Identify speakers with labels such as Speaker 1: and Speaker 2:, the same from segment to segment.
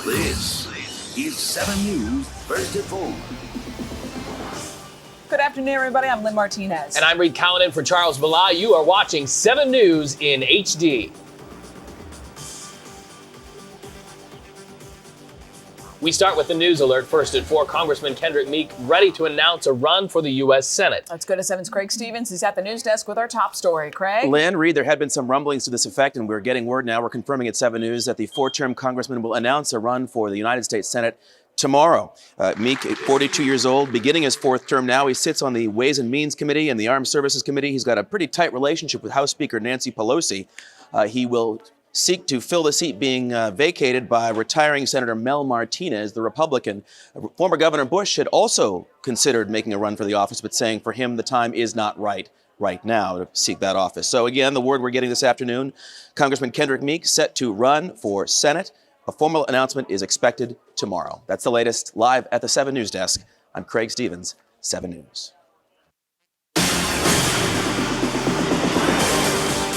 Speaker 1: This is 7 News First at 4.
Speaker 2: Good afternoon, everybody. I'm Lynn Martinez.
Speaker 3: And I'm Reed Cowan in for Charles Villa. You are watching 7 News in HD. We start with the news alert. First at 4, Congressman Kendrick Meek ready to announce a run for the U.S. Senate.
Speaker 2: Let's go to 7's Craig Stevens. He's at the news desk with our top story. Craig?
Speaker 4: Lynn, Reed, there had been some rumblings to this effect, and we're getting word now, we're confirming at 7 News, that the four-term congressman will announce a run for the United States Senate tomorrow. Meek, 42 years old, beginning his fourth term now. He sits on the Ways and Means Committee and the Armed Services Committee. He's got a pretty tight relationship with House Speaker Nancy Pelosi. He will seek to fill the seat being vacated by retiring Senator Mel Martinez, the Republican. Former Governor Bush had also considered making a run for the office, but saying for him the time is not right now to seek that office. So again, the word we're getting this afternoon, Congressman Kendrick Meek set to run for Senate. A formal announcement is expected tomorrow. That's the latest live at the 7 News desk. I'm Craig Stevens, 7 News.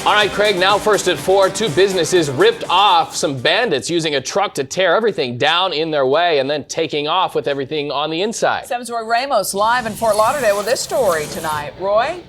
Speaker 3: All right, Craig, now first at 4, 2 businesses ripped off some bandits using a truck to tear everything down in their way and then taking off with everything on the inside.
Speaker 2: 7's Roy Ramos live in Fort Lauderdale with this story tonight. Roy?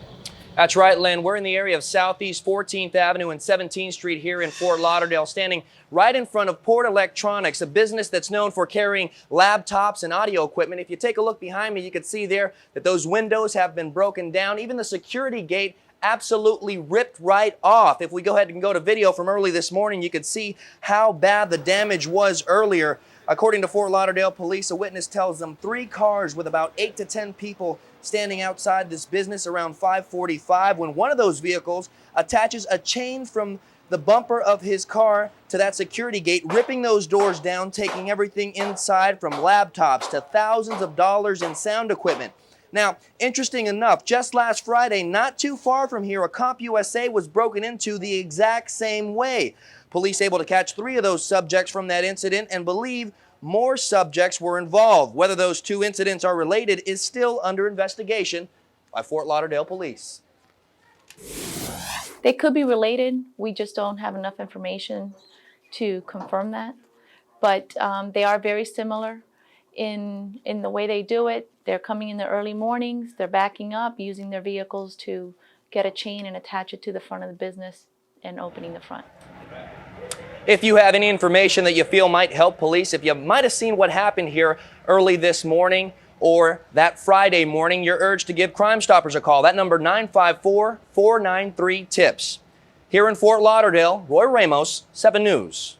Speaker 5: That's right, Lynn. We're in the area of Southeast 14th Avenue and 17th Street here in Fort Lauderdale, standing right in front of Port Electronics, a business that's known for carrying laptops and audio equipment. If you take a look behind me, you can see there that those windows have been broken down. Even the security gate absolutely ripped right off. If we go ahead and go to video from early this morning, you can see how bad the damage was earlier. According to Fort Lauderdale police, a witness tells them 3 cars with about 8 to 10 people standing outside this business around 5:45 when one of those vehicles attaches a chain from the bumper of his car to that security gate, ripping those doors down, taking everything inside from laptops to thousands of dollars in sound equipment. Now, interesting enough, just last Friday, not too far from here, a CompUSA was broken into the exact same way. Police able to catch 3 of those subjects from that incident and believe more subjects were involved. Whether those 2 incidents are related is still under investigation by Fort Lauderdale police.
Speaker 6: They could be related. We just don't have enough information to confirm that. But they are very similar in the way they do it. They're coming in the early mornings. They're backing up, using their vehicles to get a chain and attach it to the front of the business and opening the front.
Speaker 5: If you have any information that you feel might help police, if you might have seen what happened here early this morning or that Friday morning, you're urged to give Crime Stoppers a call. That number, 954-493-TIPS. Here in Fort Lauderdale, Roy Ramos, 7 News.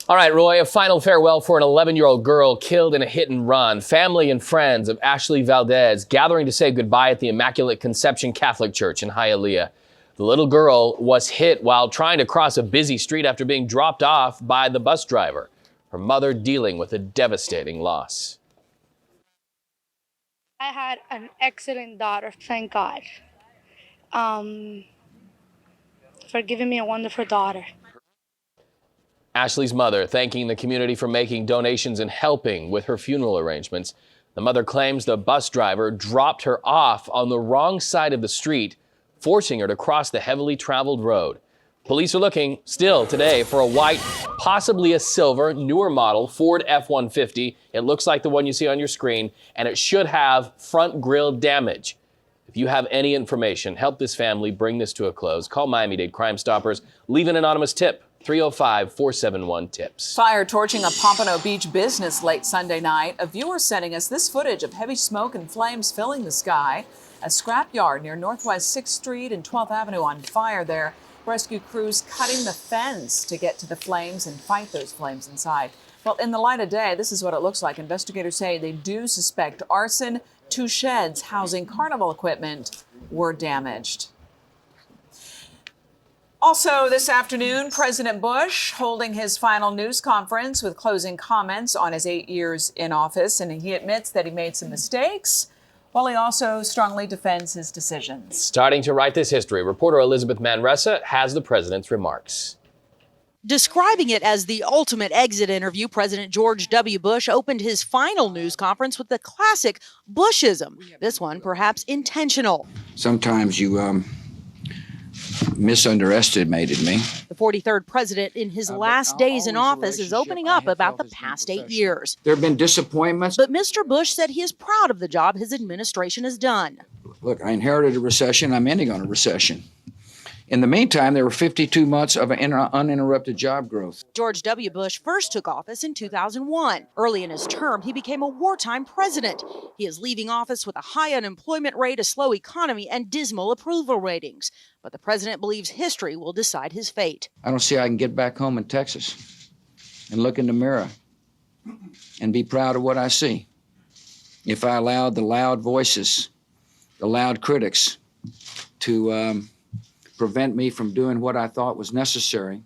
Speaker 3: All right, Roy, a final farewell for an 11-year-old girl killed in a hit and run. Family and friends of Ashley Valdez gathering to say goodbye at the Immaculate Conception Catholic Church in Hialeah. The little girl was hit while trying to cross a busy street after being dropped off by the bus driver. Her mother dealing with a devastating loss.
Speaker 7: I had an excellent daughter, thank God, for giving me a wonderful daughter.
Speaker 3: Ashley's mother thanking the community for making donations and helping with her funeral arrangements. The mother claims the bus driver dropped her off on the wrong side of the street, forcing her to cross the heavily traveled road. Police are looking still today for a white, possibly a silver, newer model Ford F-150. It looks like the one you see on your screen, and it should have front grille damage. If you have any information, help this family bring this to a close. Call Miami-Dade Crime Stoppers. Leave an anonymous tip. 305-471-TIPS.
Speaker 2: Fire torching a Pompano Beach business late Sunday night. A viewer sending us this footage of heavy smoke and flames filling the sky. A scrapyard near Northwest 6th Street and 12th Avenue on fire there. Rescue crews cutting the fence to get to the flames and fight those flames inside. Well, in the light of day, this is what it looks like. Investigators say they do suspect arson. 2 sheds housing carnival equipment were damaged. Also this afternoon, President Bush holding his final news conference with closing comments on his 8 years in office, and he admits that he made some mistakes, while he also strongly defends his decisions.
Speaker 3: Starting to write this history, reporter Elizabeth Manresa has the president's remarks.
Speaker 8: Describing it as the ultimate exit interview, President George W. Bush opened his final news conference with the classic Bushism. This one perhaps intentional.
Speaker 9: Sometimes you misunderestimated me.
Speaker 8: The 43rd president in his last days in office is opening up about the past 8 years.
Speaker 9: There have been disappointments.
Speaker 8: But Mr. Bush said he is proud of the job his administration has done.
Speaker 9: Look, I inherited a recession. I'm ending on a recession. In the meantime, there were 52 months of uninterrupted job growth.
Speaker 8: George W. Bush first took office in 2001. Early in his term, he became a wartime president. He is leaving office with a high unemployment rate, a slow economy, and dismal approval ratings. But the president believes history will decide his fate.
Speaker 9: I don't see how I can get back home in Texas and look in the mirror and be proud of what I see if I allowed the loud voices, the loud critics, to prevent me from doing what I thought was necessary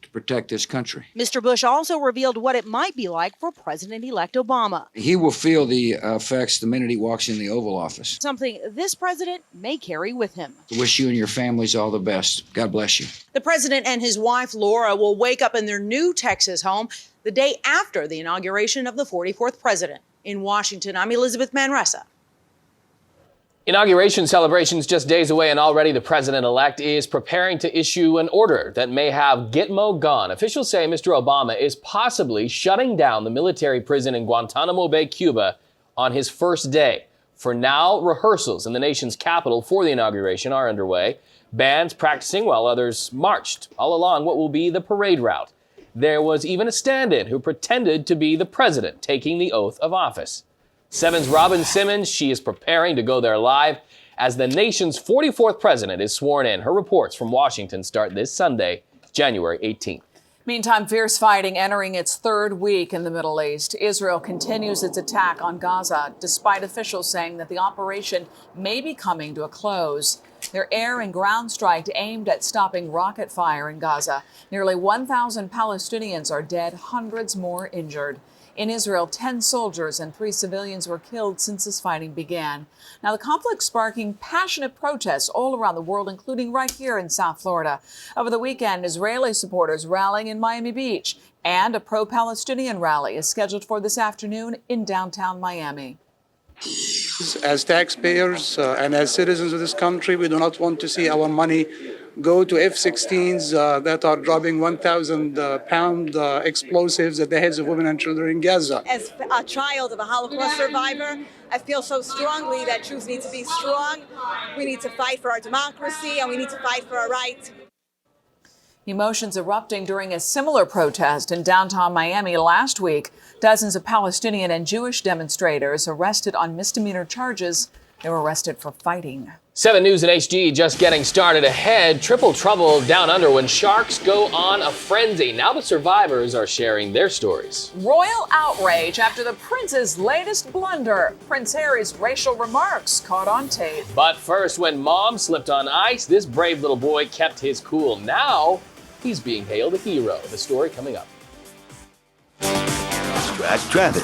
Speaker 9: to protect this country.
Speaker 8: Mr. Bush also revealed what it might be like for President-elect Obama.
Speaker 9: He will feel the effects the minute he walks in the Oval Office.
Speaker 8: Something this president may carry with him.
Speaker 9: I wish you and your families all the best. God bless you.
Speaker 8: The president and his wife, Laura, will wake up in their new Texas home the day after the inauguration of the 44th president. In Washington, I'm Elizabeth Manresa.
Speaker 3: Inauguration celebrations just days away, and already the president-elect is preparing to issue an order that may have Gitmo gone. Officials say Mr. Obama is possibly shutting down the military prison in Guantanamo Bay, Cuba, on his first day. For now, rehearsals in the nation's capital for the inauguration are underway. Bands practicing while others marched all along what will be the parade route. There was even a stand-in who pretended to be the president taking the oath of office. 7's Robin Simmons, she is preparing to go there live as the nation's 44th president is sworn in. Her reports from Washington start this Sunday, January 18th.
Speaker 2: Meantime, fierce fighting entering its third week in the Middle East. Israel continues its attack on Gaza, despite officials saying that the operation may be coming to a close. Their air and ground strike aimed at stopping rocket fire in Gaza. Nearly 1,000 Palestinians are dead, hundreds more injured. In Israel, 10 soldiers and 3 civilians were killed since this fighting began. Now, the conflict sparking passionate protests all around the world, including right here in South Florida. Over the weekend, Israeli supporters rallying in Miami Beach, and a pro-Palestinian rally is scheduled for this afternoon in downtown Miami.
Speaker 10: As taxpayers and as citizens of this country, we do not want to see our money go to F-16s that are dropping 1,000-pound explosives at the heads of women and children in Gaza.
Speaker 11: As a child of a Holocaust survivor, I feel so strongly that troops need to be strong. We need to fight for our democracy, and we need to fight for our rights.
Speaker 2: Emotions erupting during a similar protest in downtown Miami last week. Dozens of Palestinian and Jewish demonstrators arrested on misdemeanor charges. They were arrested for fighting.
Speaker 3: 7 News and HG just getting started ahead. Triple trouble down under when sharks go on a frenzy. Now the survivors are sharing their stories.
Speaker 2: Royal outrage after the prince's latest blunder. Prince Harry's racial remarks caught on tape.
Speaker 3: But first, when mom slipped on ice, this brave little boy kept his cool. Now he's being hailed a hero. The story coming up.
Speaker 1: Track traffic.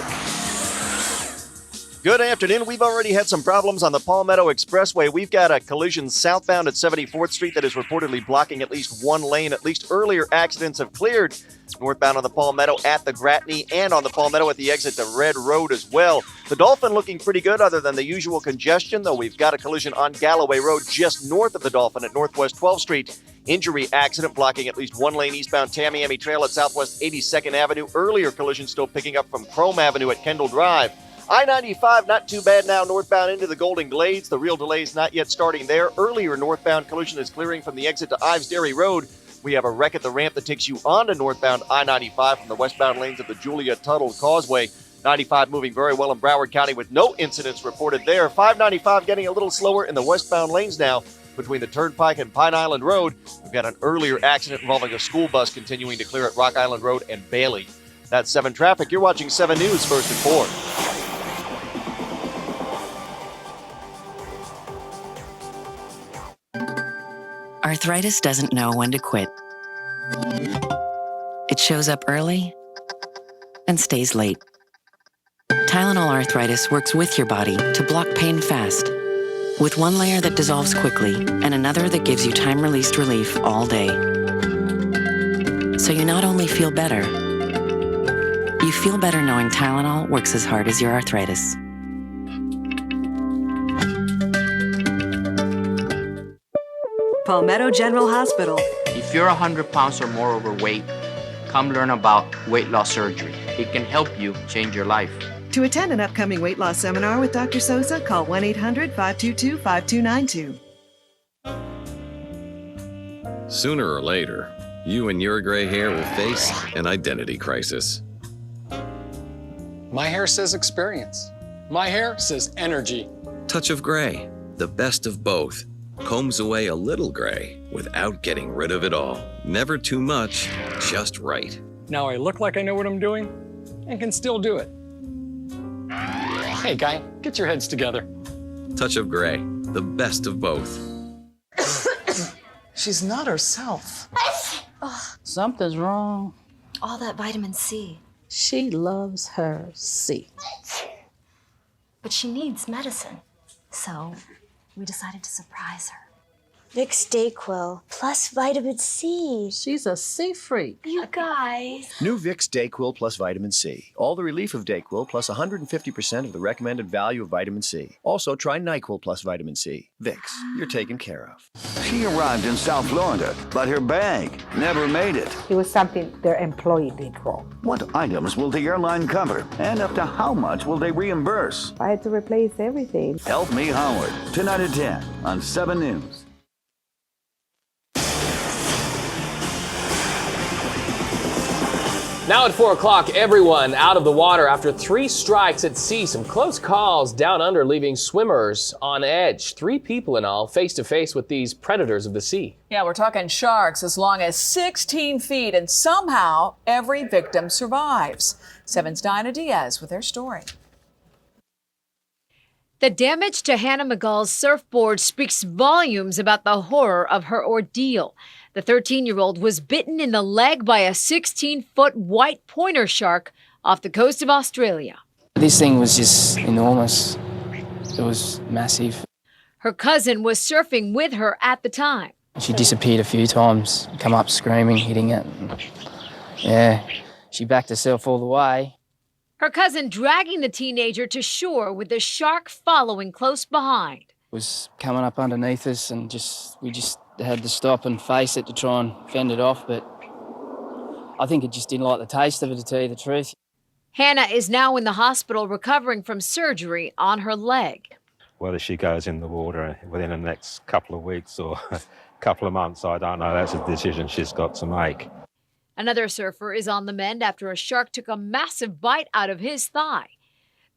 Speaker 12: Good afternoon. We've already had some problems on the Palmetto Expressway. We've got a collision southbound at 74th Street that is reportedly blocking at least one lane. At least earlier accidents have cleared. Northbound on the Palmetto at the Gratney and on the Palmetto at the exit to Red Road as well. The Dolphin looking pretty good other than the usual congestion, though we've got a collision on Galloway Road just north of the Dolphin at Northwest 12th Street. Injury accident blocking at least one lane eastbound Tamiami Trail at Southwest 82nd Avenue. Earlier collision still picking up from Chrome Avenue at Kendall Drive. I-95, not too bad now, northbound into the Golden Glades. The real delay is not yet starting there. Earlier northbound collision is clearing from the exit to Ives Dairy Road. We have a wreck at the ramp that takes you onto northbound I-95 from the westbound lanes of the Julia Tuttle Causeway. 95 moving very well in Broward County with no incidents reported there. 595 getting a little slower in the westbound lanes now between the Turnpike and Pine Island Road. We've got an earlier accident involving a school bus continuing to clear at Rock Island Road and Bailey. That's 7 Traffic. You're watching 7 News First and 4.
Speaker 13: Arthritis doesn't know when to quit. It shows up early and stays late. Tylenol Arthritis works with your body to block pain fast, with one layer that dissolves quickly and another that gives you time-released relief all day. So you not only feel better, you feel better knowing Tylenol works as hard as your arthritis.
Speaker 14: Palmetto General Hospital.
Speaker 15: If you're 100 pounds or more overweight, come learn about weight loss surgery. It can help you change your life.
Speaker 14: To attend an upcoming weight loss seminar with Dr. Sosa, call 1-800-522-5292.
Speaker 16: Sooner or later, you and your gray hair will face an identity crisis.
Speaker 17: My hair says experience. My hair says energy.
Speaker 16: Touch of Gray, the best of both. Combs away a little gray without getting rid of it all. Never too much, just right.
Speaker 17: Now I look like I know what I'm doing and can still do it. Hey, guy, get your heads together.
Speaker 16: Touch of Gray, the best of both.
Speaker 18: She's not herself.
Speaker 19: Something's wrong.
Speaker 20: All that vitamin C.
Speaker 19: She loves her C.
Speaker 20: But she needs medicine. So we decided to surprise her.
Speaker 21: Vicks DayQuil plus vitamin C.
Speaker 19: She's a C freak.
Speaker 21: You guys.
Speaker 22: New Vicks DayQuil plus vitamin C. All the relief of DayQuil plus 150% of the recommended value of vitamin C. Also try NyQuil plus vitamin C. Vicks, you're taken care of.
Speaker 1: She arrived in South Florida, but her bag never made it.
Speaker 23: It was something their employee did wrong.
Speaker 1: What items will the airline cover? And up to how much will they reimburse?
Speaker 23: I had to replace everything.
Speaker 1: Help Me Howard, tonight at 10 on 7 News.
Speaker 3: Now at 4 o'clock, everyone out of the water after 3 strikes at sea. Some close calls down under, leaving swimmers on edge. 3 people in all face to face with these predators of the sea.
Speaker 2: Yeah, we're talking sharks as long as 16 feet, and somehow every victim survives. 7's Dinah Diaz with their story.
Speaker 24: The damage to Hannah McGall's surfboard speaks volumes about the horror of her ordeal. The 13-year-old was bitten in the leg by a 16-foot white pointer shark off the coast of Australia.
Speaker 25: This thing was just enormous. It was massive.
Speaker 24: Her cousin was surfing with her at the time.
Speaker 25: She disappeared a few times, come up screaming, hitting it. Yeah, she backed herself all the way.
Speaker 24: Her cousin dragging the teenager to shore with the shark following close behind.
Speaker 25: It was coming up underneath us and we just had to stop and face it to try and fend it off, but I think it just didn't like the taste of it, to tell you the truth.
Speaker 24: Hannah is now in the hospital recovering from surgery on her leg.
Speaker 26: Whether she goes in the water within the next couple of weeks or a couple of months, I don't know. That's a decision she's got to make.
Speaker 24: Another surfer is on the mend after a shark took a massive bite out of his thigh.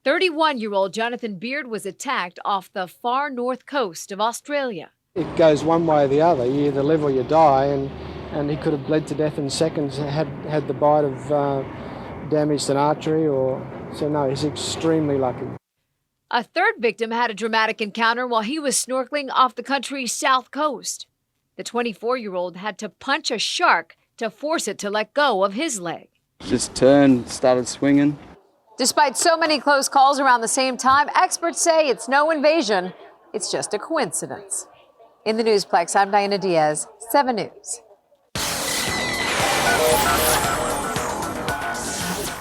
Speaker 24: 31-year-old Jonathan Beard was attacked off the far north coast of Australia.
Speaker 27: It goes one way or the other. You either live or you die, and he could have bled to death in seconds had the bite of damaged an artery, so no, he's extremely lucky.
Speaker 24: A third victim had a dramatic encounter while he was snorkeling off the country's south coast. The 24-year-old had to punch a shark to force it to let go of his leg.
Speaker 28: Just turned, started swinging.
Speaker 24: Despite so many close calls around the same time, experts say it's no invasion, it's just a coincidence. In the Newsplex, I'm Diana Diaz, 7 News.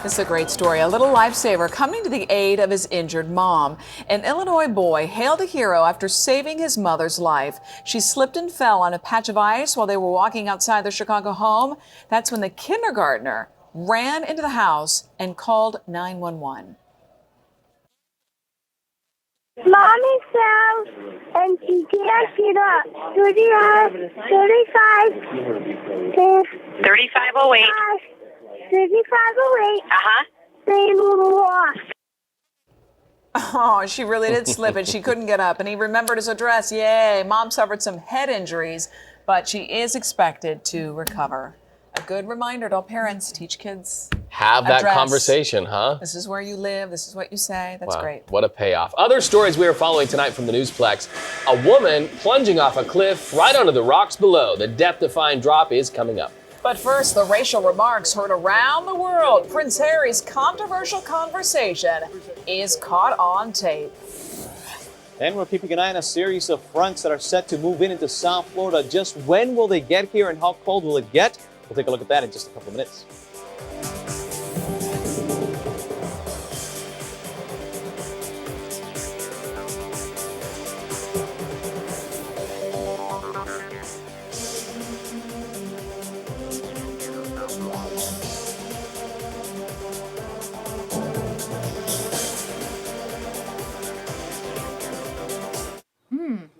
Speaker 2: This is a great story. A little lifesaver coming to the aid of his injured mom. An Illinois boy hailed a hero after saving his mother's life. She slipped and fell on a patch of ice while they were walking outside their Chicago home. That's when the kindergartner ran into the house and called 911.
Speaker 21: Mommy fell and she can't get up. 35,
Speaker 29: 3508.
Speaker 21: 3508. They lost.
Speaker 2: Oh, she really did slip and she couldn't get up. And he remembered his address. Yay. Mom suffered some head injuries, but she is expected to recover. A good reminder to all parents, teach kids.
Speaker 3: Have that
Speaker 2: address.
Speaker 3: Conversation, huh?
Speaker 2: This is where you live. This is what you say. That's
Speaker 3: Wow,
Speaker 2: great.
Speaker 3: what a payoff. Other stories we are following tonight from the Newsplex. A woman plunging off a cliff right onto the rocks below. The death-defying drop is coming up.
Speaker 2: But first, the racial remarks heard around the world. Prince Harry's controversial conversation is caught on tape.
Speaker 30: And we're keeping an eye on a series of fronts that are set to move into South Florida. Just when will they get here and how cold will it get? We'll take a look at that in just a couple of minutes.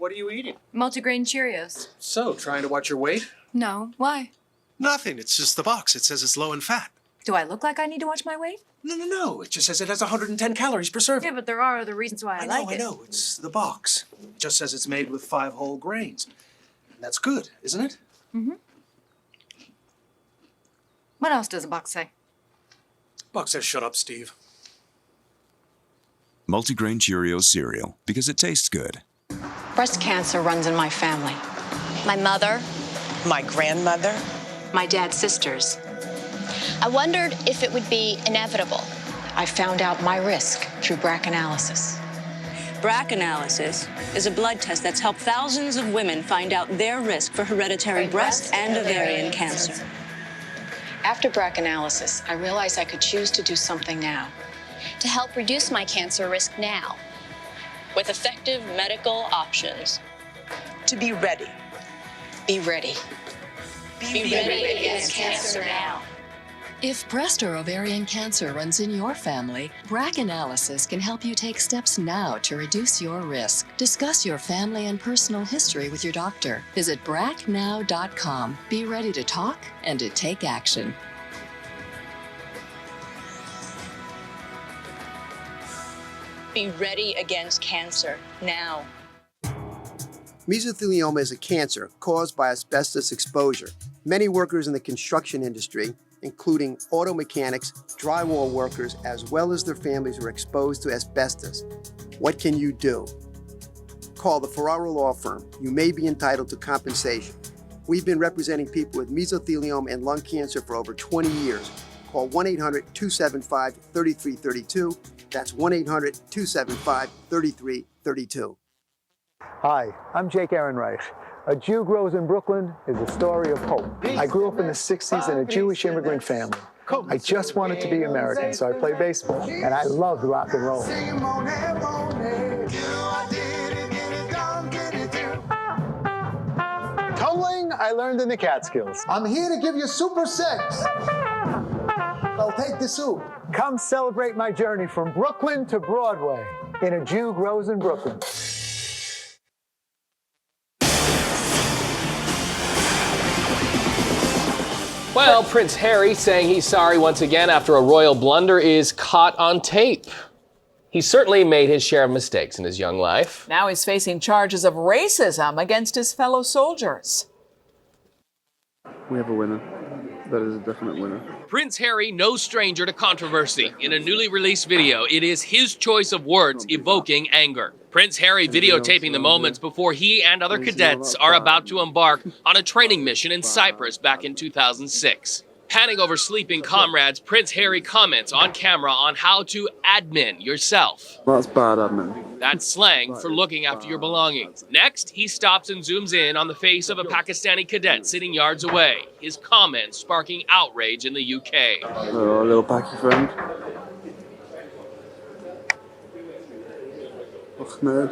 Speaker 4: What are you eating?
Speaker 5: Multigrain Cheerios.
Speaker 4: So, trying to watch your weight?
Speaker 5: No. Why?
Speaker 4: Nothing. It's just the box. It says it's low in fat.
Speaker 5: Do I look like I need to watch my weight?
Speaker 4: No. It just says it has 110 calories per serving.
Speaker 5: Yeah, but there are other reasons why I like it.
Speaker 4: I know. It's the box. It just says it's made with 5 whole grains. And that's good, isn't it?
Speaker 5: Mm-hmm. What else does the box say?
Speaker 4: Box says, shut up, Steve.
Speaker 6: Multigrain Cheerios cereal, because it tastes good.
Speaker 7: Breast cancer runs in my family.
Speaker 8: My mother.
Speaker 7: My grandmother.
Speaker 8: My dad's sisters. I wondered if it would be inevitable.
Speaker 7: I found out my risk through BRCA-analysis.
Speaker 9: BRCA-analysis is a blood test that's helped thousands of women find out their risk for hereditary breast and ovarian cancer.
Speaker 7: After BRCA-analysis, I realized I could choose to do something now.
Speaker 8: To help reduce my cancer risk now.
Speaker 9: With effective medical options.
Speaker 7: To be ready. Be ready.
Speaker 9: Be ready against cancer now.
Speaker 10: If breast or ovarian cancer runs in your family, BRCA-analysis can help you take steps now to reduce your risk. Discuss your family and personal history with your doctor. Visit bracnow.com. Be ready to talk and to take action.
Speaker 9: Be ready against cancer now.
Speaker 11: Mesothelioma is a cancer caused by asbestos exposure. Many workers in the construction industry, including auto mechanics, drywall workers, as well as their families, were exposed to asbestos. What can you do? Call the Ferraro Law Firm. You may be entitled to compensation. We've been representing people with mesothelioma and lung cancer for over 20 years. Call 1-800-275-3332. That's 1-800-275-3332.
Speaker 12: Hi, I'm Jake Ehrenreich. A Jew Grows in Brooklyn is a story of hope. I grew up in the 60s in a Jewish immigrant family. I just wanted to be American, so I played baseball, and I loved rock and roll. Tumbling, I learned in the Catskills.
Speaker 18: I'm here to give you super sex. I'll take the soup.
Speaker 12: Come celebrate my journey from Brooklyn to Broadway in A Jew Grows in Brooklyn.
Speaker 3: Well, Prince Harry saying he's sorry once again after a royal blunder is caught on tape. He certainly made his share of mistakes in his young life.
Speaker 2: Now he's facing charges of racism against his fellow soldiers.
Speaker 28: We have a winner. That is a definite winner.
Speaker 3: Prince Harry, no stranger to controversy. In a newly released video, it is his choice of words evoking anger. Prince Harry videotaping the moments before he and other cadets are about to embark on a training mission in Cyprus back in 2006. Panning over sleeping comrades, Prince Harry comments on camera on how to admin yourself.
Speaker 28: That's bad admin.
Speaker 3: That's slang for looking after your belongings. Next, he stops and zooms in on the face of a Pakistani cadet sitting yards away. His comments sparking outrage in the UK.
Speaker 28: Oh, little Paki friend. Ahmed.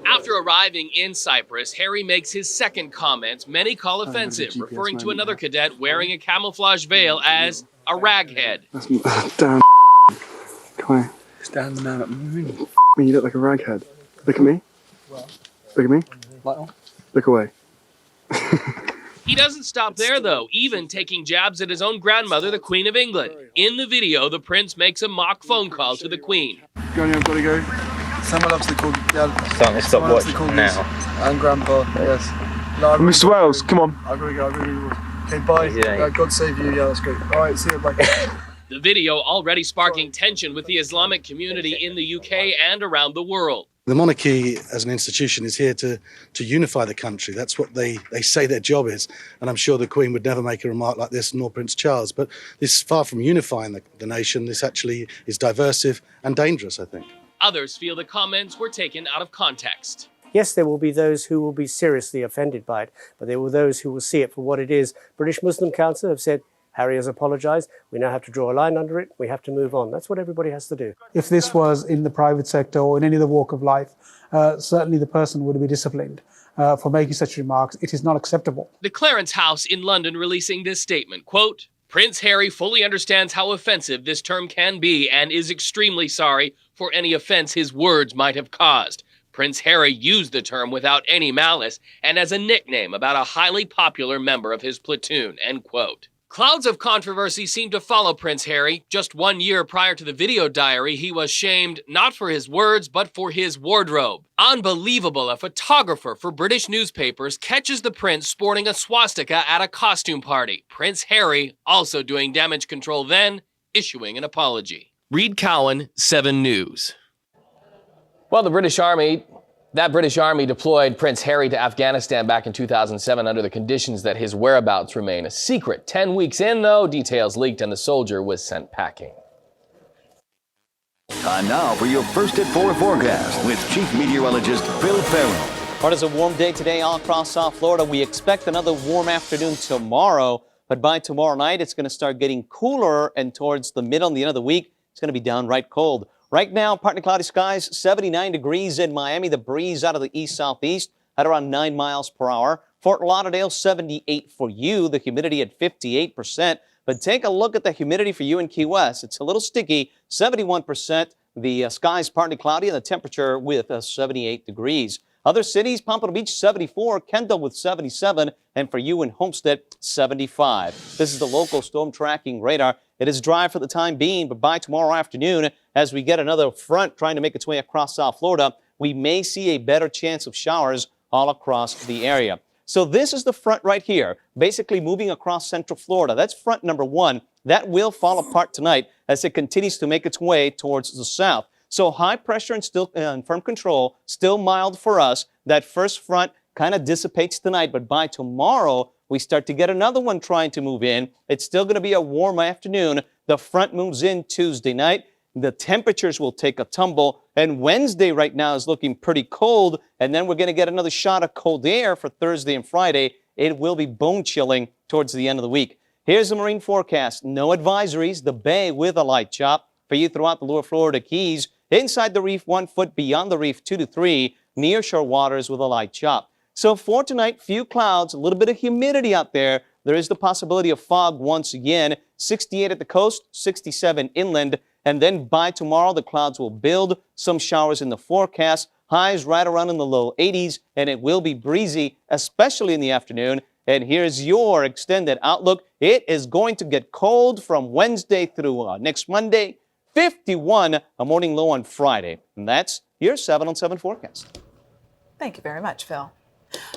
Speaker 3: After arriving in Cyprus, Harry makes his second comment, many call offensive, referring to another cadet wearing a camouflage veil as a raghead.
Speaker 28: That's damn. Come on. Stand down at me. You look like a raghead. Look at me. Look at me. Look away.
Speaker 3: He doesn't stop there, though, even taking jabs at his own grandmother, the Queen of England. In the video, the prince makes a mock phone call to the Queen.
Speaker 28: Go on, I've got to go. Someone else they called.
Speaker 30: Starting to stop watching now.
Speaker 28: And Grandpa, yes. No, Mr. Wales, come on. I've got to go. Okay, bye.
Speaker 30: Yeah.
Speaker 28: God save you. Yeah, that's great. All right, see you. Bye.
Speaker 3: The video already sparking tension with the Islamic community in the UK and around the world.
Speaker 31: The monarchy as an institution is here to unify the country. That's what they say their job is. And I'm sure the Queen would never make a remark like this, nor Prince Charles. But this, far from unifying the nation, this actually is diversive and dangerous, I think.
Speaker 3: Others feel the comments were taken out of context.
Speaker 32: Yes, there will be those who will be seriously offended by it, but there will those who will see it for what it is. British Muslim Council have said, Harry has apologised. We now have to draw a line under it. We have to move on. That's what everybody has to do.
Speaker 27: If this was in the private sector or in any other walk of life, certainly the person would be disciplined for making such remarks. It is not acceptable.
Speaker 3: The Clarence House in London releasing this statement, quote, Prince Harry fully understands how offensive this term can be and is extremely sorry for any offense his words might have caused. Prince Harry used the term without any malice and as a nickname about a highly popular member of his platoon, end quote. Clouds of controversy seem to follow Prince Harry. Just 1 year prior to the video diary, he was shamed not for his words, but for his wardrobe. Unbelievable, a photographer for British newspapers catches the prince sporting a swastika at a costume party. Prince Harry, also doing damage control then, issuing an apology. Reed Cowan, 7 News. Well, that British Army deployed Prince Harry to Afghanistan back in 2007 under the conditions that his whereabouts remain a secret. 10 weeks in, though, details leaked and the soldier was sent packing.
Speaker 1: Time now for your First at 4 forecast with Chief Meteorologist Phil Farrell.
Speaker 30: Well, it's a warm day today all across South Florida. We expect another warm afternoon tomorrow, but by tomorrow night, it's going to start getting cooler, and towards the middle and the end of the week, it's going to be downright cold. Right now, partly cloudy skies, 79 degrees in Miami. The breeze out of the east-southeast at around 9 miles per hour. Fort Lauderdale, 78 for you. The humidity at 58%. But take a look at the humidity for you in Key West. It's a little sticky, 71%. The skies partly cloudy and the temperature with 78 degrees. Other cities, Pompano Beach, 74. Kendall with 77. And for you in Homestead, 75. This is the local storm tracking radar. It is dry for the time being, but by tomorrow afternoon, as we get another front trying to make its way across South Florida, we may see a better chance of showers all across the area. So this is the front right here, basically moving across Central Florida. That's front number 1. That will fall apart tonight as it continues to make its way towards the south. So high pressure and still firm control, still mild for us. That first front kind of dissipates tonight, but by tomorrow, we start to get another one trying to move in. It's still going to be a warm afternoon. The front moves in Tuesday night. The temperatures will take a tumble. And Wednesday right now is looking pretty cold. And then we're going to get another shot of cold air for Thursday and Friday. It will be bone chilling towards the end of the week. Here's the marine forecast. No advisories. The bay with a light chop for you throughout the lower Florida Keys. Inside the reef, 1 foot. Beyond the reef, 2 to 3. Near shore waters with a light chop. So for tonight, few clouds, a little bit of humidity out there. There is the possibility of fog once again. 68 at the coast, 67 inland. And then by tomorrow, the clouds will build. Some showers in the forecast. Highs right around in the low 80s. And it will be breezy, especially in the afternoon. And here's your extended outlook. It is going to get cold from Wednesday through next Monday. 51, a morning low on Friday. And that's your 7 on 7 forecast.
Speaker 2: Thank you very much, Phil.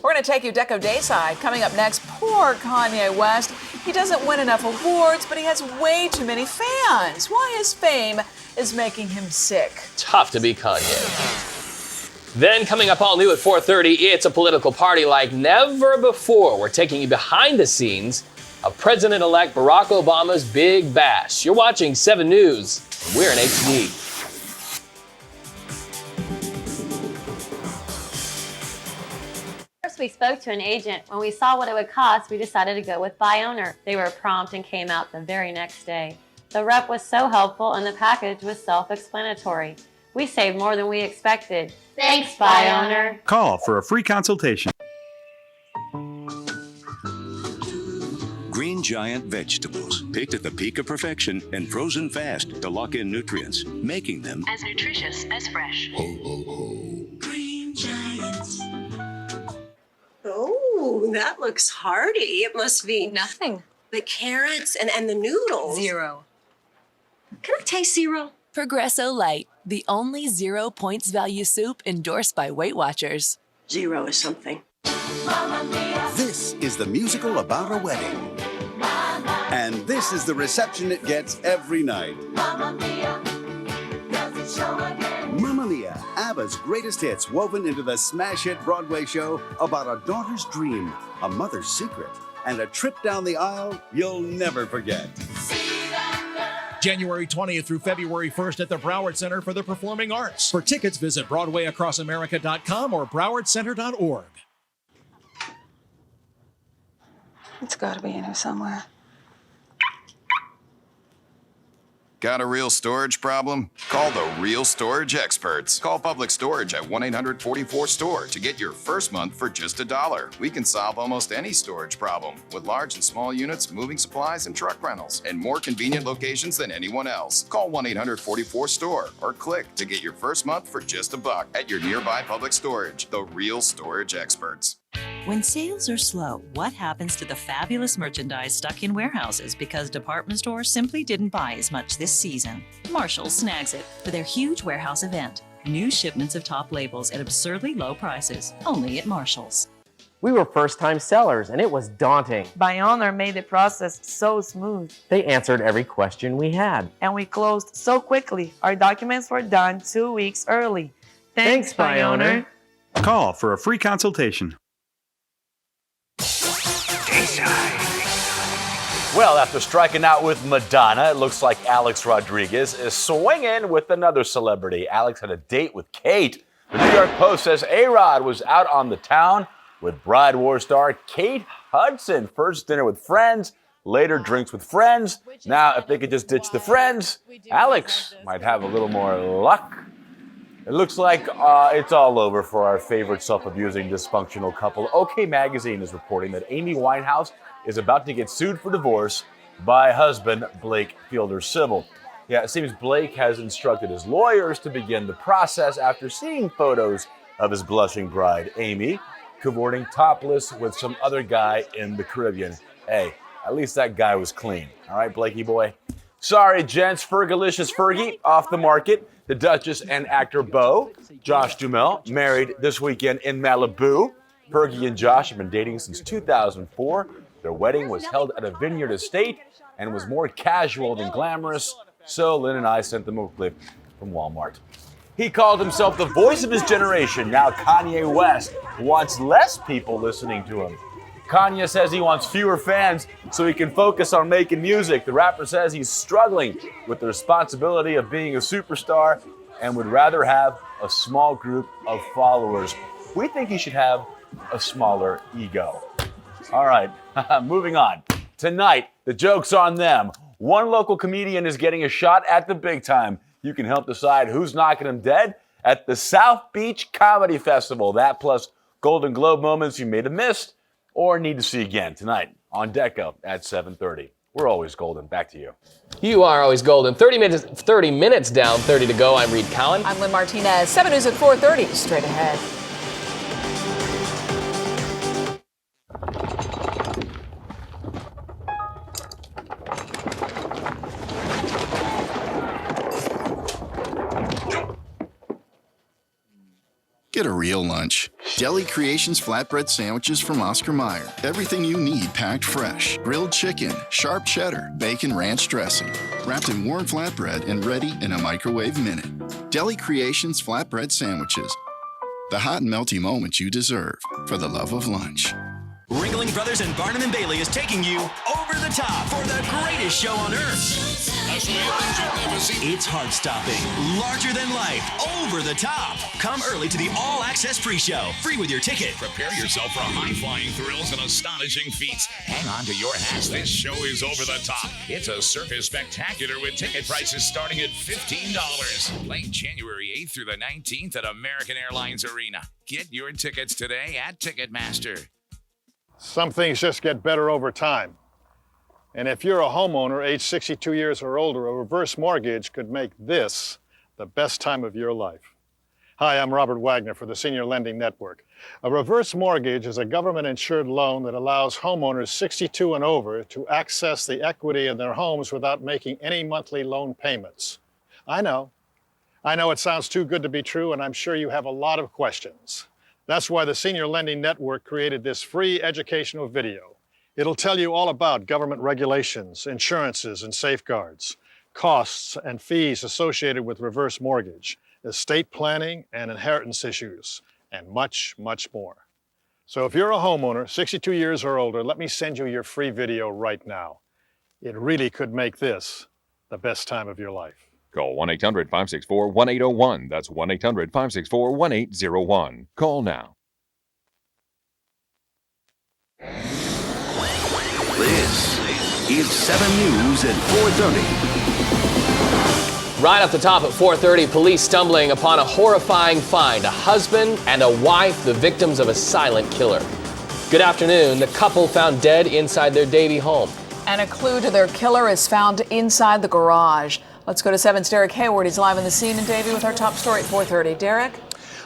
Speaker 2: We're going to take you Deco Dayside. Coming up next, poor Kanye West. He doesn't win enough awards, but he has way too many fans. Why his fame is making him sick.
Speaker 3: Tough to be Kanye. Then coming up all new at 4:30, it's a political party like never before. We're taking you behind the scenes of President-elect Barack Obama's Big Bash. You're watching 7 News. We're in HD.
Speaker 13: We spoke to an agent. When we saw what it would cost, we decided to go with Buy Owner. They were prompt and came out the very next day. The rep was so helpful and the package was self-explanatory. We saved more than we expected. Thanks, Buy Owner.
Speaker 14: Call for a free consultation.
Speaker 6: Green Giant vegetables, picked at the peak of perfection and frozen fast to lock in nutrients, making them
Speaker 8: As nutritious as fresh.
Speaker 6: ho, ho, ho.
Speaker 8: Green Giants.
Speaker 15: Oh, that looks hearty. It must be nothing. The carrots and the noodles.
Speaker 10: 0.
Speaker 15: Can I taste 0?
Speaker 10: Progresso Light, the only 0 points value soup endorsed by Weight Watchers.
Speaker 15: 0 is something.
Speaker 1: This is the musical about a wedding. And this is the reception it gets every night. Mamma Mia, ABBA's greatest hits woven into the smash hit Broadway show about a daughter's dream, a mother's secret, and a trip down the aisle you'll never forget.
Speaker 16: January 20th through February 1st at the Broward Center for the Performing Arts. For tickets, visit BroadwayAcrossAmerica.com or BrowardCenter.org.
Speaker 17: It's got to be in here somewhere.
Speaker 4: Got a real storage problem? Call the real storage experts. Call Public Storage at 1-800-44-STORE to get your first month for just $1. We can solve almost any storage problem with large and small units, moving supplies, and truck rentals, and more convenient locations than anyone else. Call 1-800-44-STORE or click to get your first month for just $1 at your nearby Public Storage, the real storage experts.
Speaker 5: When sales are slow, what happens to the fabulous merchandise stuck in warehouses because department stores simply didn't buy as much this season? Marshall snags it for their huge warehouse event. New shipments of top labels at absurdly low prices, only at Marshall's.
Speaker 17: We were first-time sellers, and it was daunting.
Speaker 19: Bioner made the process so smooth.
Speaker 17: They answered every question we had.
Speaker 19: And we closed so quickly. Our documents were done 2 weeks early. Thanks, Bioner.
Speaker 14: Call for a free consultation.
Speaker 20: Well, after striking out with Madonna, it looks like Alex Rodriguez is swinging with another celebrity. Alex had a date with Kate. The New York Post says A-Rod was out on the town with Bride War star Kate Hudson. First dinner with friends, later drinks with friends. Now, if they could just ditch the friends, Alex might have a little more luck. It looks like it's all over for our favorite self-abusing dysfunctional couple. OK Magazine is reporting that Amy Winehouse is about to get sued for divorce by husband Blake Fielder-Civil. Yeah, it seems Blake has instructed his lawyers to begin the process after seeing photos of his blushing bride, Amy, cavorting topless with some other guy in the Caribbean. Hey, at least that guy was clean. All right, Blakey boy? Sorry, gents, Fergalicious Fergie off the market. The Duchess and actor Beau, Josh Duhamel, married this weekend in Malibu. Fergie and Josh have been dating since 2004. Their wedding was held at a vineyard estate and was more casual than glamorous, so Lynn and I sent them a clip from Walmart. He called himself the voice of his generation. Now Kanye West wants less people listening to him. Kanye says he wants fewer fans so he can focus on making music. The rapper says he's struggling with the responsibility of being a superstar and would rather have a small group of followers. We think he should have a smaller ego. All right, moving on. Tonight, the joke's on them. One local comedian is getting a shot at the big time. You can help decide who's knocking him dead at the South Beach Comedy Festival. That plus Golden Globe moments you may have missed or need to see again tonight on Deco at 7:30. We're always golden. Back to you.
Speaker 3: You are always golden. 30 minutes down, 30 to go. I'm Reed Cowan.
Speaker 2: I'm Lynn Martinez. 7 News at 4:30. Straight ahead.
Speaker 21: Get a real lunch. Deli Creations flatbread sandwiches from Oscar Mayer. Everything you need packed fresh. Grilled chicken, sharp cheddar, bacon ranch dressing. Wrapped in warm flatbread and ready in a microwave minute. Deli Creations flatbread sandwiches. The hot and melty moments you deserve for the love of lunch.
Speaker 22: Ringling Brothers and Barnum and Bailey is taking you over the top for the greatest show on earth. It's heart-stopping, larger than life, over the top. Come early to the all-access pre-show, free with your ticket.
Speaker 23: Prepare yourself for high-flying thrills and astonishing feats. Hang on to your hats. This show is over the top. It's a circus spectacular with ticket prices starting at $15. Playing January 8th through the 19th at American Airlines Arena. Get your tickets today at Ticketmaster.
Speaker 24: Some things just get better over time. And if you're a homeowner age 62 years or older, a reverse mortgage could make this the best time of your life. Hi, I'm Robert Wagner for the Senior Lending Network. A reverse mortgage is a government-insured loan that allows homeowners 62 and over to access the equity in their homes without making any monthly loan payments. I know it sounds too good to be true, and I'm sure you have a lot of questions. That's why the Senior Lending Network created this free educational video. It'll tell you all about government regulations, insurances and safeguards, costs and fees associated with reverse mortgage, estate planning and inheritance issues, and much, much more. So if you're a homeowner, 62 years or older, let me send you your free video right now. It really could make this the best time of your life.
Speaker 25: Call 1-800-564-1801. That's 1-800-564-1801. Call now.
Speaker 6: This is 7 News at 4:30.
Speaker 3: Right off the top at 4:30, police stumbling upon a horrifying find. A husband and a wife, the victims of a silent killer. Good afternoon. The couple found dead inside their Davie home.
Speaker 2: And a clue to their killer is found inside the garage. Let's go to 7's Derek Hayward. He's live on the scene in Davie with our top story at 4:30. Derek?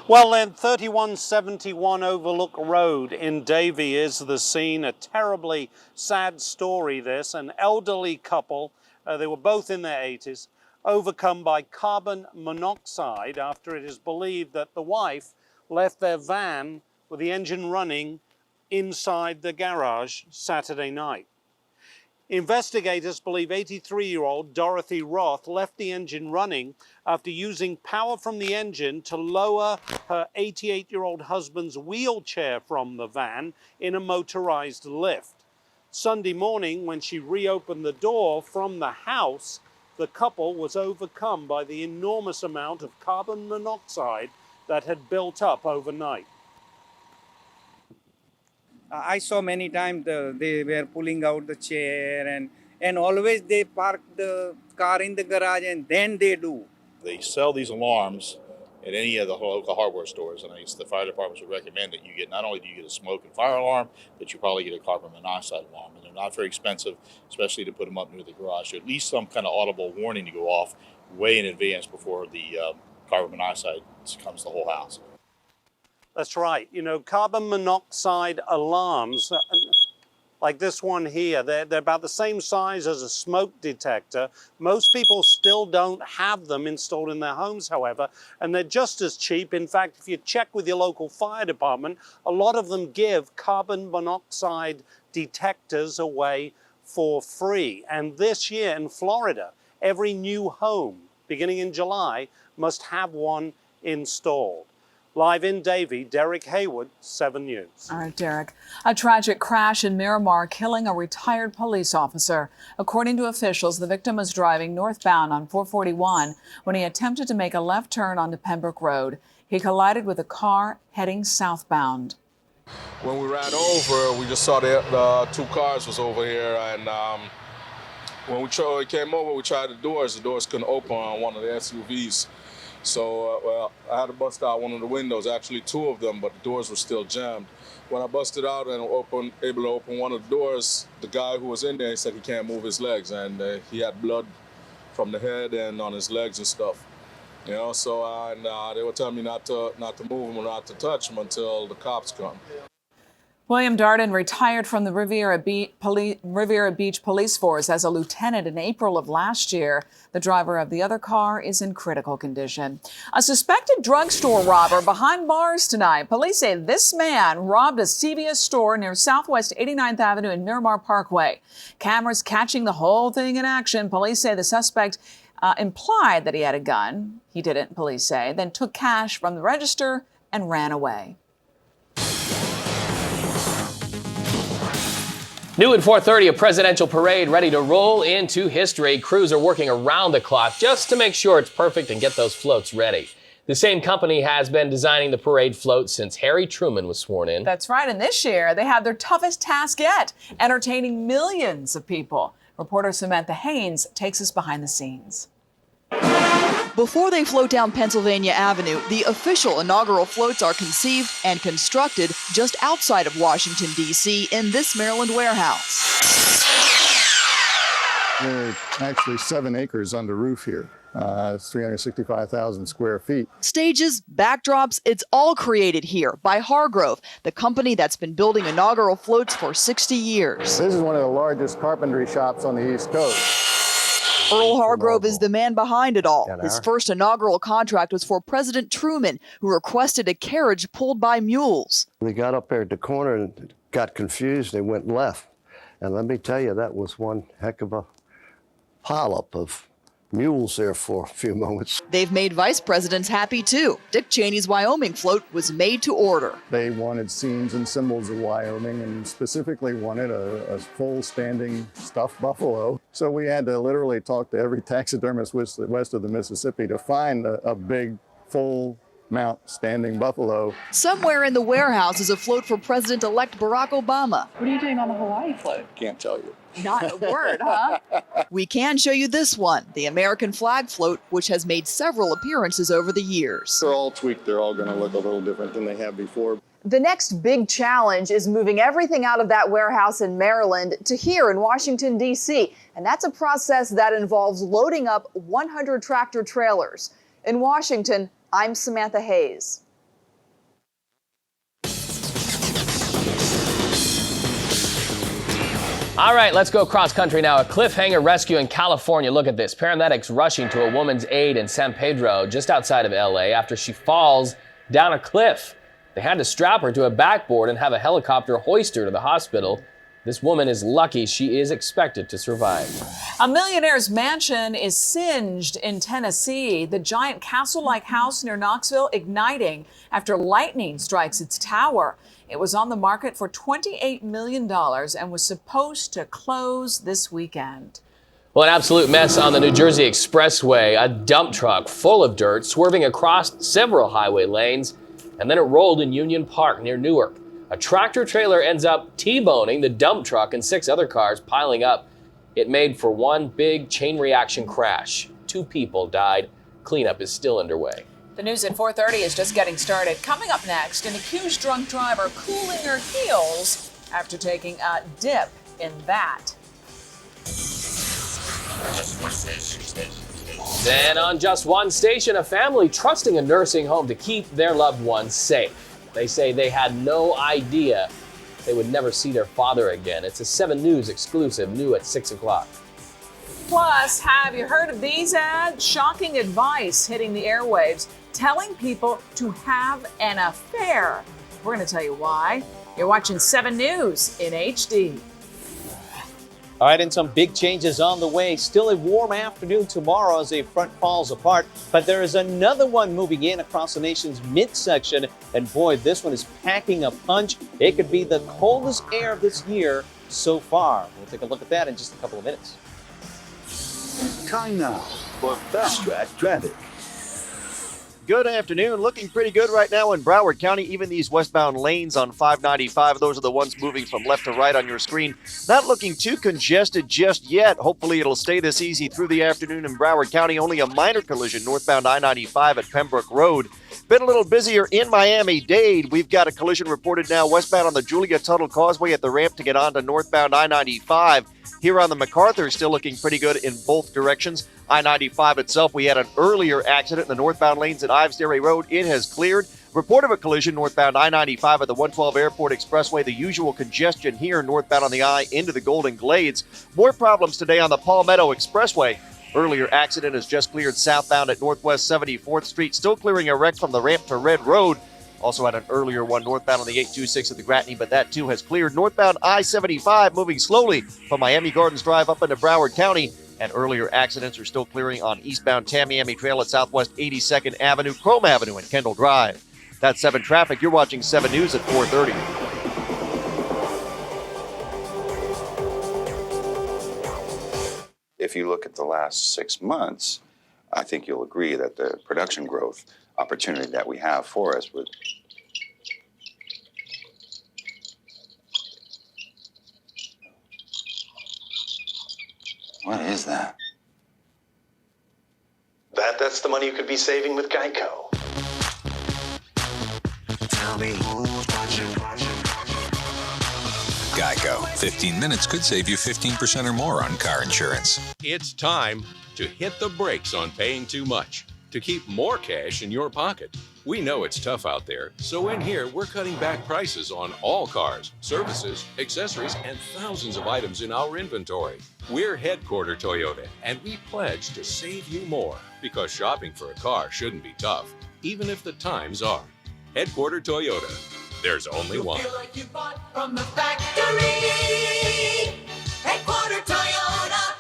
Speaker 7: Well, then, 3171 Overlook Road in Davie is the scene. A terribly sad story, this. An elderly couple, they were both in their 80s, overcome by carbon monoxide after it is believed that the wife left their van with the engine running inside the garage Saturday night. Investigators believe 83-year-old Dorothy Roth left the engine running after using power from the engine to lower her 88-year-old husband's wheelchair from the van in a motorized lift. Sunday morning, when she reopened the door from the house, the couple was overcome by the enormous amount of carbon monoxide that had built up overnight.
Speaker 9: I saw many times they were pulling out the chair and always they park the car in the garage and then they do.
Speaker 11: They sell these alarms at any of the local hardware stores, and I guess the fire departments would recommend that you get, not only do you get a smoke and fire alarm, but you probably get a carbon monoxide alarm. And they're not very expensive, especially to put them up near the garage. So at least some kind of audible warning to go off way in advance before the carbon monoxide comes to the whole house.
Speaker 7: That's right. You know, carbon monoxide alarms, like this one here, they're about the same size as a smoke detector. Most people still don't have them installed in their homes, however, and they're just as cheap. In fact, if you check with your local fire department, a lot of them give carbon monoxide detectors away for free. And this year in Florida, every new home, beginning in July, must have one installed. Live in Davie, Derek Hayward, 7 News.
Speaker 2: All right, Derek. A tragic crash in Miramar killing a retired police officer. According to officials, the victim was driving northbound on 441 when he attempted to make a left turn onto Pembroke Road. He collided with a car heading southbound.
Speaker 12: When we ran over, we just saw the two cars was over here, and when we came over, we tried the doors. The doors couldn't open on one of the SUVs. So, well, I had to bust out one of the windows, actually two of them, but the doors were still jammed. When I busted out and able to open one of the doors, the guy who was in there, he said he can't move his legs, and he had blood from the head and on his legs and stuff. You know, so they were telling me not to move him or not to touch him until the cops come.
Speaker 2: William Darden retired from the Riviera Beach Police Force as a lieutenant in April of last year. The driver of the other car is in critical condition. A suspected drugstore robber behind bars tonight. Police say this man robbed a CVS store near Southwest 89th Avenue and Miramar Parkway. Cameras catching the whole thing in action. Police say the suspect implied that he had a gun. He didn't, police say, then took cash from the register and ran away.
Speaker 3: New at 4:30, a presidential parade ready to roll into history. Crews are working around the clock just to make sure it's perfect and get those floats ready. The same company has been designing the parade float since Harry Truman was sworn in.
Speaker 2: That's right, and this year they have their toughest task yet, entertaining millions of people. Reporter Samantha Haynes takes us behind the scenes.
Speaker 18: Before they float down Pennsylvania Avenue, the official inaugural floats are conceived and constructed just outside of Washington, D.C. in this Maryland warehouse.
Speaker 24: There are actually 7 acres under roof here. It's 365,000 square feet.
Speaker 18: Stages, backdrops, it's all created here by Hargrove, the company that's been building inaugural floats for 60 years.
Speaker 24: This is one of the largest carpentry shops on the East Coast.
Speaker 18: Earl Hargrove is the man behind it all. His first inaugural contract was for President Truman, who requested a carriage pulled by mules.
Speaker 26: They got up there at the corner and got confused. They went left. And let me tell you, that was one heck of a pileup of mules there for a few moments.
Speaker 18: They've made vice presidents happy too. Dick Cheney's Wyoming float was made to order.
Speaker 24: They wanted scenes and symbols of Wyoming and specifically wanted a full standing stuffed buffalo. So we had to literally talk to every taxidermist west of the Mississippi to find a big, full
Speaker 1: mount standing buffalo.
Speaker 18: Somewhere in the warehouse is a float for President-elect Barack Obama.
Speaker 19: What are you doing on the Hawaii float?
Speaker 1: Can't tell you.
Speaker 18: Not a word, huh? We can show you this one, the American flag float, which has made several appearances over the years.
Speaker 1: They're all tweaked. They're all going to look a little different than they have before.
Speaker 8: The next big challenge is moving everything out of that warehouse in Maryland to here in Washington, D.C. And that's a process that involves loading up 100 tractor trailers. In Washington, I'm Samantha Hayes.
Speaker 3: All right, let's go cross country now. A cliffhanger rescue in California. Look at this. Paramedics rushing to a woman's aid in San Pedro, just outside of LA, after she falls down a cliff. They had to strap her to a backboard and have a helicopter hoist her to the hospital. This woman is lucky. She is expected to survive.
Speaker 2: A millionaire's mansion is singed in Tennessee. The giant castle-like house near Knoxville igniting after lightning strikes its tower. It was on the market for $28 million and was supposed to close this weekend.
Speaker 3: Well, an absolute mess on the New Jersey Expressway. A dump truck full of dirt swerving across several highway lanes, and then it rolled in Union Park near Newark. A tractor trailer ends up T-boning the dump truck and 6 other cars piling up. It made for one big chain reaction crash. 2 people died. Cleanup is still underway.
Speaker 2: The news at 4:30 is just getting started. Coming up next, an accused drunk driver cooling her heels after taking a dip in that.
Speaker 3: Then on just one station, a family trusting a nursing home to keep their loved ones safe. They say they had no idea they would never see their father again. It's a 7 News exclusive, new at 6 o'clock.
Speaker 2: Plus, have you heard of these ads? Shocking advice hitting the airwaves, telling people to have an affair. We're going to tell you why. You're watching 7 News in HD.
Speaker 10: All right, and some big changes on the way. Still a warm afternoon tomorrow as a front falls apart, but there is another one moving in across the nation's midsection. And boy, this one is packing a punch. It could be the coldest air of this year so far. We'll take a look at that in just a couple of minutes.
Speaker 13: Time now for Fast Track Traffic.
Speaker 15: Good afternoon. Looking pretty good right now in Broward County. Even these westbound lanes on 595, those are the ones moving from left to right on your screen. Not looking too congested just yet. Hopefully it'll stay this easy through the afternoon in Broward County. Only a minor collision northbound I-95 at Pembroke Road. Been a little busier in Miami-Dade. We've got a collision reported now westbound on the Julia Tuttle Causeway at the ramp to get on to northbound I-95. Here on the MacArthur, still looking pretty good in both directions. I-95 itself, we had an earlier accident in the northbound lanes at Ives Dairy Road. It has cleared. Report of a collision northbound I-95 at the 112 Airport Expressway. The usual congestion here northbound on the I into the Golden Glades. More problems today on the Palmetto Expressway. Earlier accident is just cleared southbound at Northwest 74th Street. Still clearing a wreck from the ramp to Red Road. Also had an earlier one northbound on the 826 at the Gratney, but that too has cleared. Northbound I-75 moving slowly from Miami Gardens Drive up into Broward County. And earlier accidents are still clearing on eastbound Tamiami Trail at Southwest 82nd Avenue, Chrome Avenue, and Kendall Drive. That's 7 Traffic. You're watching 7 News at 4:30.
Speaker 16: If you look at the last 6 months, I think you'll agree that the production growth opportunity that we have for us would. What is that?
Speaker 27: That's the money you could be saving with Geico.
Speaker 16: Tell me who's watching.
Speaker 28: Geico. 15 minutes could save you 15% or more on car insurance.
Speaker 29: It's time to hit the brakes on paying too much, to keep more cash in your pocket. We know it's tough out there, so in here, we're cutting back prices on all cars, services, accessories, and thousands of items in our inventory. We're Headquarter Toyota, and we pledge to save you more, because shopping for a car shouldn't be tough, even if the times are. Headquarter Toyota. There's only one.
Speaker 30: Feel like you bought from the factory. Headquarter Toyota.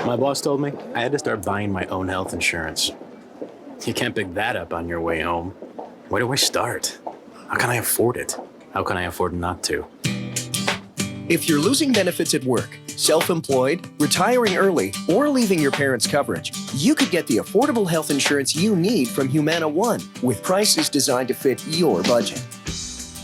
Speaker 31: My boss told me I had to start buying my own health insurance. You can't pick that up on your way home. Where do I start? How can I afford it? How can I afford not to?
Speaker 32: If you're losing benefits at work,
Speaker 4: self-employed, retiring early, or leaving your parents' coverage, you could get the affordable health insurance you need from Humana One with prices designed to fit your budget.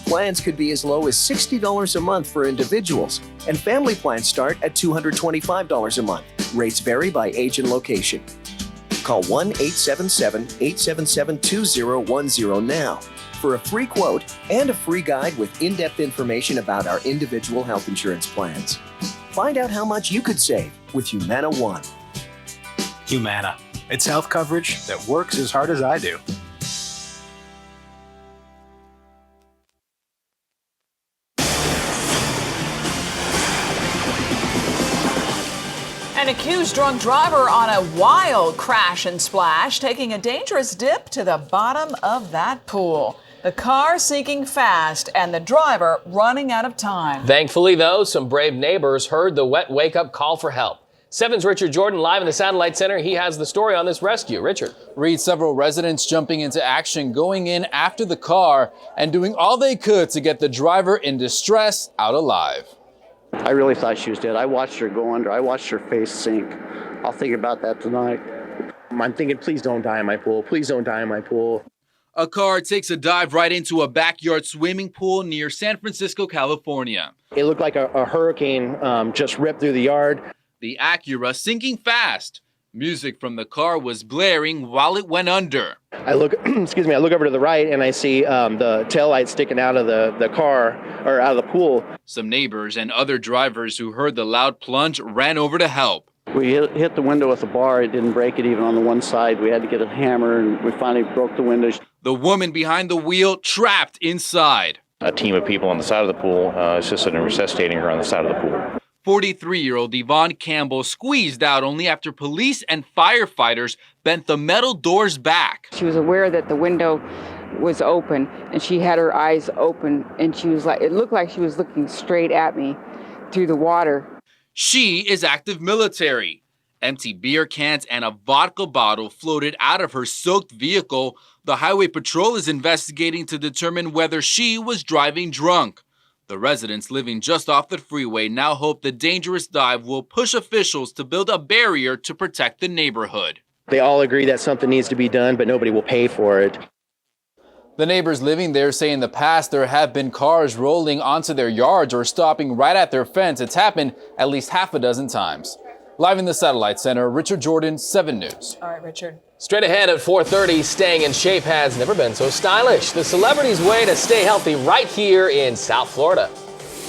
Speaker 4: Plans could be as low as $60 a month for individuals, and family plans start at $225 a month. Rates vary by age and location. Call 1-877-877-2010 now for a free quote and a free guide with in-depth information about our individual health insurance plans. Find out how much you could save with Humana One.
Speaker 31: Humana. It's health coverage that works as hard as I do.
Speaker 2: An accused drunk driver on a wild crash and splash, taking a dangerous dip to the bottom of that pool. The car sinking fast and the driver running out of time.
Speaker 3: Thankfully, though, some brave neighbors heard the wet wake-up call for help. 7's Richard Jordan live in the Satellite Center. He has the story on this rescue. Richard.
Speaker 5: Read several residents jumping into action, going in after the car and doing all they could to get the driver in distress out alive.
Speaker 6: I really thought she was dead. I watched her go under. I watched her face sink. I'll think about that tonight. I'm thinking, please don't die in my pool. Please don't die in my pool.
Speaker 31: A car takes a dive right into a backyard swimming pool near San Francisco, California.
Speaker 6: It looked like a hurricane just ripped through the yard.
Speaker 31: The Acura sinking fast. Music from the car was blaring while it went under.
Speaker 6: I look, excuse me, I look over to the right and I see the taillight sticking out of the car or out of the pool.
Speaker 31: Some neighbors and other drivers who heard the loud plunge ran over to help.
Speaker 6: We hit the window with a bar. It didn't break it even on the one side. We had to get a hammer and we finally broke the windows.
Speaker 31: The woman behind the wheel trapped inside.
Speaker 9: A team of people on the side of the pool assisted in resuscitating her on the side of the pool.
Speaker 31: 43-year-old Yvonne Campbell squeezed out only after police and firefighters bent the metal doors back.
Speaker 14: She was aware that the window was open and she had her eyes open and she was like, it looked like she was looking straight at me through the water.
Speaker 31: She is active military. Empty beer cans and a vodka bottle floated out of her soaked vehicle. The Highway Patrol is investigating to determine whether she was driving drunk. The residents living just off the freeway now hope the dangerous dive will push officials to build a barrier to protect the neighborhood.
Speaker 6: They all agree that something needs to be done, but nobody will pay for it.
Speaker 5: The neighbors living there say in the past there have been cars rolling onto their yards or stopping right at their fence. It's happened at least half a dozen times. Live in the Satellite Center, Richard Jordan, 7 News.
Speaker 2: All right, Richard.
Speaker 3: Straight ahead at 4:30, staying in shape has never been so stylish. The celebrity's way to stay healthy right here in South Florida.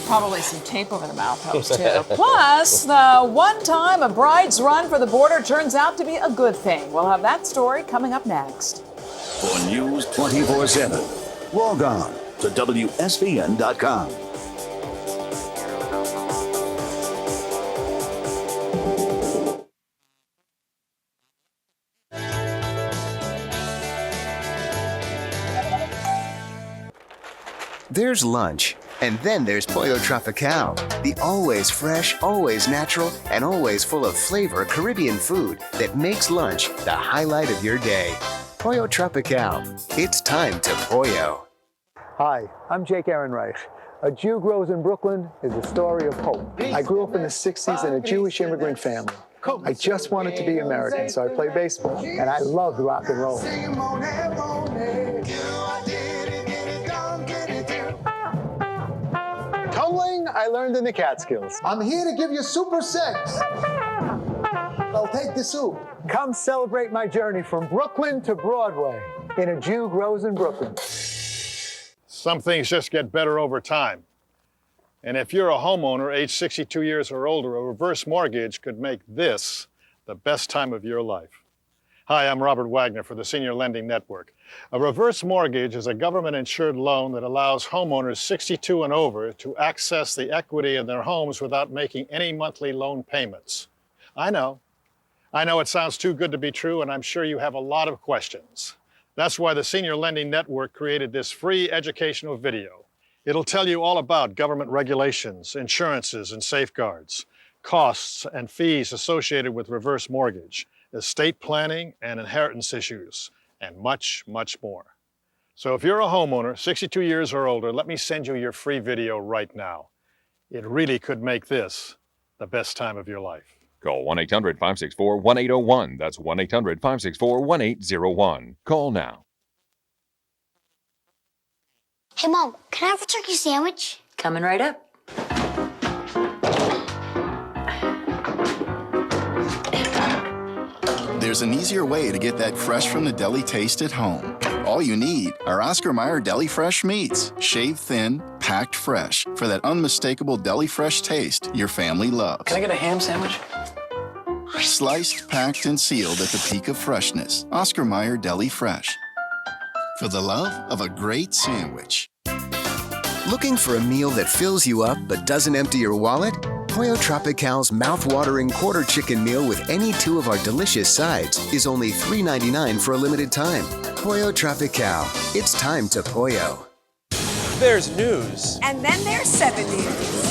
Speaker 2: Probably some tape over the mouth helps too. Plus, the one time a bride's run for the border turns out to be a good thing. We'll have that story coming up next.
Speaker 13: For News 24/7, log on to WSVN.com.
Speaker 17: There's lunch, and then there's Pollo Tropical, the always fresh, always natural, and always full of flavor Caribbean food that makes lunch the highlight of your day. Pollo Tropical. It's time to pollo.
Speaker 20: Hi, I'm Jake Ehrenreich. A Jew Grows in Brooklyn is a story of hope. I grew up in the 60s in a Jewish immigrant family. I just wanted to be American, so I played baseball, and I loved rock and roll. Tumbling, I learned in the Catskills.
Speaker 21: I'm here to give you super sex. I'll take the soup.
Speaker 20: Come celebrate my journey from Brooklyn to Broadway in A Jew Grows in Brooklyn.
Speaker 24: Some things just get better over time. And if you're a homeowner age 62 years or older, a reverse mortgage could make this the best time of your life. Hi, I'm Robert Wagner for the Senior Lending Network. A reverse mortgage is a government-insured loan that allows homeowners 62 and over to access the equity in their homes without making any monthly loan payments. I know it sounds too good to be true, and I'm sure you have a lot of questions. That's why the Senior Lending Network created this free educational video. It'll tell you all about government regulations, insurances and safeguards, costs and fees associated with reverse mortgage, estate planning and inheritance issues, and much, much more. So if you're a homeowner, 62 years or older, let me send you your free video right now. It really could make this the best time of your life.
Speaker 1: Call 1-800-564-1801. That's 1-800-564-1801. Call now.
Speaker 7: Hey, Mom, can I have a turkey sandwich?
Speaker 8: Coming right up.
Speaker 11: There's an easier way to get that fresh from the deli taste at home. All you need are Oscar Mayer Deli Fresh meats. Shaved thin, packed fresh for that unmistakable deli fresh taste your family loves.
Speaker 8: Can I get a ham sandwich?
Speaker 11: Sliced, packed, and sealed at the peak of freshness. Oscar Mayer Deli Fresh. For the love of a great sandwich.
Speaker 17: Looking for a meal that fills you up but doesn't empty your wallet? Pollo Tropical's mouth-watering quarter chicken meal with any two of our delicious sides is only $3.99 for a limited time. Pollo Tropical. It's time to pollo.
Speaker 10: There's news.
Speaker 12: And then there's 7 News.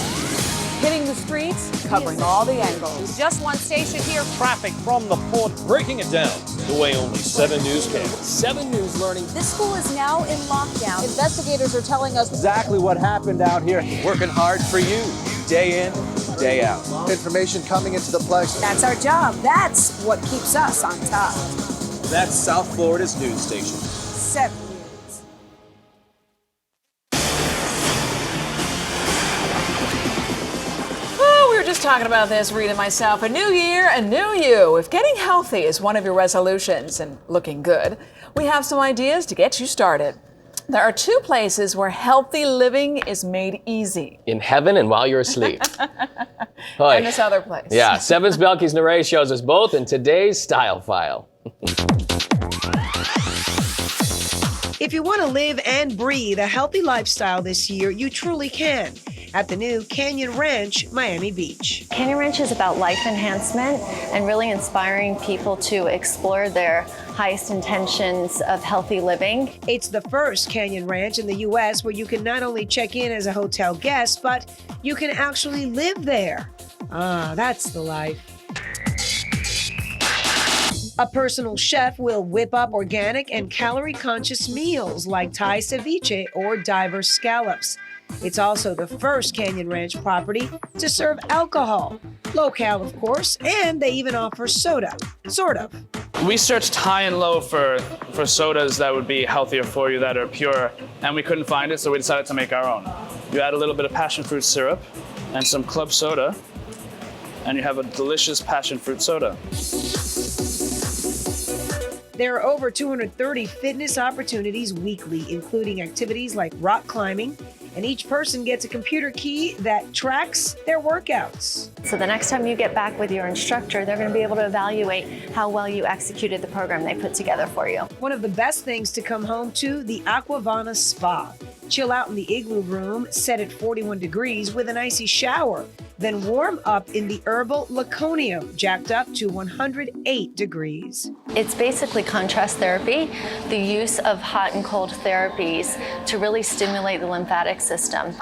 Speaker 2: Hitting the streets, covering all the angles.
Speaker 12: Just one station here.
Speaker 10: Traffic from the port, breaking it down the way only 7 News can.
Speaker 31: 7 News learning
Speaker 12: This school is now in lockdown.
Speaker 2: Investigators are telling us
Speaker 10: Exactly what happened out here. Working hard for you, day in, day out.
Speaker 21: Information coming into the Plex.
Speaker 12: That's our job. That's what keeps us on top.
Speaker 10: That's South Florida's news station.
Speaker 12: 7 News.
Speaker 2: We were just talking about this, Rita and myself. A new year, a new you. If getting healthy is one of your resolutions and looking good, we have some ideas to get you started. There are 2 places where healthy living is made easy.
Speaker 3: In heaven and while you're asleep.
Speaker 2: And this other place.
Speaker 3: Yeah, 7's Belkis Neray shows us both in today's Style File.
Speaker 18: If you want to live and breathe a healthy lifestyle this year, you truly can at the new Canyon Ranch, Miami Beach.
Speaker 19: Canyon Ranch is about life enhancement and really inspiring people to explore their highest intentions of healthy living.
Speaker 18: It's the first Canyon Ranch in the U.S. where you can not only check in as a hotel guest, but you can actually live there. Ah, that's the life. A personal chef will whip up organic and calorie-conscious meals like Thai ceviche or diver scallops. It's also the first Canyon Ranch property to serve alcohol. Low-cal, of course, and they even offer soda. Sort of.
Speaker 22: We searched high and low for sodas that would be healthier for you, that are pure, and we couldn't find it, so we decided to make our own. You add a little bit of passion fruit syrup and some club soda, and you have a delicious passion fruit soda.
Speaker 18: There are over 230 fitness opportunities weekly, including activities like rock climbing, and each person gets a computer key that tracks their workouts.
Speaker 19: So the next time you get back with your instructor, they're going to be able to evaluate how well you executed the program they put together for you.
Speaker 18: One of the best things to come home to, the Aquavana Spa. Chill out in the igloo room, set at 41 degrees with an icy shower. Then warm up in the herbal Laconium, jacked up to 108 degrees.
Speaker 19: It's basically contrast therapy, the use of hot and cold therapies to really stimulate the lymphatic system.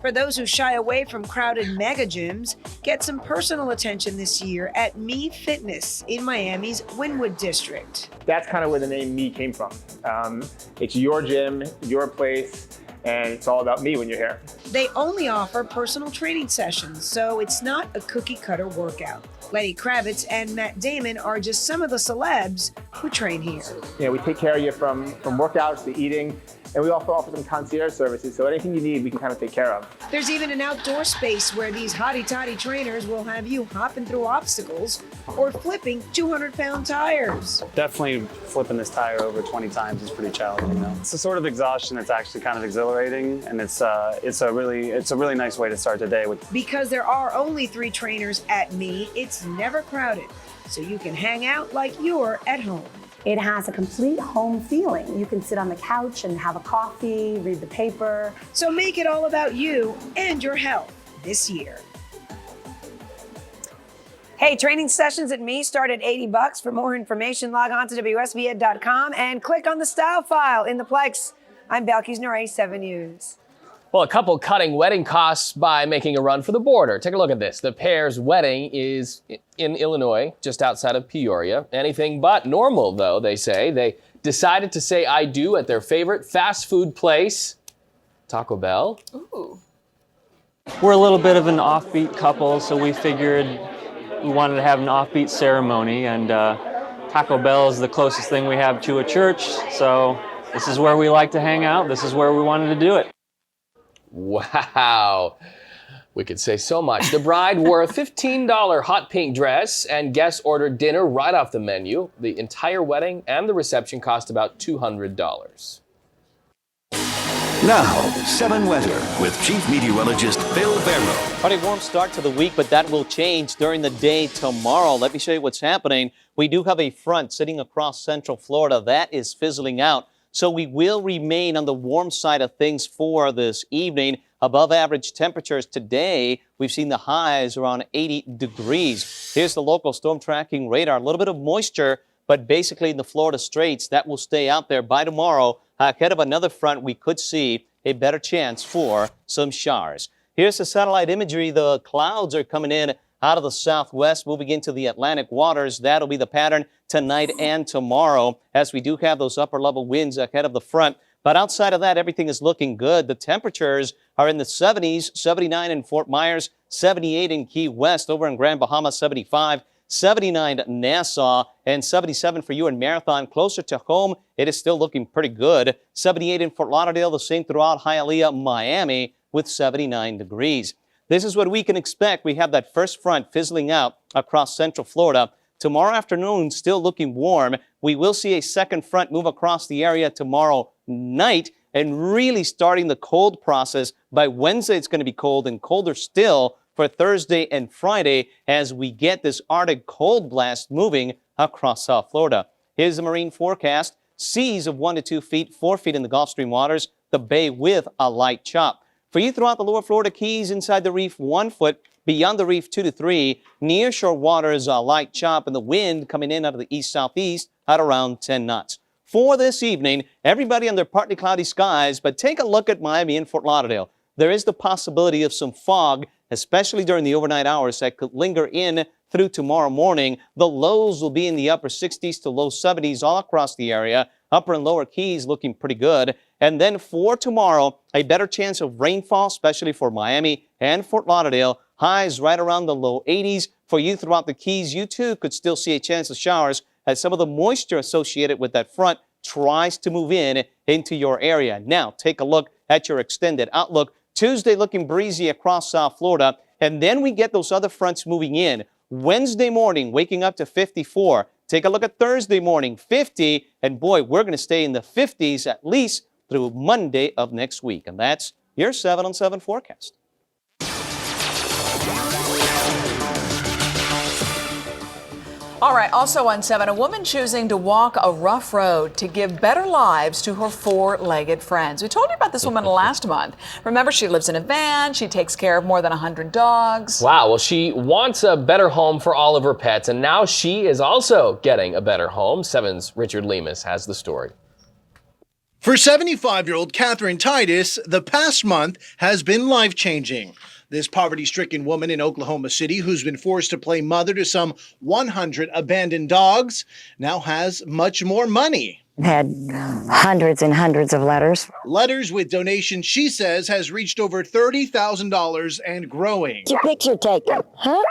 Speaker 18: For those who shy away from crowded mega gyms, get some personal attention this year at Me Fitness in Miami's Wynwood district.
Speaker 23: That's kind of where the name Me came from. It's your gym, your place, and it's all about me when you're here.
Speaker 18: They only offer personal training sessions, so it's not a cookie-cutter workout. Lenny Kravitz and Matt Damon are just some of the celebs who train here.
Speaker 23: You know, we take care of you from workouts to eating, and we also offer some concierge services, so anything you need, we can kind of take care of.
Speaker 18: There's even an outdoor space where these hotty-toddy trainers will have you hopping through obstacles or flipping 200-pound tires.
Speaker 23: Definitely flipping this tire over 20 times is pretty challenging, though. It's a sort of exhaustion that's actually kind of exhilarating, and it's a really nice way to start the day.
Speaker 18: Because there are only 3 trainers at Me, it's never crowded, so you can hang out like you're at home.
Speaker 25: It has a complete home feeling. You can sit on the couch and have a coffee, read the paper.
Speaker 18: So make it all about you and your health this year. Hey, training sessions at Me start at $80. For more information, log on to WSVN.com and click on the Style File in the Plex. I'm Belkis Neray, 7 News.
Speaker 3: Well, a couple cutting wedding costs by making a run for the border. Take a look at this. The pair's wedding is in Illinois, just outside of Peoria. Anything but normal, though, they say. They decided to say I do at their favorite fast food place. Taco Bell.
Speaker 2: Ooh.
Speaker 4: We're a little bit of an offbeat couple, so we figured we wanted to have an offbeat ceremony, and Taco Bell is the closest thing we have to a church, so this is where we like to hang out. This is where we wanted to do it.
Speaker 3: Wow. We could say so much. The bride wore a $15 hot pink dress, and guests ordered dinner right off the menu. The entire wedding and the reception cost about $200.
Speaker 13: Now, 7 weather with Chief Meteorologist Phil Barrow.
Speaker 10: Pretty warm start to the week, but that will change during the day tomorrow. Let me show you what's happening. We do have a front sitting across central Florida that is fizzling out. So we will remain on the warm side of things for this evening. Above average temperatures today. We've seen the highs around 80 degrees. Here's the local storm tracking radar. A little bit of moisture, but basically in the Florida Straits, that will stay out there by tomorrow. Ahead of another front, we could see a better chance for some showers. Here's the satellite imagery. The clouds are coming in out of the southwest, moving into the Atlantic waters. That'll be the pattern tonight and tomorrow, as we do have those upper level winds ahead of the front. But outside of that, everything is looking good. The temperatures are in the 70s, 79 in Fort Myers, 78 in Key West, over in Grand Bahama, 75, 79 Nassau, and 77 for you in Marathon. Closer to home, it is still looking pretty good. 78 in Fort Lauderdale, the same throughout Hialeah, Miami, with 79 degrees. This is what we can expect. We have that first front fizzling out across central Florida. Tomorrow afternoon, still looking warm. We will see a second front move across the area tomorrow night and really starting the cold process. By Wednesday, it's going to be cold and colder still for Thursday and Friday as we get this Arctic cold blast moving across South Florida. Here's the marine forecast. Seas of 1 to 2 feet, 4 feet in the Gulf Stream waters, the bay with a light chop. For you throughout the lower Florida Keys, inside the reef, 1 foot, beyond the reef, 2 to 3. Near shore waters, a light chop, and the wind coming in out of the east-southeast at around 10 knots. For this evening, everybody under partly cloudy skies, but take a look at Miami and Fort Lauderdale. There is the possibility of some fog, especially during the overnight hours, that could linger in through tomorrow morning. The lows will be in the upper 60s to low 70s all across the area. Upper and lower Keys looking pretty good. And then for tomorrow, a better chance of rainfall, especially for Miami and Fort Lauderdale. Highs right around the low 80s. For you throughout the Keys, you too could still see a chance of showers as some of the moisture associated with that front tries to move in into your area. Now, take a look at your extended outlook. Tuesday looking breezy across South Florida, and then we get those other fronts moving in. Wednesday morning, waking up to 54. Take a look at Thursday morning, 50, and boy, we're going to stay in the 50s at least through Monday of next week. And that's your 7 on 7 forecast.
Speaker 2: All right, also on 7, a woman choosing to walk a rough road to give better lives to her 4-legged friends. We told you about this woman last month. Remember, she lives in a van. She takes care of more than 100 dogs.
Speaker 3: Wow, well, she wants a better home for all of her pets, and now she is also getting a better home. 7's Richard Lemus has the story.
Speaker 8: For 75-year-old Catherine Titus, the past month has been life-changing. This poverty-stricken woman in Oklahoma City, who's been forced to play mother to some 100 abandoned dogs, now has much more money.
Speaker 9: Had hundreds and hundreds of letters.
Speaker 8: Letters with donations she says has reached over $30,000 and growing.
Speaker 9: Get your picture taken, huh?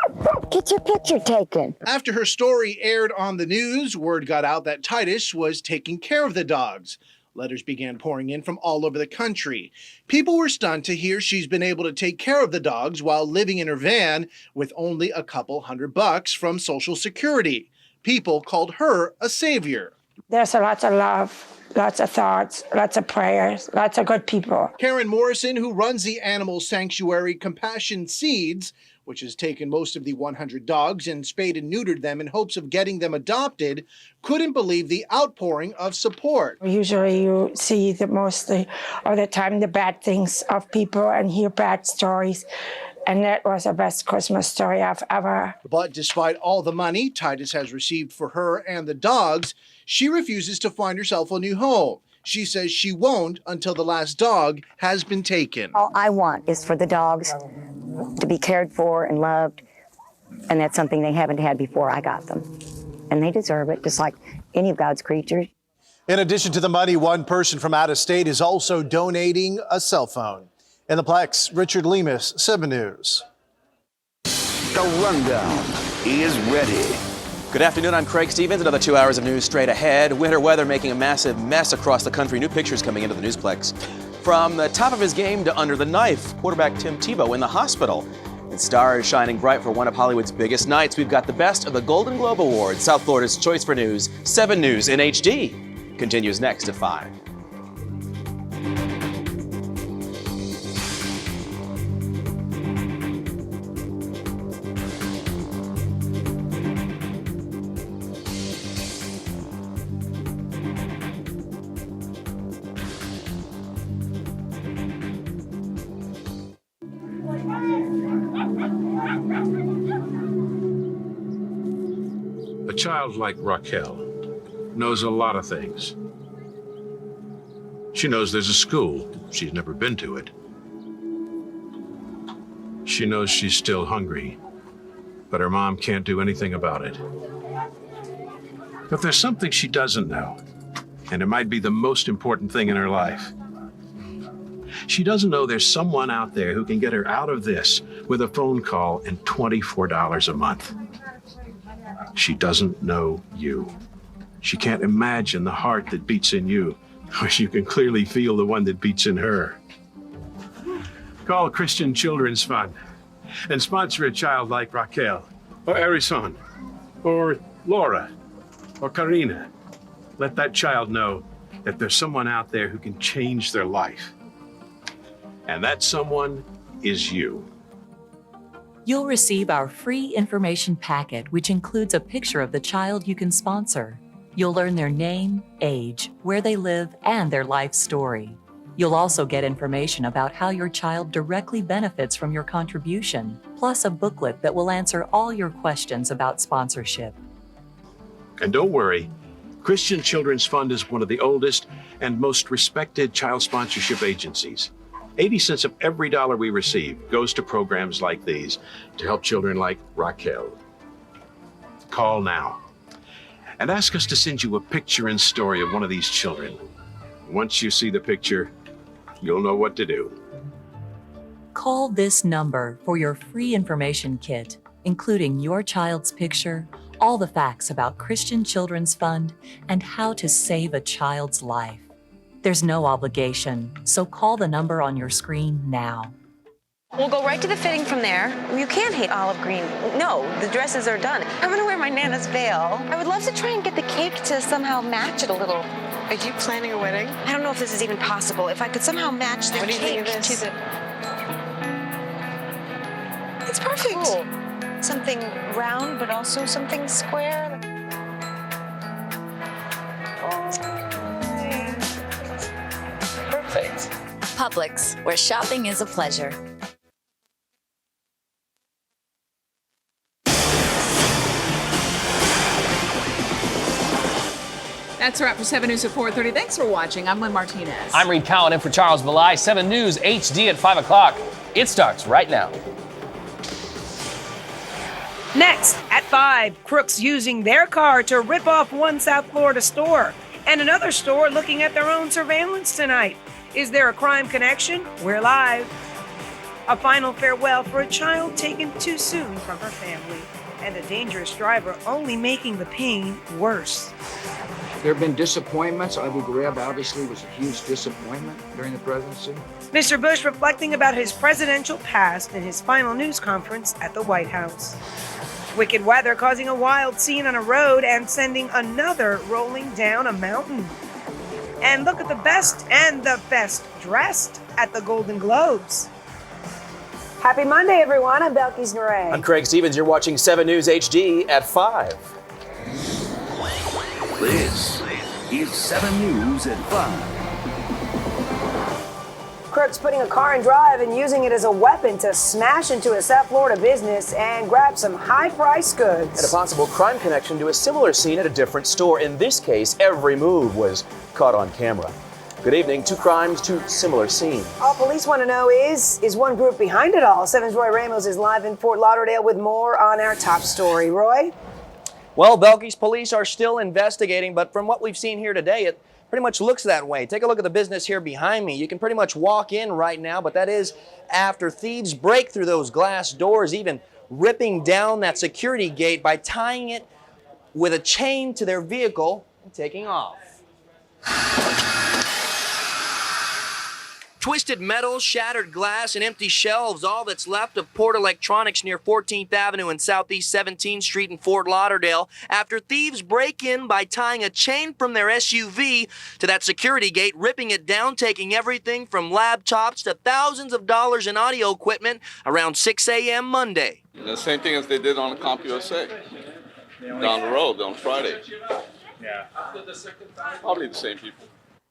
Speaker 9: Get your picture taken.
Speaker 8: After her story aired on the news, word got out that Titus was taking care of the dogs. Letters began pouring in from all over the country. People were stunned to hear she's been able to take care of the dogs while living in her van with only a couple $100 from Social Security. People called her a savior.
Speaker 14: There's a lot of love, lots of thoughts, lots of prayers, lots of good people.
Speaker 8: Karen Morrison, who runs the animal sanctuary Compassion Seeds, which has taken most of the 100 dogs and spayed and neutered them in hopes of getting them adopted, couldn't believe the outpouring of support.
Speaker 14: Usually you see the most of the time the bad things of people and hear bad stories. And that was the best Christmas story I've ever.
Speaker 8: But despite all the money Titus has received for her and the dogs, she refuses to find herself a new home. She says she won't until the last dog has been taken.
Speaker 9: All I want is for the dogs to be cared for and loved, and that's something they haven't had before I got them. And they deserve it, just like any of God's creatures.
Speaker 8: In addition to the money, one person from out of state is also donating a cell phone. In the Plex, Richard Lemus, 7 News.
Speaker 13: The Rundown is ready.
Speaker 5: Good afternoon, I'm Craig Stevens. Another 2 hours of news straight ahead. Winter weather making a massive mess across the country. New pictures coming into the Newsplex. From the top of his game to under the knife, quarterback Tim Tebow in the hospital. And stars shining bright for one of Hollywood's biggest nights. We've got the best of the Golden Globe Awards. South Florida's Choice for News, 7 News in HD. Continues next at 5.
Speaker 6: A child like Raquel knows a lot of things. She knows there's a school. She's never been to it. She knows she's still hungry, but her mom can't do anything about it. But there's something she doesn't know, and it might be the most important thing in her life. She doesn't know there's someone out there who can get her out of this with a phone call and $24 a month. She doesn't know you. She can't imagine the heart that beats in you, or you can clearly feel the one that beats in her. Call Christian Children's Fund and sponsor a child like Raquel, or Erison, or Laura, or Karina. Let that child know that there's someone out there who can change their life. And that someone is you.
Speaker 15: You'll receive our free information packet, which includes a picture of the child you can sponsor. You'll learn their name, age, where they live, and their life story. You'll also get information about how your child directly benefits from your contribution, plus a booklet that will answer all your questions about sponsorship.
Speaker 6: And don't worry, Christian Children's Fund is one of the oldest and most respected child sponsorship agencies. 80 cents of every dollar we receive goes to programs like these to help children like Raquel. Call now and ask us to send you a picture and story of one of these children. Once you see the picture, you'll know what to do.
Speaker 15: Call this number for your free information kit, including your child's picture, all the facts about Christian Children's Fund, and how to save a child's life. There's no obligation, so call the number on your screen now.
Speaker 16: We'll go right to the fitting from there. You can't hate olive green. No, the dresses are done. I'm gonna wear my Nana's veil. I would love to try and get the cake to somehow match it a little. Are you planning a wedding? I don't know if this is even possible. If I could somehow match the
Speaker 12: What do you
Speaker 16: cake
Speaker 12: think of this?
Speaker 16: to the... It's perfect. Cool. Something round, but also something square.
Speaker 20: Perfect. Publix, where shopping is a pleasure.
Speaker 2: That's a wrap for 7 News at 4:30. Thanks for watching. I'm Lynn Martinez.
Speaker 3: I'm Reed Cowan in for Charles Belay. 7 News HD at 5 o'clock. It starts right now.
Speaker 18: Next, at 5, crooks using their car to rip off one South Florida store. And another store looking at their own surveillance tonight. Is there a crime connection? We're live. A final farewell for a child taken too soon from her family. And a dangerous driver only making the pain worse.
Speaker 24: There have been disappointments. Abu Ghraib obviously was a huge disappointment during the presidency.
Speaker 18: Mr. Bush reflecting about his presidential past in his final news conference at the White House. Wicked weather causing a wild scene on a road and sending another rolling down a mountain. And look at the best and the best dressed at the Golden Globes.
Speaker 12: Happy Monday, everyone. I'm Belkis Nurey.
Speaker 5: I'm Craig Stevens. You're watching 7 News HD at 5.
Speaker 13: This is 7 News at 5.
Speaker 12: Crooks putting a car in drive and using it as a weapon to smash into a South Florida business and grab some high-priced goods.
Speaker 5: And a possible crime connection to a similar scene at a different store. In this case, every move was caught on camera. Good evening. 2 crimes, 2 similar scenes.
Speaker 12: All police want to know is one group behind it all? 7's Roy Ramos is live in Fort Lauderdale with more on our top story. Roy?
Speaker 5: Well, Belkis police are still investigating, but from what we've seen here today, it
Speaker 1: pretty much looks that way. Take a look at the business here behind me. You can pretty much walk in right now, but that is after thieves break through those glass doors, even ripping down that security gate by tying it with a chain to their vehicle and taking off. Twisted metal, shattered glass, and empty shelves, all that's left of Port Electronics near 14th Avenue and Southeast 17th Street in Fort Lauderdale after thieves break in by tying a chain from their SUV to that security gate, ripping it down, taking everything from laptops to thousands of dollars in audio equipment around 6 a.m. Monday.
Speaker 7: The same thing as they did on the CompUSA down the road on Friday. Yeah. Probably the same people.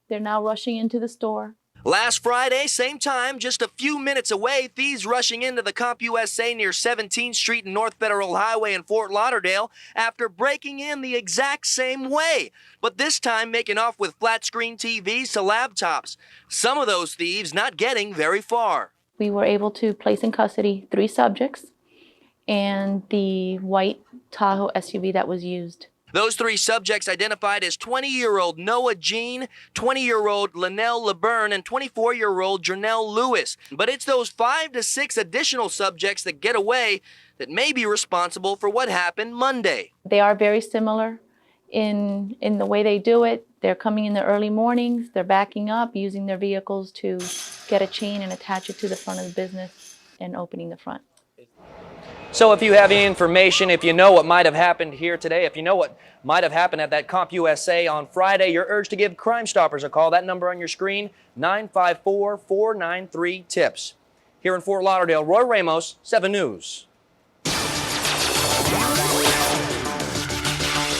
Speaker 11: They're now rushing into the store.
Speaker 1: Last Friday, same time, just a few minutes away, thieves rushing into the CompUSA near 17th Street and North Federal Highway in Fort Lauderdale after breaking in the exact same way, but this time making off with flat-screen TVs to laptops. Some of those thieves not getting very far.
Speaker 11: We were able to place in custody 3 subjects and the white Tahoe SUV that was used.
Speaker 1: Those 3 subjects identified as 20-year-old Noah Jean, 20-year-old Linnell LeBurn, and 24-year-old Janelle Lewis. But it's those 5 to 6 additional subjects that get away that may be responsible for what happened Monday.
Speaker 11: They are very similar in the way they do it. They're coming in the early mornings, they're backing up, using their vehicles to get a chain and attach it to the front of the business and opening the front.
Speaker 1: So if you have any information, if you know what might have happened here today, if you know what might have happened at that CompUSA on Friday, you're urged to give Crime Stoppers a call. That number on your screen, 954-493-TIPS. Here in Fort Lauderdale, Roy Ramos, 7 News.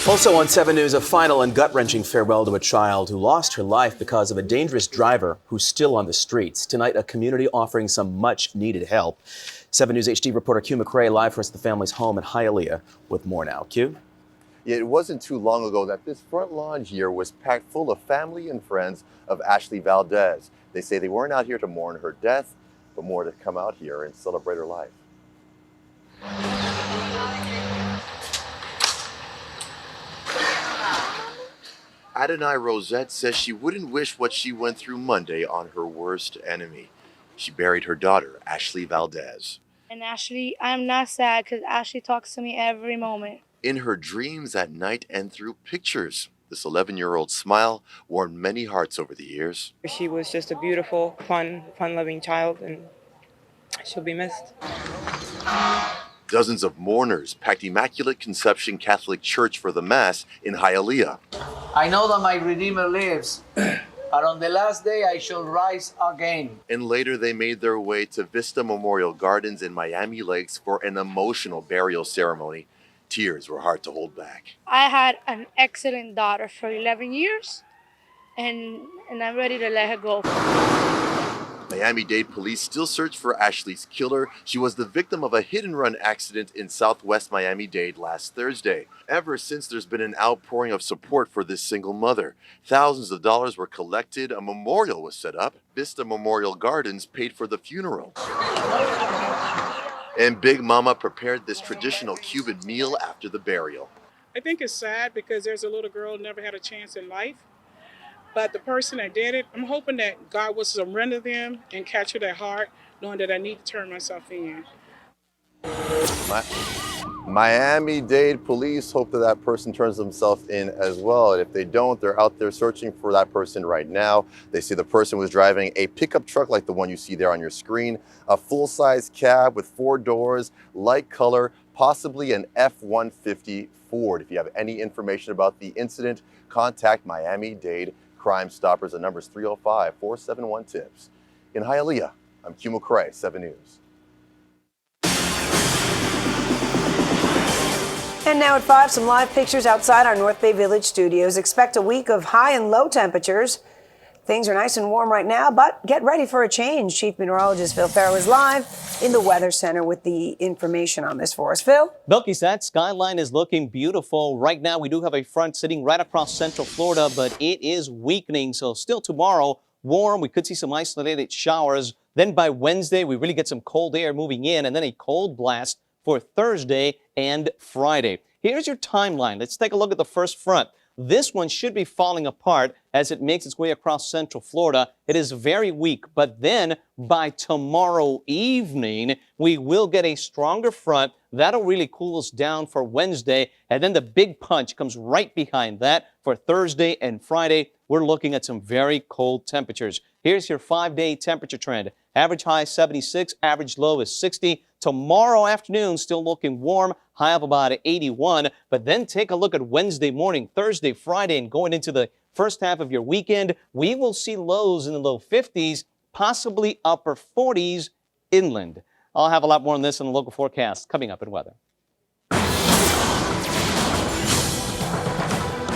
Speaker 5: Also on 7 News, a final and gut-wrenching farewell to a child who lost her life because of a dangerous driver who's still on the streets. Tonight, a community offering some much-needed help. 7 News HD reporter Q McRae live for us at the family's home in Hialeah with more now. Q?
Speaker 17: Yeah, it wasn't too long ago that this front lawn here was packed full of family and friends of Ashley Valdez. They say they weren't out here to mourn her death, but more to come out here and celebrate her life. Adonai Rosette says she wouldn't wish what she went through Monday on her worst enemy. She buried her daughter, Ashley Valdez.
Speaker 21: And Ashley, I'm not sad because Ashley talks to me every moment.
Speaker 17: In her dreams at night and through pictures, this 11-year-old smile warmed many hearts over the years.
Speaker 26: She was just a beautiful, fun-loving child, and she'll be missed.
Speaker 17: Dozens of mourners packed Immaculate Conception Catholic Church for the Mass in Hialeah.
Speaker 27: I know that my Redeemer lives, and on the last day I shall rise again.
Speaker 17: And later they made their way to Vista Memorial Gardens in Miami Lakes for an emotional burial ceremony. Tears were hard to hold back.
Speaker 21: I had an excellent daughter for 11 years, and I'm ready to let her go.
Speaker 17: Miami-Dade police still search for Ashley's killer. She was the victim of a hit-and-run accident in southwest Miami-Dade last Thursday. Ever since, there's been an outpouring of support for this single mother. Thousands of dollars were collected. A memorial was set up. Vista Memorial Gardens paid for the funeral. And Big Mama prepared this traditional Cuban meal after the burial.
Speaker 28: I think it's sad because there's a little girl who never had a chance in life. But the person that did it, I'm hoping that God will surrender them and capture their heart, knowing that I need to turn myself in.
Speaker 17: Miami-Dade police hope that that person turns themselves in as well. And if they don't, they're out there searching for that person right now. They say the person was driving a pickup truck like the one you see there on your screen, a full-size cab with 4 doors, light color, possibly an F-150 Ford. If you have any information about the incident, contact Miami-Dade Crime Stoppers. The number is 305-471-TIPS. In Hialeah, I'm Q McRae, 7 News.
Speaker 12: And now at 5, some live pictures outside our North Bay Village studios. Expect a week of high and low temperatures. Things are nice and warm right now, but get ready for a change. Chief Meteorologist Phil Farrow is live in the Weather Center with the information on this for us. Phil?
Speaker 10: Bilkis, that skyline is looking beautiful. Right now, we do have a front sitting right across central Florida, but it is weakening. So still tomorrow, warm. We could see some isolated showers. Then by Wednesday, we really get some cold air moving in, and then a cold blast for Thursday and Friday. Here's your timeline. Let's take a look at the first front. This one should be falling apart as it makes its way across central Florida. It is very weak, but then by tomorrow evening, we will get a stronger front. That'll really cool us down for Wednesday, and then the big punch comes right behind that for Thursday and Friday. We're looking at some very cold temperatures. Here's your 5-day temperature trend. Average high 76, average low is 60. Tomorrow afternoon, still looking warm, high of about 81. But then take a look at Wednesday morning, Thursday, Friday, and going into the first half of your weekend, we will see lows in the low 50s, possibly upper 40s inland. I'll have a lot more on this in the local forecast coming up in weather.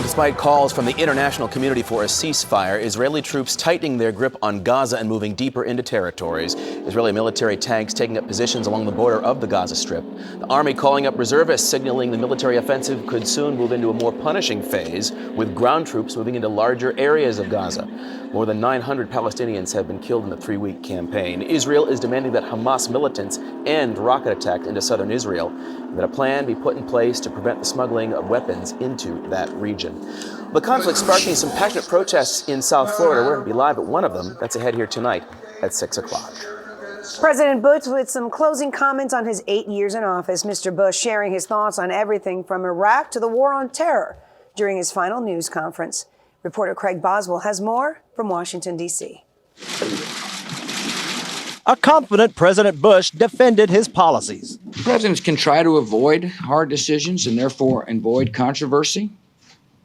Speaker 5: Despite calls from the international community for a ceasefire, Israeli troops tightening their grip on Gaza and moving deeper into territories. Israeli military tanks taking up positions along the border of the Gaza Strip. The army calling up reservists, signaling the military offensive could soon move into a more punishing phase, with ground troops moving into larger areas of Gaza. More than 900 Palestinians have been killed in the 3-week campaign. Israel is demanding that Hamas militants end rocket attacks into southern Israel, and that a plan be put in place to prevent the smuggling of weapons into that region. The conflict sparking some passionate protests in South Florida. We're going to be live at one of them. That's ahead here tonight at 6 o'clock.
Speaker 12: President Bush with some closing comments on his 8 years in office. Mr. Bush sharing his thoughts on everything from Iraq to the war on terror during his final news conference. Reporter Craig Boswell has more from Washington, D.C.
Speaker 4: A confident President Bush defended his policies.
Speaker 24: Presidents can try to avoid hard decisions and therefore avoid controversy.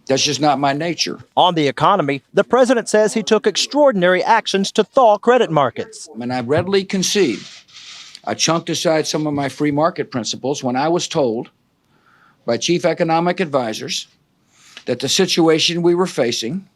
Speaker 24: That's just not my nature.
Speaker 4: On the economy, the president says he took extraordinary actions to thaw credit markets.
Speaker 24: And I readily concede I chunked aside some of my free market principles when I was told by chief economic advisors that the situation we were facing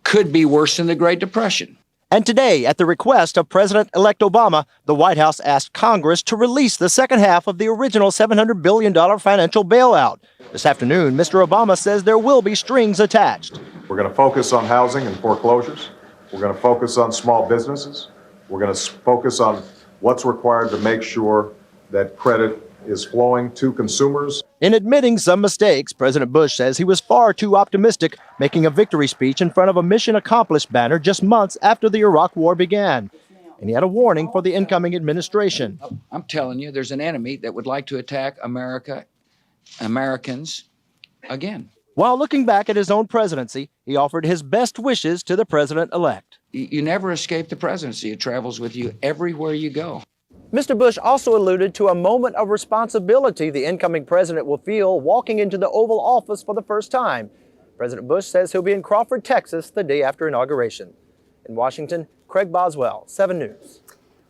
Speaker 24: could be worse than the Great Depression.
Speaker 4: And today, at the request of President-elect Obama, the White House asked Congress to release the second half of the original $700 billion financial bailout. This afternoon, Mr. Obama says there will be strings attached.
Speaker 8: We're going to focus on housing and foreclosures. We're going to focus on small businesses. We're going to focus on what's required to make sure that credit is flowing to consumers.
Speaker 4: In admitting some mistakes, President Bush says he was far too optimistic, making a victory speech in front of a Mission Accomplished banner just months after the Iraq War began. And he had a warning for the incoming administration.
Speaker 24: I'm telling you, there's an enemy that would like to attack Americans again.
Speaker 4: While looking back at his own presidency, he offered his best wishes to the president-elect.
Speaker 24: You never escape the presidency. It travels with you everywhere you go.
Speaker 4: Mr. Bush also alluded to a moment of responsibility the incoming president will feel walking into the Oval Office for the first time. President Bush says he'll be in Crawford, Texas, the day after inauguration. In Washington, Craig Boswell, 7 News.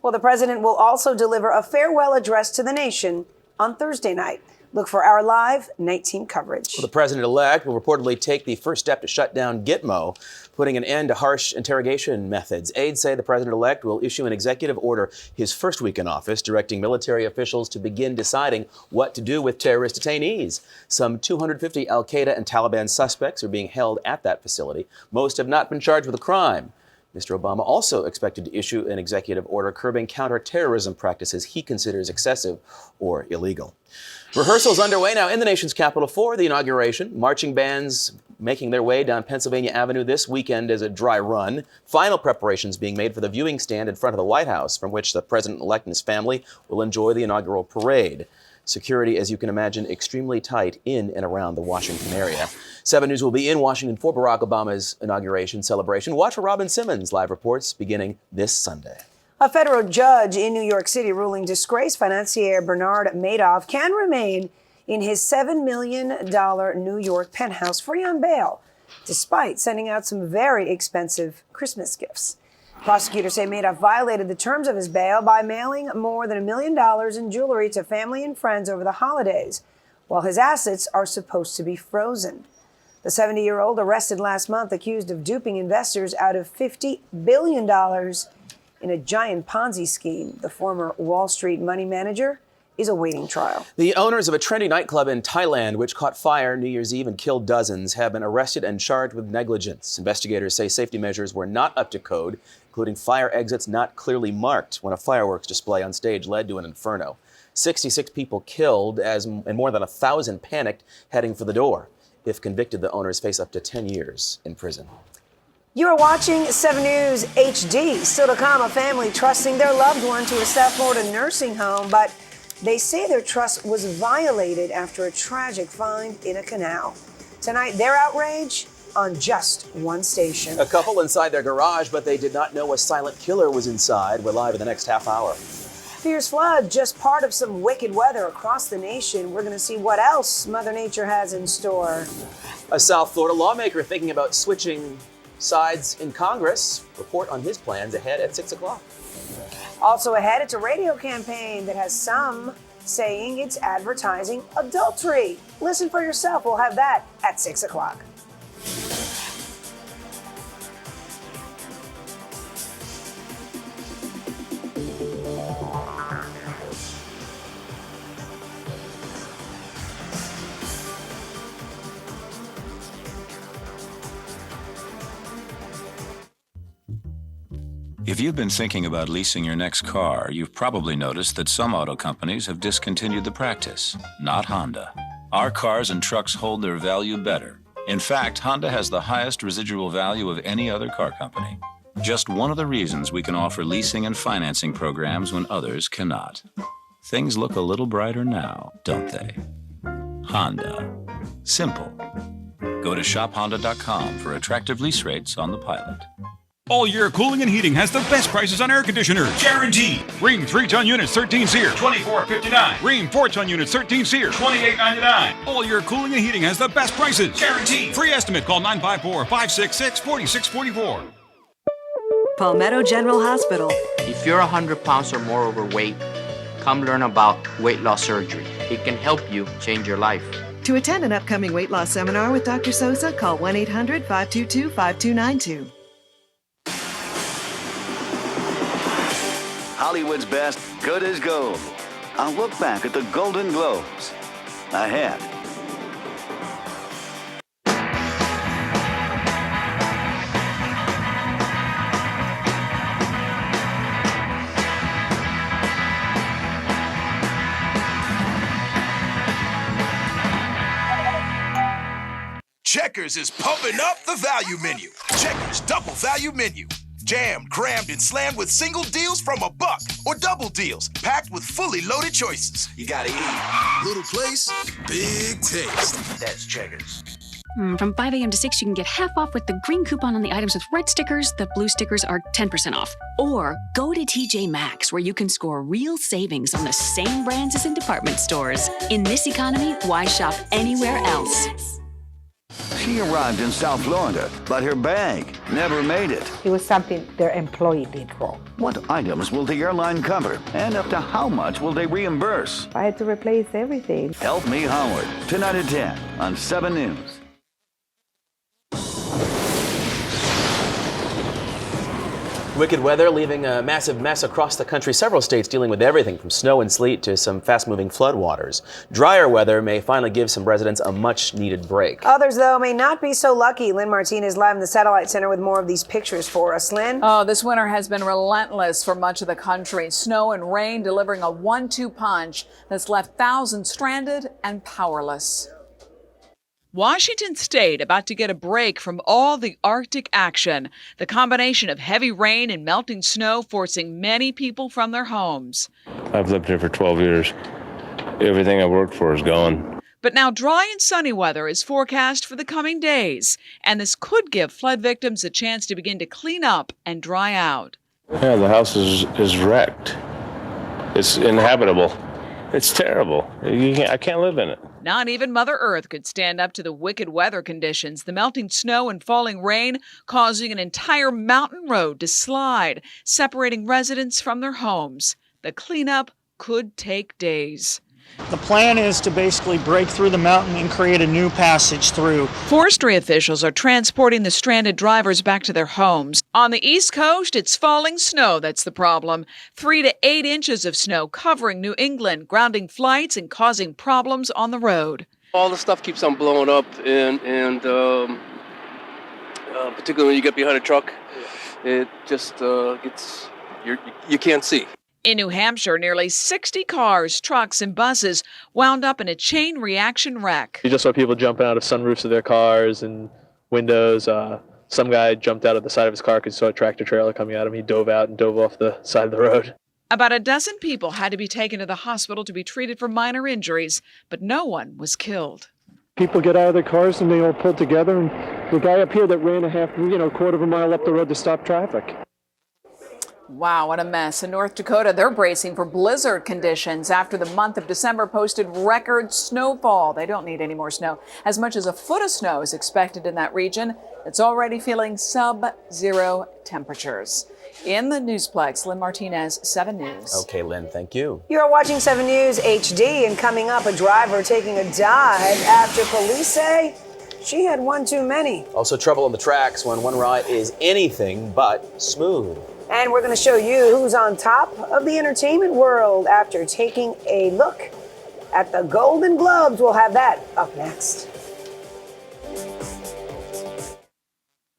Speaker 12: Well, the president will also deliver a farewell address to the nation on Thursday night. Look for our live night team coverage.
Speaker 5: Well, the president-elect will reportedly take the first step to shut down Gitmo, putting an end to harsh interrogation methods. Aides say the president-elect will issue an executive order his first week in office, directing military officials to begin deciding what to do with terrorist detainees. Some 250 al-Qaeda and Taliban suspects are being held at that facility. Most have not been charged with a crime. Mr. Obama also expected to issue an executive order curbing counterterrorism practices he considers excessive or illegal. Rehearsals underway now in the nation's capital for the inauguration. Marching bands making their way down Pennsylvania Avenue this weekend as a dry run. Final preparations being made for the viewing stand in front of the White House, from which the president-elect and his family will enjoy the inaugural parade. Security, as you can imagine, extremely tight in and around the Washington area. 7 News will be in Washington for Barack Obama's inauguration celebration. Watch for Robin Simmons' live reports beginning this Sunday.
Speaker 12: A federal judge in New York City ruling disgraced financier Bernard Madoff can remain in his $7 million New York penthouse free on bail, despite sending out some very expensive Christmas gifts. Prosecutors say Madoff violated the terms of his bail by mailing more than $1 million in jewelry to family and friends over the holidays, while his assets are supposed to be frozen. The 70-year-old arrested last month accused of duping investors out of $50 billion in a giant Ponzi scheme. The former Wall Street money manager is awaiting trial.
Speaker 5: The owners of a trendy nightclub in Thailand, which caught fire New Year's Eve and killed dozens, have been arrested and charged with negligence. Investigators say safety measures were not up to code, including fire exits not clearly marked when a fireworks display on stage led to an inferno. 66 people killed and more than 1,000 panicked heading for the door. If convicted, the owners face up to 10 years in prison.
Speaker 12: You are watching 7 News HD. Still to come, a family trusting their loved one to a South Florida nursing home, but they say their trust was violated after a tragic find in a canal. Tonight, their outrage on just one station.
Speaker 5: A couple inside their garage, but they did not know a silent killer was inside. We're live in the next half hour.
Speaker 12: Fierce flood, just part of some wicked weather across the nation. We're going to see what else Mother Nature has in store.
Speaker 5: A South Florida lawmaker thinking about switching sides in Congress. Report on his plans ahead at 6 o'clock.
Speaker 12: Also ahead, it's a radio campaign that has some saying it's advertising adultery. Listen for yourself. We'll have that at 6 o'clock.
Speaker 6: If you've been thinking about leasing your next car, you've probably noticed that some auto companies have discontinued the practice. Not Honda. Our cars and trucks hold their value better. In fact, Honda has the highest residual value of any other car company. Just one of the reasons we can offer leasing and financing programs when others cannot. Things look a little brighter now, don't they? Honda. Simple. Go to shophonda.com for attractive lease rates on the Pilot.
Speaker 9: All year, Cooling and Heating has the best prices on air conditioners. Guaranteed. Rheem 3-ton units, 13 SEER, $24.59. Rheem 4-ton units, 13 SEER, $28.99. All year, Cooling and Heating has the best prices. Guaranteed. Free estimate. Call 954-566-4664.
Speaker 14: Palmetto General Hospital.
Speaker 15: If you're 100 pounds or more overweight, come learn about weight loss surgery. It can help you change your life.
Speaker 14: To attend an upcoming weight loss seminar with Dr. Sosa, call 1-800-522-5292.
Speaker 13: Hollywood's best, good as gold. I'll look back at the Golden Globes. Ahead.
Speaker 19: Checkers is pumping up the value menu. Checkers double value menu. Jammed, crammed, and slammed with single deals from $1 or double deals packed with fully loaded choices. You gotta eat. Little place, big taste. That's Checkers.
Speaker 22: From 5 a.m. to 6, you can get half off with the green coupon on the items with red stickers. The blue stickers are 10% off. Or go to TJ Maxx, where you can score real savings on the same brands as in department stores. In this economy, why shop anywhere else?
Speaker 13: She arrived in South Florida, but her bag never made it.
Speaker 23: It was something their employee did wrong.
Speaker 13: What items will the airline cover? And up to how much will they reimburse?
Speaker 23: I had to replace everything.
Speaker 13: Help Me Howard, tonight at 10 on 7 News.
Speaker 5: Wicked weather leaving a massive mess across the country. Several states dealing with everything from snow and sleet to some fast-moving floodwaters. Drier weather may finally give some residents a much-needed break.
Speaker 12: Others, though, may not be so lucky. Lynn Martinez live in the Satellite Center with more of these pictures for us. Lynn?
Speaker 2: Oh, this winter has been relentless for much of the country. Snow and rain delivering a 1-2 punch that's left thousands stranded and powerless.
Speaker 25: Washington State about to get a break from all the Arctic action. The combination of heavy rain and melting snow forcing many people from their homes.
Speaker 29: I've lived here for 12 years. Everything I worked for is gone.
Speaker 25: But now dry and sunny weather is forecast for the coming days, and this could give flood victims a chance to begin to clean up and dry out.
Speaker 29: Yeah, the house is wrecked. It's inhabitable. It's terrible. I can't live in it.
Speaker 25: Not even Mother Earth could stand up to the wicked weather conditions. The melting snow and falling rain causing an entire mountain road to slide, separating residents from their homes. The cleanup could take days.
Speaker 30: The plan is to basically break through the mountain and create a new passage through.
Speaker 25: Forestry officials are transporting the stranded drivers back to their homes. On the East Coast, it's falling snow that's the problem. 3 to 8 inches of snow covering New England, grounding flights and causing problems on the road.
Speaker 31: All the stuff keeps on blowing up, and particularly when you get behind a truck, it just gets, you can't see.
Speaker 25: In New Hampshire, nearly 60 cars, trucks, and buses wound up in a chain reaction wreck.
Speaker 31: You just saw people jumping out of sunroofs of their cars and windows. Some guy jumped out of the side of his car because he saw a tractor trailer coming at him. He dove out and dove off the side of the road.
Speaker 25: About a dozen people had to be taken to the hospital to be treated for minor injuries, but no one was killed.
Speaker 1: People get out of their cars and they all pull together, and the guy up here that ran a quarter of a mile up the road to stop traffic.
Speaker 2: Wow, what a mess. In North Dakota, they're bracing for blizzard conditions after the month of December posted record snowfall. They don't need any more snow. As much as a foot of snow is expected in that region. It's already feeling sub-zero temperatures. In the Newsplex, Lynn Martinez, 7 News.
Speaker 5: Okay, Lynn, thank you.
Speaker 12: You are watching 7 News HD, and coming up, a driver taking a dive after police say she had one too many.
Speaker 5: Also trouble on the tracks when one ride is anything but smooth.
Speaker 12: And we're going to show you who's on top of the entertainment world after taking a look at the Golden Globes. We'll have that up next.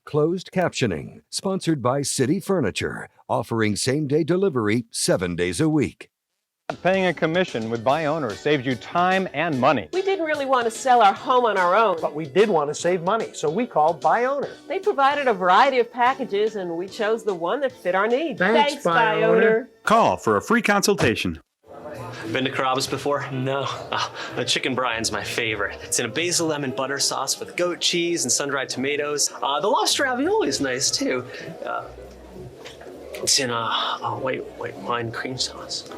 Speaker 3: Closed captioning, sponsored by City Furniture, offering same-day delivery 7 days a week.
Speaker 7: Paying a commission with Buy Owner saves you time and money.
Speaker 11: We didn't really want to sell our home on our own,
Speaker 16: but we did want to save money, so we called Buy Owner.
Speaker 11: They provided a variety of packages, and we chose the one that fit our needs.
Speaker 16: Thanks Buy Owner.
Speaker 9: Call for a free consultation.
Speaker 18: Been to Carrabba's before? No. The chicken brine's my favorite. It's in a basil lemon butter sauce with goat cheese and sun-dried tomatoes. The lobster ravioli is nice too. It's in a white wine cream sauce.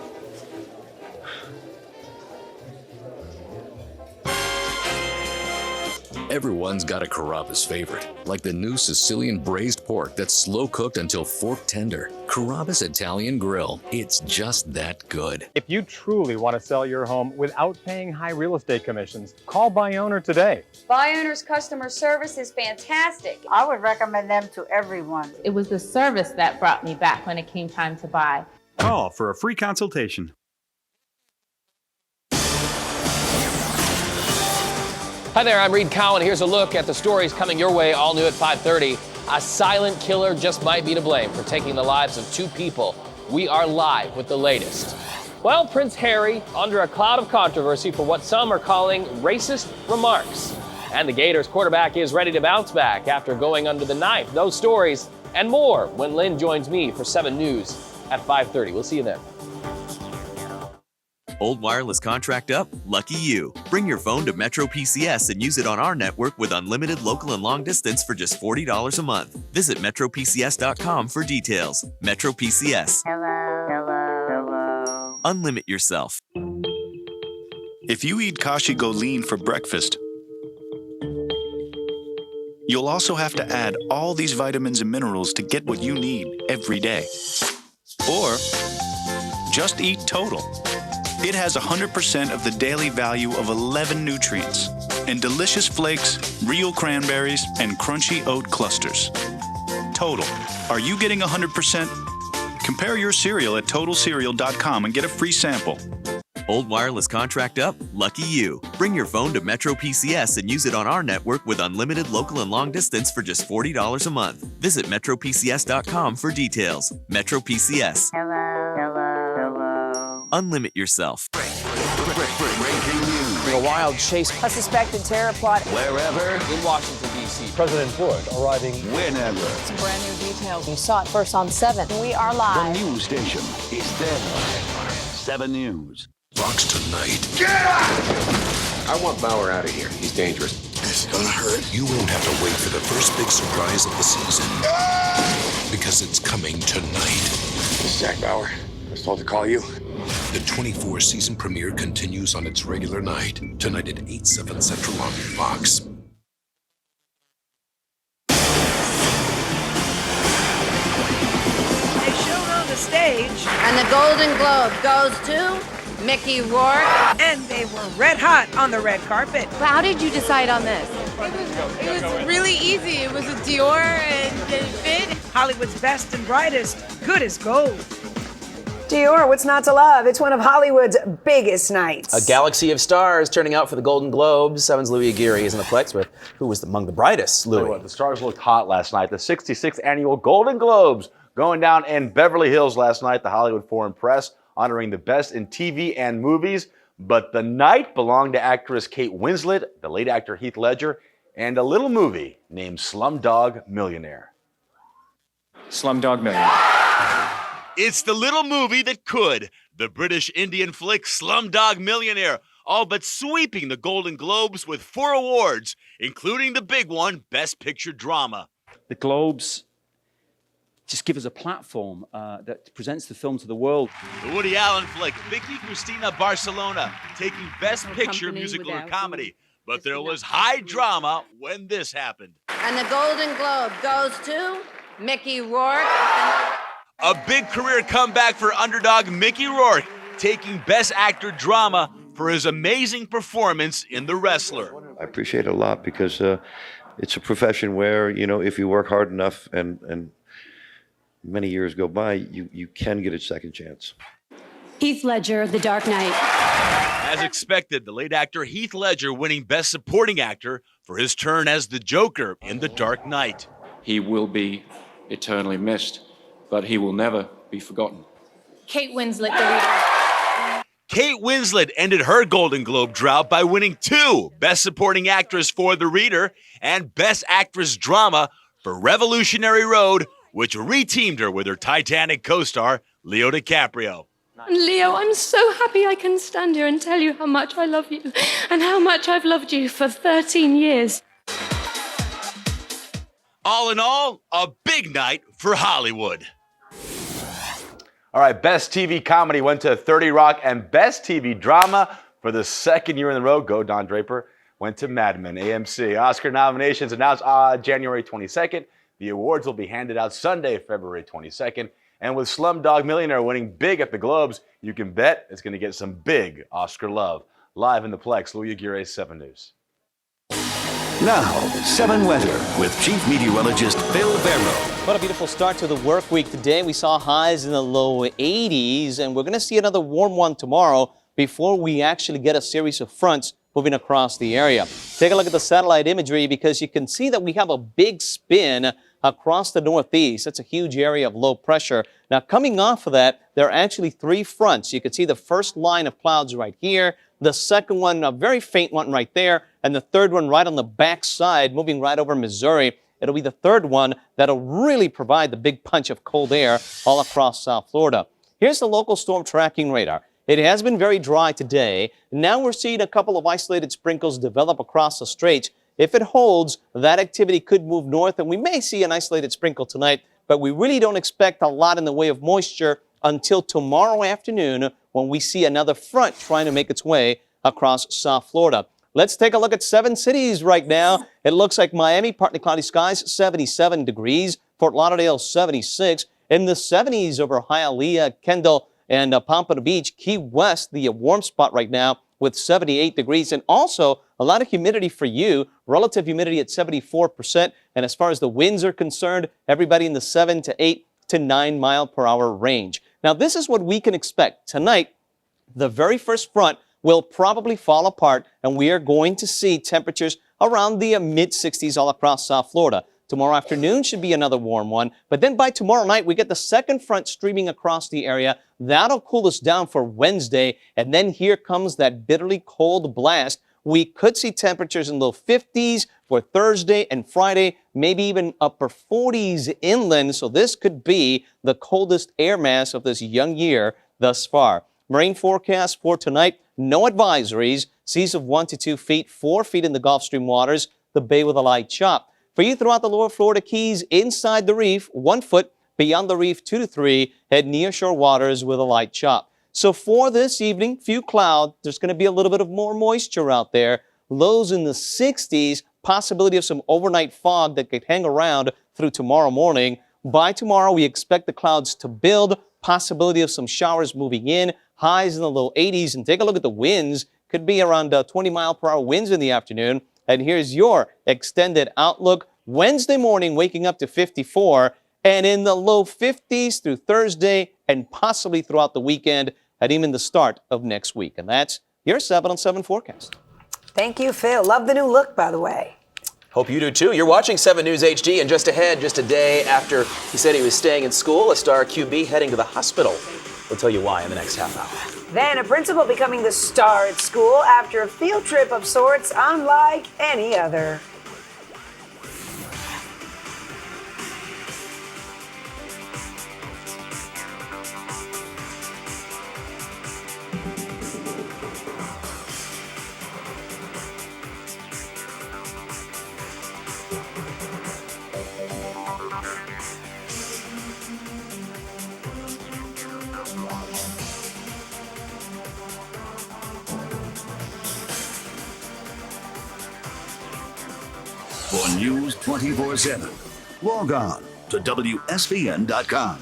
Speaker 20: Everyone's got a Carrabba's favorite, like the new Sicilian braised pork that's slow cooked until fork tender. Carrabba's Italian Grill. It's just that good.
Speaker 7: If you truly want to sell your home without paying high real estate commissions, call Buy Owner today.
Speaker 21: Buy Owner's customer service is fantastic.
Speaker 26: I would recommend them to everyone.
Speaker 27: It was the service that brought me back when it came time to buy.
Speaker 9: Call for a free consultation.
Speaker 31: Hi there, I'm Reed Cowan. Here's a look at the stories coming your way, all new at 5:30. A silent killer just might be to blame for taking the lives of 2 people. We are live with the latest. Well, Prince Harry under a cloud of controversy for what some are calling racist remarks. And the Gators quarterback is ready to bounce back after going under the knife. Those stories and more when Lynn joins me for 7 News at 5:30. We'll see you then.
Speaker 28: Old wireless contract up? Lucky you. Bring your phone to Metro PCS and use it on our network with unlimited local and long distance for just $40 a month. Visit metropcs.com for details. Metro PCS. Hello. Unlimit yourself.
Speaker 32: If you eat Kashi Go Lean for breakfast, you'll also have to add all these vitamins and minerals to get what you need every day. Or just eat Total. It has 100% of the daily value of 11 nutrients and delicious flakes, real cranberries, and crunchy oat clusters. Total. Are you getting 100%? Compare your cereal at totalcereal.com and get a free sample.
Speaker 28: Old wireless contract up? Lucky you. Bring your phone to Metro PCS and use it on our network with unlimited local and long distance for just $40 a month. Visit metropcs.com for details. Metro PCS. Hello. Unlimit yourself.
Speaker 5: A wild chase.
Speaker 12: A suspected terror plot.
Speaker 5: Wherever in Washington, D.C.
Speaker 3: President Bush arriving whenever.
Speaker 2: Some brand new details.
Speaker 21: You saw it first on 7. We are live.
Speaker 3: The news station is there. 7 News.
Speaker 19: Fox tonight. Get up! I want Bauer out of here. He's dangerous. It's gonna hurt. You won't have to wait for the first big surprise of the season. Because it's coming tonight. This is Zach Bauer. I was told to call you. The 24 season premiere continues on its regular night. Tonight at 8, 7 Central on Fox.
Speaker 12: They showed on the stage.
Speaker 21: And the Golden Globe goes to Mickey Rourke.
Speaker 12: And they were red hot on the red carpet.
Speaker 21: How did you decide on this?
Speaker 33: It was really easy. It was a Dior and it fit.
Speaker 12: Hollywood's best and brightest, good as gold. Dior, what's not to love? It's one of Hollywood's biggest nights.
Speaker 5: A galaxy of stars turning out for the Golden Globes. 7's Louis Aguirre is in the Plex with who was among the brightest, Louis.
Speaker 34: The stars looked hot last night. The 66th annual Golden Globes
Speaker 4: going down in Beverly Hills last night. The Hollywood Foreign Press honoring the best in TV and movies. But the night belonged to actress Kate Winslet, the late actor Heath Ledger, and a little movie named Slumdog Millionaire.
Speaker 6: Slumdog Millionaire.
Speaker 8: It's the little movie that could. The British Indian flick Slumdog Millionaire, all but sweeping the Golden Globes with 4 awards, including the big one, Best Picture Drama.
Speaker 10: The Globes just give us a platform that presents the film to the world.
Speaker 8: The Woody Allen flick, Vicky Cristina Barcelona, taking Best Picture musical or comedy. But there was high drama when this happened.
Speaker 21: And the Golden Globe goes to Mickey Rourke.
Speaker 8: A big career comeback for underdog Mickey Rourke, taking Best Actor Drama for his amazing performance in The Wrestler.
Speaker 13: I appreciate it a lot because it's a profession where, you know, if you work hard enough and many years go by, you can get a second chance.
Speaker 14: Heath Ledger, The Dark Knight.
Speaker 8: As expected, the late actor Heath Ledger winning Best Supporting Actor for his turn as the Joker in The Dark Knight.
Speaker 6: He will be eternally missed, but he will never be forgotten.
Speaker 14: Kate Winslet, The Reader.
Speaker 8: Kate Winslet ended her Golden Globe drought by winning 2 Best Supporting Actress for The Reader and Best Actress Drama for Revolutionary Road, which reteamed her with her Titanic co-star, Leo DiCaprio.
Speaker 14: Leo, I'm so happy I can stand here and tell you how much I love you and how much I've loved you for 13 years.
Speaker 8: All in all, a big night for Hollywood.
Speaker 4: All right, Best TV Comedy went to 30 Rock, and Best TV Drama for the second year in a row, go Don Draper, went to Mad Men, AMC. Oscar nominations announced January 22nd. The awards will be handed out Sunday, February 22nd. And with Slumdog Millionaire winning big at the Globes, you can bet it's going to get some big Oscar love. Live in the Plex, Louis Aguirre, 7 News.
Speaker 3: Now, 7 weather with Chief Meteorologist Phil Barrow.
Speaker 15: What a beautiful start to the work week today. We saw highs in the low 80s, and we're going to see another warm one tomorrow before we actually get a series of fronts moving across the area. Take a look at the satellite imagery because you can see that we have a big spin across the northeast. That's a huge area of low pressure. Now, coming off of that, there are actually 3 fronts. You can see the first line of clouds right here, the second one, a very faint one right there, and the third one right on the back side, moving right over Missouri. It'll be the third one that'll really provide the big punch of cold air all across South Florida. Here's the local storm tracking radar. It has been very dry today. Now we're seeing a couple of isolated sprinkles develop across the straits. If it holds, that activity could move north, and we may see an isolated sprinkle tonight, but we really don't expect a lot in the way of moisture until tomorrow afternoon when we see another front trying to make its way across South Florida. Let's take a look at 7 cities right now. It looks like Miami, partly cloudy skies, 77 degrees. Fort Lauderdale, 76. In the 70s over Hialeah, Kendall, and Pompano Beach. Key West, the warm spot right now with 78 degrees. And also a lot of humidity for you, relative humidity at 74%. And as far as the winds are concerned, everybody in the 7 to 8 to 9 mile per hour range. Now, this is what we can expect. Tonight, the very first front will probably fall apart, and we are going to see temperatures around the mid-60s all across South Florida. Tomorrow afternoon should be another warm one, but then by tomorrow night, we get the second front streaming across the area. That'll cool us down for Wednesday, and then here comes that bitterly cold blast. We could see temperatures in the 50s for Thursday and Friday, maybe even upper 40s inland, so this could be the coldest air mass of this young year thus far. Marine forecast for tonight, no advisories, seas of 1 to 2 feet, 4 feet in the Gulf Stream waters, the bay with a light chop. For you throughout the lower Florida Keys, inside the reef, 1 foot, beyond the reef 2 to 3, head nearshore waters with a light chop. So for this evening, few cloud, there's going to be a little bit of more moisture out there. Lows in the 60s, possibility of some overnight fog that could hang around through tomorrow morning. By tomorrow, we expect the clouds to build, possibility of some showers moving in, highs in the low 80s. And take a look at the winds, could be around 20 mile per hour winds in the afternoon. And here's your extended outlook. Wednesday morning, waking up to 54, and in the low 50s through Thursday and possibly throughout the weekend and even the start of next week. And that's your 7 on 7 forecast.
Speaker 12: Thank you, Phil. Love the new look, by the way.
Speaker 5: Hope you do too. You're watching 7 News HD, and just ahead, just a day after he said he was staying in school, a star QB heading to the hospital. We'll tell you why in the next half hour.
Speaker 12: Then a principal becoming the star at school after a field trip of sorts unlike any other.
Speaker 1: For news 24/7, log on to WSVN.com.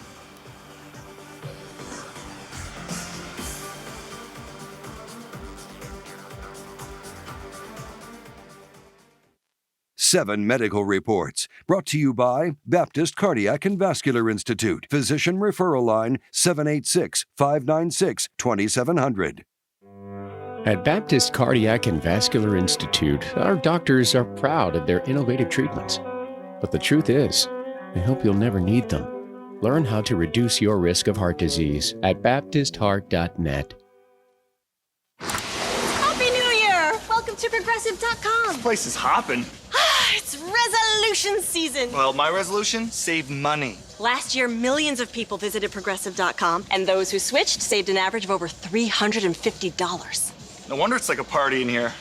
Speaker 3: Seven medical reports brought to you by Baptist Cardiac and Vascular Institute. Physician referral line 786-596-2700.
Speaker 7: At Baptist Cardiac and Vascular Institute, our doctors are proud of their innovative treatments. But the truth is, they hope you'll never need them. Learn how to reduce your risk of heart disease at baptistheart.net.
Speaker 11: Happy New Year! Welcome to Progressive.com.
Speaker 16: This place is hopping.
Speaker 11: It's resolution season.
Speaker 16: Well, my resolution? Save money.
Speaker 11: Last year, millions of people visited Progressive.com, and those who switched saved an average of over $350.
Speaker 16: No wonder it's like a party in here.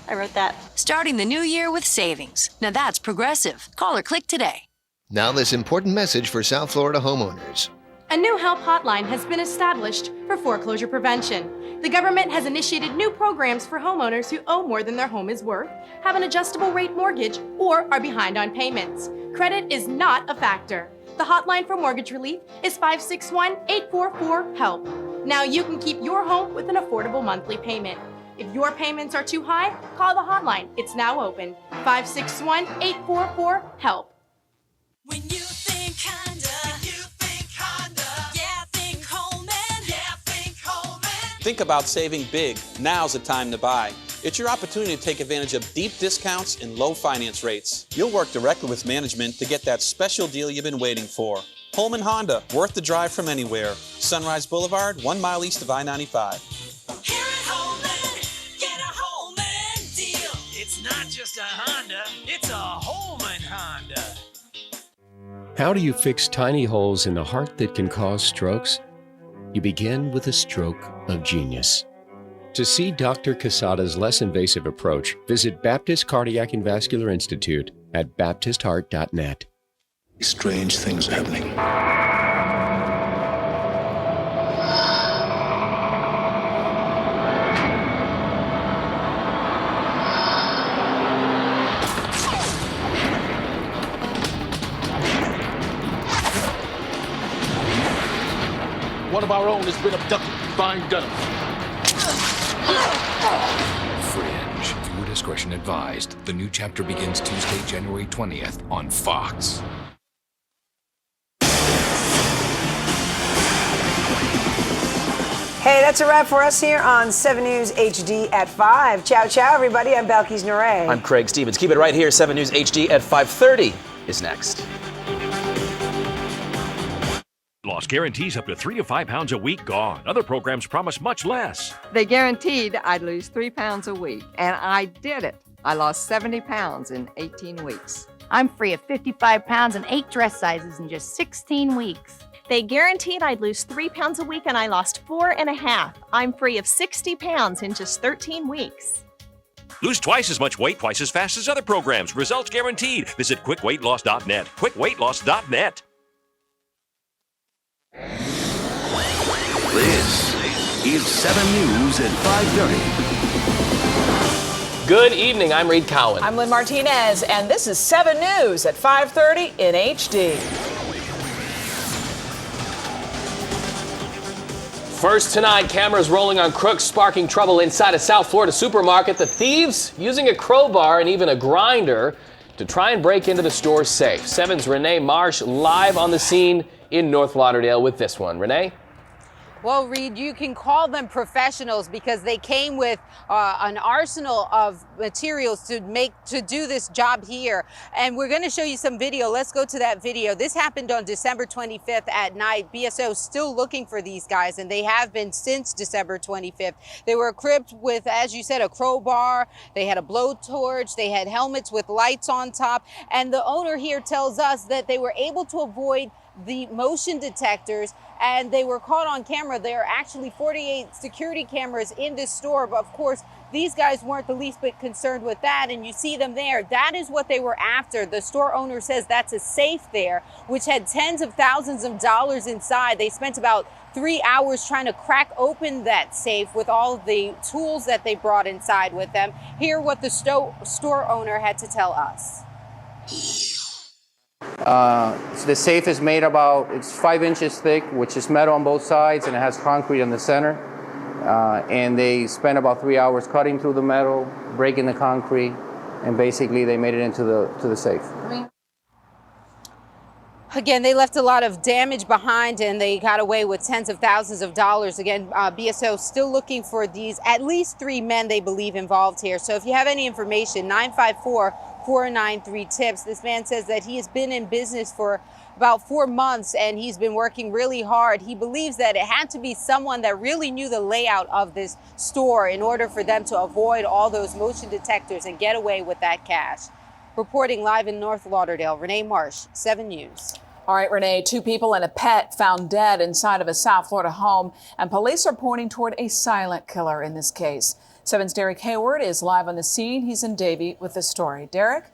Speaker 11: I wrote that.
Speaker 17: Starting the new year with savings. Now that's Progressive. Call or click today.
Speaker 18: Now this important message for South Florida homeowners.
Speaker 20: A new help hotline has been established for foreclosure prevention. The government has initiated new programs for homeowners who owe more than their home is worth, have an adjustable rate mortgage, or are behind on payments. Credit is not a factor. The hotline for mortgage relief is 561-844-HELP. Now you can keep your home with an affordable monthly payment. If your payments are too high, call the hotline. It's now open. 561-844-HELP.
Speaker 17: When you think Honda, yeah, think Coleman,
Speaker 22: Think about saving big. Now's the time to buy. It's your opportunity to take advantage of deep discounts and low finance rates. You'll work directly with management to get that special deal you've been waiting for. Coleman Honda, worth the drive from anywhere. Sunrise Boulevard, 1 mile east of I-95.
Speaker 17: Here at Holman, get a Holman deal. It's not just a Honda, it's a Holman Honda.
Speaker 7: How do you fix tiny holes in the heart that can cause strokes? You begin with a stroke of genius. To see Dr. Casada's less invasive approach, visit Baptist Cardiac and Vascular Institute at baptistheart.net.
Speaker 1: Strange things are happening.
Speaker 23: One of our own has been abducted. Find Dunham.
Speaker 24: Fringe. Viewer discretion advised. The new chapter begins Tuesday, January 20th on Fox.
Speaker 12: Hey, that's a wrap for us here on 7 News HD at 5. Ciao, ciao, everybody. I'm Belkis Noray.
Speaker 5: I'm Craig Stevens. Keep it right here. 7 News HD at 5:30 is next.
Speaker 25: Loss guarantees up to 3 to 5 pounds a week gone. Other programs promise much less.
Speaker 29: They guaranteed I'd lose 3 pounds a week, and I did it. I lost 70 pounds in 18 weeks.
Speaker 30: I'm free of 55 pounds and 8 dress sizes in just 16 weeks.
Speaker 34: They guaranteed I'd lose 3 pounds a week, and I lost 4.5. I'm free of 60 pounds in just 13 weeks.
Speaker 25: Lose twice as much weight, twice as fast as other programs. Results guaranteed. Visit quickweightloss.net. Quickweightloss.net.
Speaker 1: This is 7 News at 5:30.
Speaker 31: Good evening, I'm Reed Cowan.
Speaker 2: I'm Lynn Martinez, and this is 7 News at 5:30 in HD.
Speaker 31: First tonight, cameras rolling on crooks sparking trouble inside a South Florida supermarket. The thieves using a crowbar and even a grinder to try and break into the store's safe. 7's Renee Marsh live on the scene in North Lauderdale with this one. Renee?
Speaker 4: Well, Reed, you can call them professionals because they came with an arsenal of materials to do this job here. And we're going to show you some video. Let's go to that video. This happened on December 25th at night. BSO still looking for these guys, and they have been since December 25th. They were equipped with, as you said, a crowbar. They had a blowtorch. They had helmets with lights on top. And the owner here tells us that they were able to avoid the motion detectors, and they were caught on camera. There are actually 48 security cameras in this store, but of course, these guys weren't the least bit concerned with that, and you see them there. That is what they were after. The store owner says that's a safe there, which had tens of thousands of dollars inside. They spent about 3 hours trying to crack open that safe with all the tools that they brought inside with them. Hear what the store owner had to tell us.
Speaker 6: The safe is made it's 5 inches thick, which is metal on both sides, and it has concrete in the center. And they spent about 3 hours cutting through the metal, breaking the concrete, and basically they made it into the safe.
Speaker 4: Again, they left a lot of damage behind, and they got away with tens of thousands of dollars. Again, BSO still looking for these at least 3 men they believe involved here. So if you have any information, 954-493-TIPS. This man says that he has been in business for about 4 months, and he's been working really hard. He believes that it had to be someone that really knew the layout of this store in order for them to avoid all those motion detectors and get away with that cash. Reporting live in North Lauderdale, Renee Marsh, 7 News.
Speaker 2: All right, Renee, 2 people and a pet found dead inside of a South Florida home, and police are pointing toward a silent killer in this case. 7's Derek Hayward is live on the scene. He's in Davie with the story. Derek?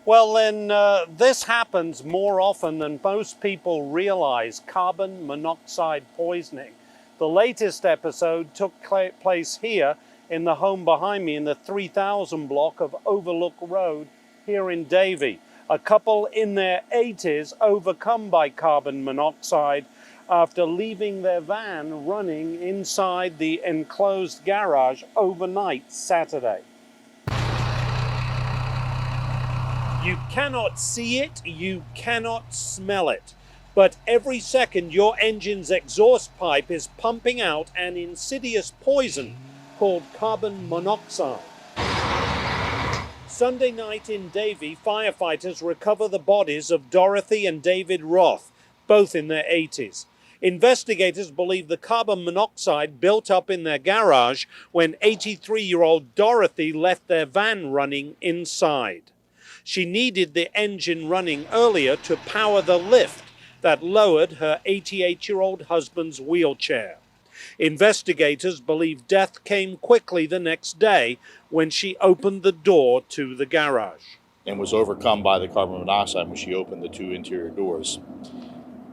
Speaker 8: Well, Lynn, this happens more often than most people realize, carbon monoxide poisoning. The latest episode took place here in the home behind me in the 3000 block of Overlook Road here in Davie. A couple in their 80s overcome by carbon monoxide after leaving their van running inside the enclosed garage overnight Saturday. You cannot see it, you cannot smell it, but every second your engine's exhaust pipe is pumping out an insidious poison called carbon monoxide. Sunday night in Davie, firefighters recover the bodies of Dorothy and David Roth, both in their 80s. Investigators believe the carbon monoxide built up in their garage when 83-year-old Dorothy left their van running inside. She needed the engine running earlier to power the lift that lowered her 88-year-old husband's wheelchair. Investigators believe death came quickly the next day when she opened the door to the garage.
Speaker 9: And was overcome by the carbon monoxide when she opened the 2 interior doors.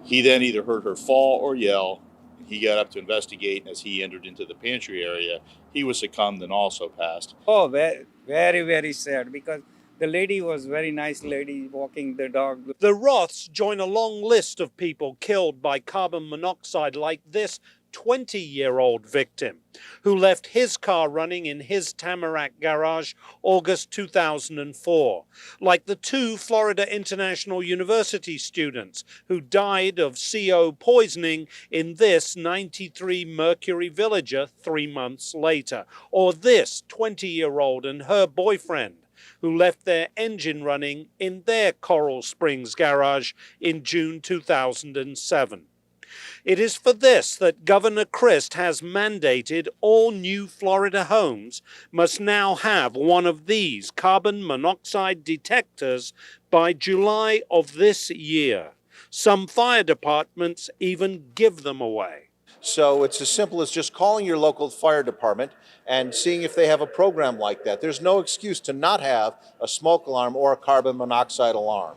Speaker 9: He then either heard her fall or yell. He got up to investigate. As he entered into the pantry area, he was succumbed and also passed.
Speaker 10: Oh, very, very, very sad, because the lady was very nice lady walking the dog.
Speaker 8: The Roths join a long list of people killed by carbon monoxide like this 20-year-old victim who left his car running in his Tamarack garage August 2004. Like the 2 Florida International University students who died of CO poisoning in this 93 Mercury Villager 3 months later. Or this 20-year-old and her boyfriend who left their engine running in their Coral Springs garage in June 2007. It is for this that Governor Christ has mandated all new Florida homes must now have one of these carbon monoxide detectors by July of this year. Some fire departments even give them away.
Speaker 13: So it's as simple as just calling your local fire department and seeing if they have a program like that. There's no excuse to not have a smoke alarm or a carbon monoxide alarm.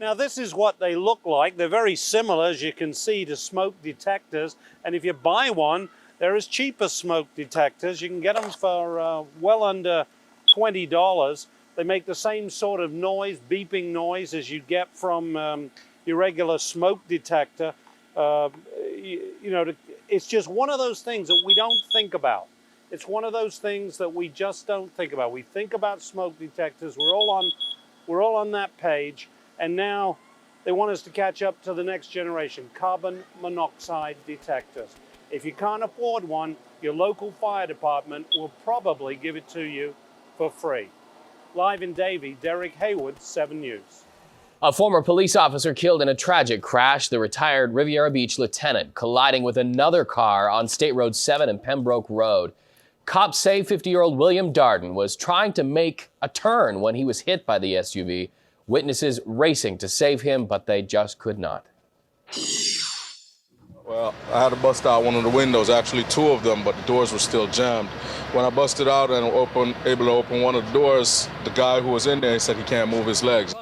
Speaker 8: Now this is what they look like. They're very similar, as you can see, to smoke detectors. And if you buy one, they're as cheap as smoke detectors. You can get them for well under $20. They make the same sort of noise, beeping noise, as you get from your regular smoke detector. It's just one of those things that we don't think about. It's one of those things that we just don't think about. We think about smoke detectors. We're all on that page. And now they want us to catch up to the next generation, carbon monoxide detectors. If you can't afford one, your local fire department will probably give it to you for free. Live in Davie, Derek Hayward, 7 News.
Speaker 31: A former police officer killed in a tragic crash, the retired Riviera Beach lieutenant colliding with another car on State Road 7 and Pembroke Road. Cops say 50-year-old William Darden was trying to make a turn when he was hit by the SUV. Witnesses racing to save him, but they just could not.
Speaker 3: Well, I had to bust out one of the windows, actually two of them, but the doors were still jammed. When I busted out and able to open one of the doors, the guy who was in there said he can't move his legs.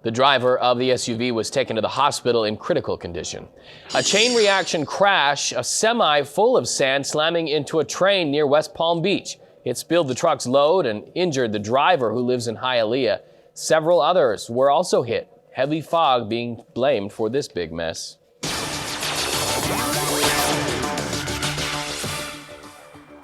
Speaker 31: The driver of the SUV was taken to the hospital in critical condition. A chain reaction crash, a semi full of sand slamming into a train near West Palm Beach. It spilled the truck's load and injured the driver who lives in Hialeah. Several others were also hit. Heavy fog being blamed for this big mess.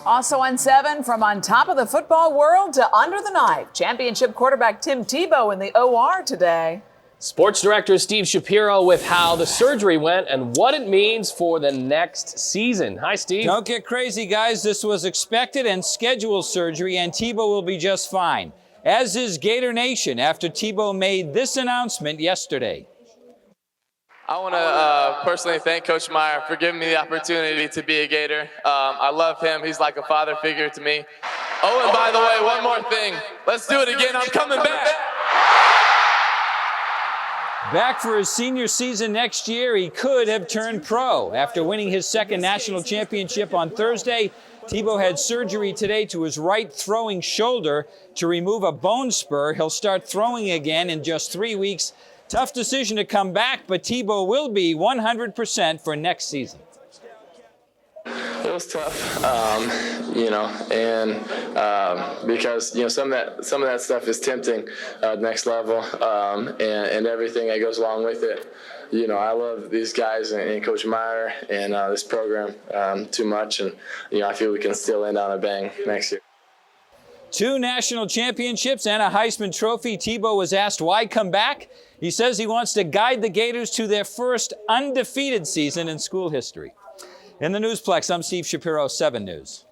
Speaker 2: Also on 7, from on top of the football world to under the knife, championship quarterback Tim Tebow in the OR today.
Speaker 31: Sports director Steve Shapiro with how the surgery went and what it means for the next season. Hi, Steve.
Speaker 11: Don't get crazy, guys. This was expected and scheduled surgery, and Tebow will be just fine, as is Gator Nation after Tebow made this announcement yesterday.
Speaker 14: I want to personally thank Coach Meyer for giving me the opportunity to be a Gator. I love him. He's like a father figure to me. Oh, and by the way, one more thing. Let's do it again. I'm coming back.
Speaker 11: Back for his senior season next year, he could have turned pro. After winning his second national championship on Thursday, Tebow had surgery today to his right throwing shoulder to remove a bone spur. He'll start throwing again in just 3 weeks. Tough decision to come back, but Tebow will be 100% for next season.
Speaker 14: It was tough, because some of that stuff is tempting, next level, and everything that goes along with it. I love these guys and Coach Meyer and this program too much, and I feel we can still end on a bang next year.
Speaker 11: 2 national championships and a Heisman Trophy. Tebow was asked why come back. He says he wants to guide the Gators to their first undefeated season in school history. In the Newsplex, I'm Steve Shapiro, 7 News.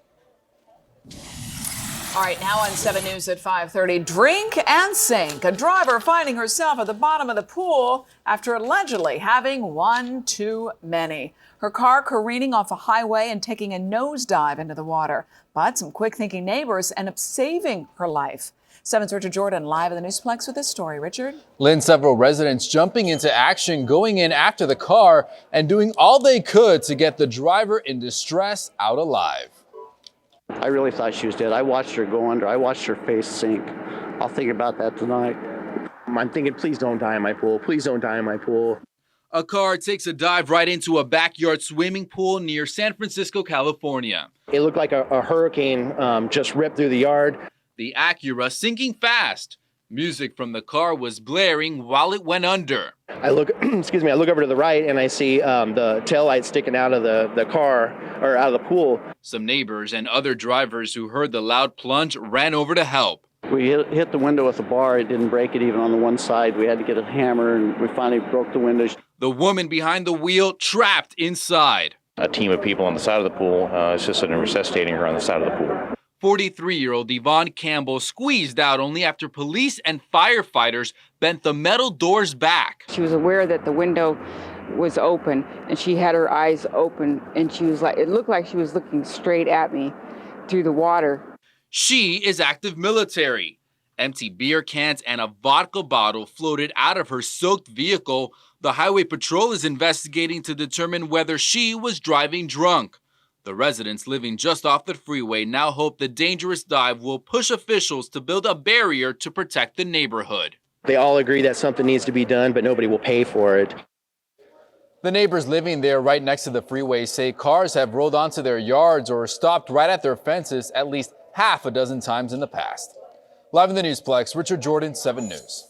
Speaker 2: All right, now on 7 News at 5:30, drink and sink. A driver finding herself at the bottom of the pool after allegedly having one too many. Her car careening off a highway and taking a nosedive into the water. But some quick-thinking neighbors end up saving her life. 7's Richard Jordan live at the Newsplex with this story. Richard?
Speaker 15: Lynn, several residents jumping into action, going in after the car and doing all they could to get the driver in distress out alive.
Speaker 16: I really thought she was dead. I watched her go under. I watched her face sink. I'll think about that tonight. I'm thinking, please don't die in my pool. Please don't die in my pool.
Speaker 18: A car takes a dive right into a backyard swimming pool near San Francisco, California.
Speaker 16: It looked like a hurricane just ripped through the yard.
Speaker 18: The Acura sinking fast. Music from the car was blaring while it went under.
Speaker 16: I look, I look over to the right and I see the taillight sticking out of the car or out of the pool.
Speaker 18: Some neighbors and other drivers who heard the loud plunge ran over to help.
Speaker 16: We hit the window with a bar. It didn't break it even on the one side. We had to get a hammer and we finally broke the windows.
Speaker 18: The woman behind the wheel trapped inside.
Speaker 19: A team of people on the side of the pool assisted in resuscitating her on the side of the pool.
Speaker 18: 43-year-old Yvonne Campbell squeezed out only after police and firefighters bent the metal doors back.
Speaker 20: She was aware that the window was open and she had her eyes open and she was like, it looked like she was looking straight at me through the water.
Speaker 18: She is active military. Empty beer cans and a vodka bottle floated out of her soaked vehicle. The Highway Patrol is investigating to determine whether she was driving drunk. The residents living just off the freeway now hope the dangerous dive will push officials to build a barrier to protect the neighborhood.
Speaker 16: They all agree that something needs to be done, but nobody will pay for it.
Speaker 15: The neighbors living there right next to the freeway say cars have rolled onto their yards or stopped right at their fences at least half a dozen times in the past. Live in the Newsplex, Richard Jordan, 7 News.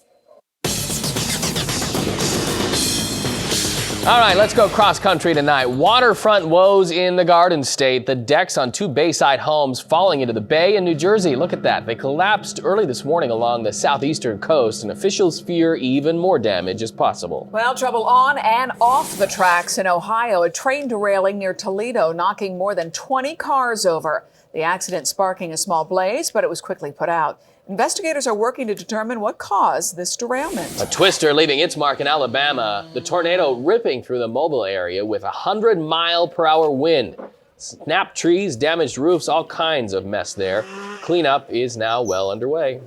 Speaker 31: All right, let's go cross country tonight. Waterfront woes in the Garden State. The decks on two Bayside homes falling into the bay in New Jersey. Look at that. They collapsed early this morning along the southeastern coast, and officials fear even more damage is possible.
Speaker 2: Well, trouble on and off the tracks in Ohio. A train derailing near Toledo, knocking more than 20 cars over. The accident sparking a small blaze, but it was quickly put out. Investigators are working to determine what caused this derailment.
Speaker 31: A twister leaving its mark in Alabama. The tornado ripping through the Mobile area with 100-mile-per-hour wind. Snapped trees, damaged roofs, all kinds of mess there. Cleanup is now well underway.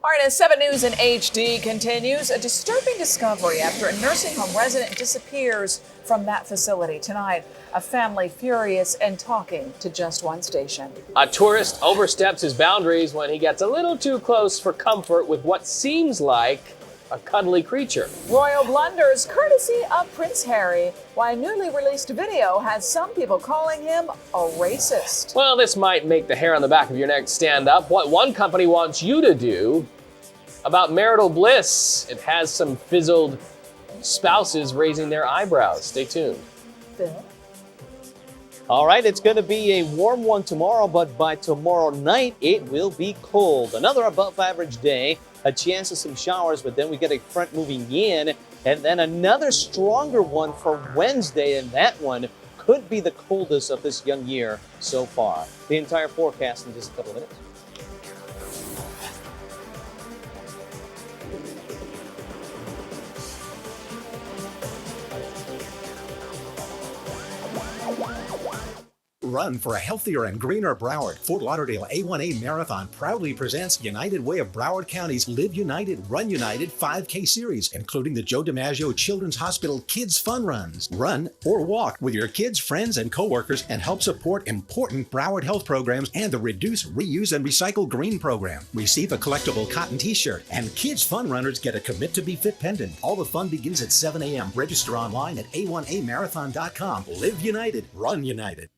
Speaker 2: All right, as 7 News in HD continues, a disturbing discovery after a nursing home resident disappears from that facility tonight. A family furious and talking to just one station.
Speaker 31: A tourist oversteps his boundaries when he gets a little too close for comfort with what seems like a cuddly creature.
Speaker 2: Royal blunders courtesy of Prince Harry. Why a newly released video has some people calling him a racist.
Speaker 31: Well, this might make the hair on the back of your neck stand up. What one company wants you to do about marital bliss. It has some fizzled spouses raising their eyebrows. Stay tuned.
Speaker 2: Phil?
Speaker 5: All right, it's going to be a warm one tomorrow, but by tomorrow night, it will be cold. Another above average day, a chance of some showers, but then we get a front moving in, and then another stronger one for Wednesday, and that one could be the coldest of this young year so far. The entire forecast in just a couple of minutes.
Speaker 7: Run for a healthier and greener Broward. Fort Lauderdale A1A Marathon proudly presents United Way of Broward County's Live United, Run United 5K series, including the Joe DiMaggio Children's Hospital Kids Fun Runs. Run or walk with your kids, friends, and coworkers and help support important Broward health programs and the Reduce, Reuse, and Recycle Green program. Receive a collectible cotton t-shirt, and Kids Fun Runners get a Commit to Be Fit pendant. All the fun begins at 7 a.m. Register online at a1amarathon.com. Live United, Run United.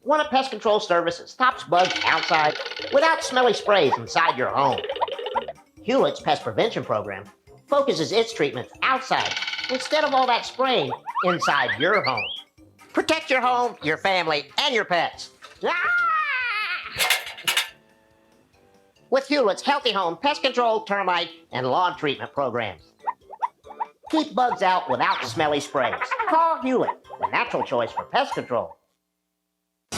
Speaker 12: Want a pest control service that stops bugs outside without smelly sprays inside your home? Hewlett's Pest Prevention Program focuses its treatments outside instead of all that spraying inside your home. Protect your home, your family, and your pets. With Hewlett's Healthy Home Pest Control, Termite, and Lawn Treatment programs. Keep bugs out without smelly sprays. Call Hewlett, the natural choice for pest control.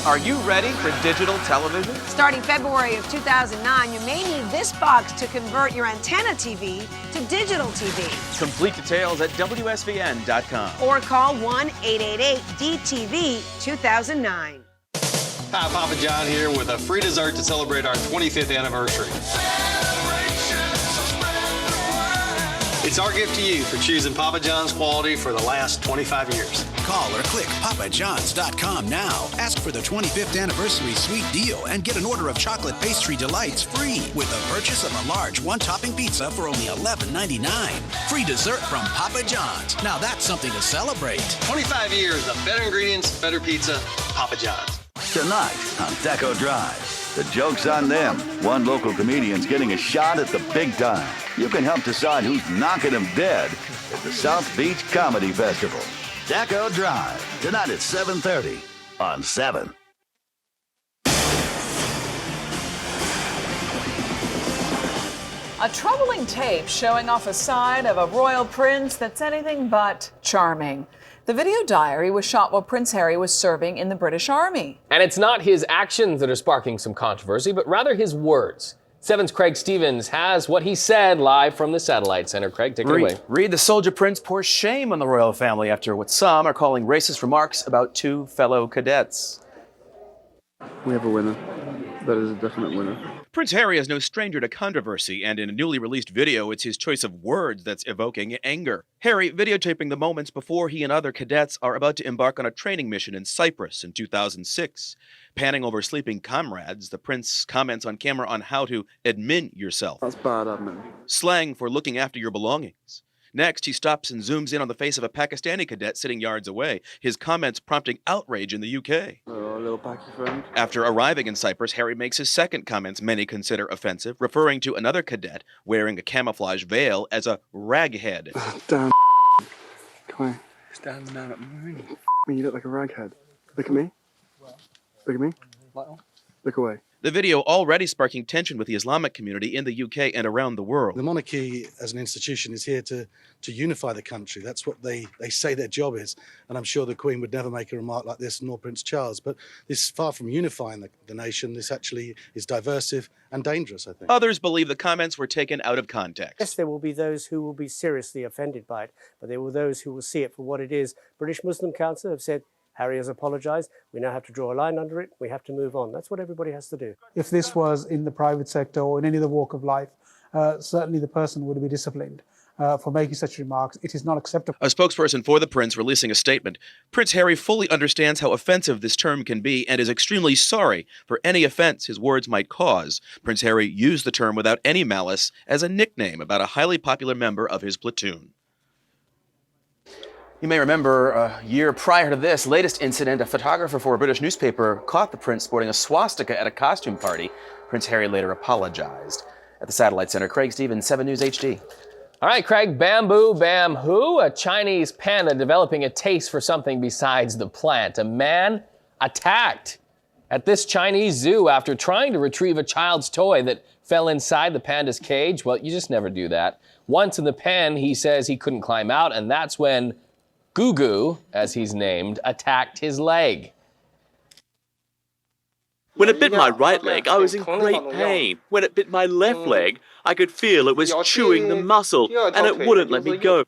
Speaker 34: Are you ready for digital television?
Speaker 17: Starting February of 2009, you may need this box to convert your antenna TV to digital TV.
Speaker 34: Complete details at WSVN.com.
Speaker 17: Or call 1-888-DTV-2009.
Speaker 21: Hi, Papa John here with a free dessert to celebrate our 25th anniversary. It's our gift to you for choosing Papa John's quality for the last 25 years.
Speaker 22: Call or click papajohns.com now. Ask for the 25th anniversary sweet deal and get an order of chocolate pastry delights free with the purchase of a large one-topping pizza for only $11.99. Free dessert from Papa John's. Now that's something to celebrate.
Speaker 21: 25 years of better ingredients, better pizza, Papa John's.
Speaker 1: Tonight on Deco Drive. The joke's on them. One local comedian's getting a shot at the big time. You can help decide who's knocking him dead at the South Beach Comedy Festival. Deco Drive, tonight at 7:30 on 7.
Speaker 2: A troubling tape showing off a side of a royal prince that's anything but charming. The video diary was shot while Prince Harry was serving in the British Army.
Speaker 31: And it's not his actions that are sparking some controversy, but rather his words. 7's Craig Stevens has what he said live from the Satellite Center. Craig, take it away.
Speaker 23: Read the soldier prince pours shame on the royal family after what some are calling racist remarks about two fellow cadets.
Speaker 24: We have a winner. That is a definite winner.
Speaker 23: Prince Harry is no stranger to controversy, and in a newly released video, it's his choice of words that's evoking anger. Harry videotaping the moments before he and other cadets are about to embark on a training mission in Cyprus in 2006. Panning over sleeping comrades, the prince comments on camera on how to admin yourself.
Speaker 24: That's bad admin.
Speaker 23: Slang for looking after your belongings. Next, he stops and zooms in on the face of a Pakistani cadet sitting yards away, his comments prompting outrage in the UK.
Speaker 24: Oh, little Paki friend.
Speaker 23: After arriving in Cyprus, Harry makes his second comments many consider offensive, referring to another cadet wearing a camouflage veil as a raghead.
Speaker 24: Damn. Come on. Stand down at me. You look like a raghead. Look at me. Look at me. Look away.
Speaker 23: The video already sparking tension with the Islamic community in the UK and around the world.
Speaker 4: The monarchy as an institution is here to unify the country. That's what they say their job is. And I'm sure the Queen would never make a remark like this, nor Prince Charles. But this is far from unifying the nation. This actually is diversive and dangerous, I think.
Speaker 23: Others believe the comments were taken out of context.
Speaker 6: Yes, there will be those who will be seriously offended by it, but there will be those who will see it for what it is. British Muslim Council have said, Harry has apologised. We now have to draw a line under it. We have to move on. That's what everybody has to do.
Speaker 8: If this was in the private sector or in any other walk of life, certainly the person would be disciplined for making such remarks. It is not acceptable.
Speaker 23: A spokesperson for the prince releasing a statement. Prince Harry fully understands how offensive this term can be and is extremely sorry for any offense his words might cause. Prince Harry used the term without any malice as a nickname about a highly popular member of his platoon.
Speaker 9: You may remember a year prior to this latest incident, a photographer for a British newspaper caught the prince sporting a swastika at a costume party. Prince Harry later apologized. At the Satellite Center, Craig Stevens, 7 News HD.
Speaker 31: All right, Craig, bamboo, who? A Chinese panda developing a taste for something besides the plant. A man attacked at this Chinese zoo after trying to retrieve a child's toy that fell inside the panda's cage. Well, you just never do that. Once in the pen, he says he couldn't climb out, and that's when Gugu, as he's named, attacked his leg.
Speaker 10: When it bit my right leg, I was in great pain. When it bit my left leg, I could feel it was chewing the muscle, and it wouldn't let me go.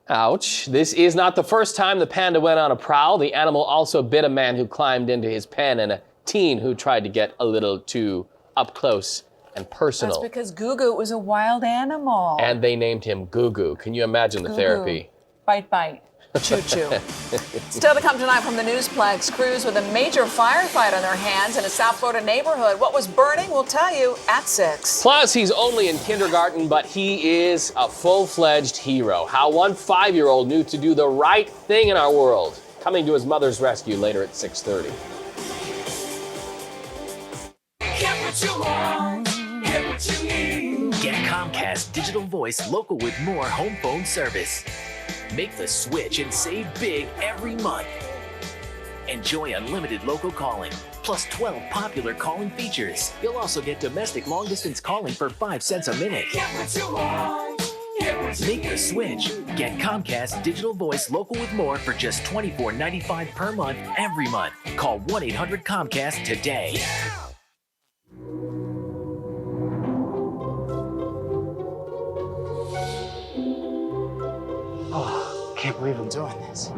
Speaker 31: Ouch. This is not the first time the panda went on a prowl. The animal also bit a man who climbed into his pen and a teen who tried to get a little too up close and personal.
Speaker 2: That's because Gugu was a wild animal.
Speaker 31: And they named him Gugu. Can you imagine the therapy?
Speaker 2: Bite, bite. Choo-choo. Still to come tonight from the Newsplex, crews with a major firefight on their hands in a South Florida neighborhood. What was burning, we'll tell you at 6.
Speaker 31: Plus, he's only in kindergarten, but he is a full-fledged hero. How one 5-year-old knew to do the right thing in our world. Coming to his mother's rescue later at 6:30.
Speaker 13: Get what you want, get what you need. Get Comcast Digital Voice local with more home phone service. Make the switch and save big every month. Enjoy unlimited local calling, plus 12 popular calling features. You'll also get domestic long-distance calling for 5 cents a minute. Get what you want. Make the switch. Get Comcast Digital Voice local with more for just $24.95 per month every month. Call 1-800-COMCAST today.
Speaker 25: Oh, can't believe I'm doing this.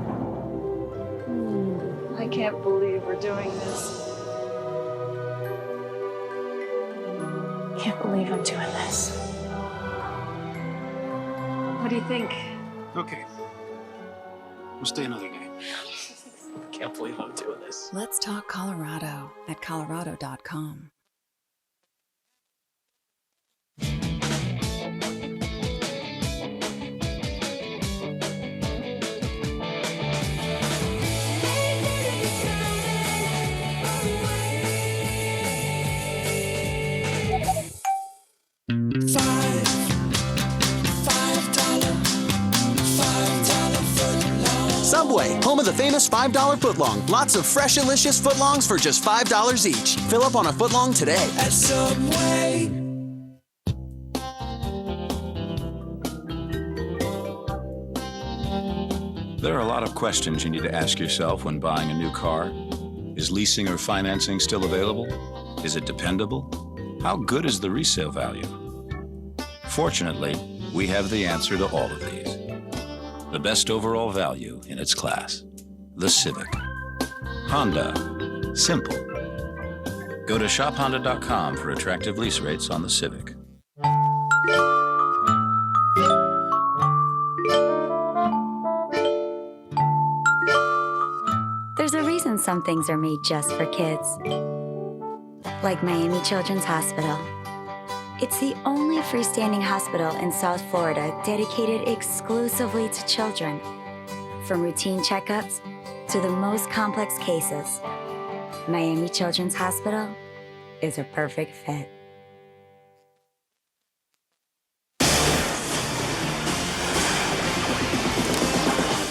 Speaker 26: I can't believe we're doing this. Can't believe I'm doing this. What do you think?
Speaker 25: Okay. We'll stay another day.
Speaker 31: Can't believe I'm doing this.
Speaker 27: Let's talk Colorado at Colorado.com.
Speaker 28: Subway, home of the famous $5 footlong. Lots of fresh, delicious footlongs for just $5 each. Fill up on a footlong today.
Speaker 13: At Subway.
Speaker 29: There are a lot of questions you need to ask yourself when buying a new car. Is leasing or financing still available? Is it dependable? How good is the resale value? Fortunately, we have the answer to all of these. The best overall value in its class. The Civic. Honda. Simple. Go to shophonda.com for attractive lease rates on the Civic.
Speaker 30: There's a reason some things are made just for kids. Like Miami Children's Hospital. It's the only freestanding hospital in South Florida dedicated exclusively to children. From routine checkups to the most complex cases, Miami Children's Hospital is a perfect fit.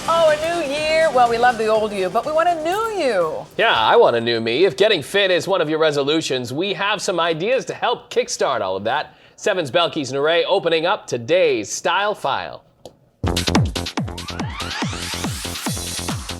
Speaker 2: Oh, a Well, we love the old you, but we want a new you.
Speaker 31: Yeah, I want a new me. If getting fit is one of your resolutions, we have some ideas to help kickstart all of that. 7's Belkis Neray opening up today's Style File.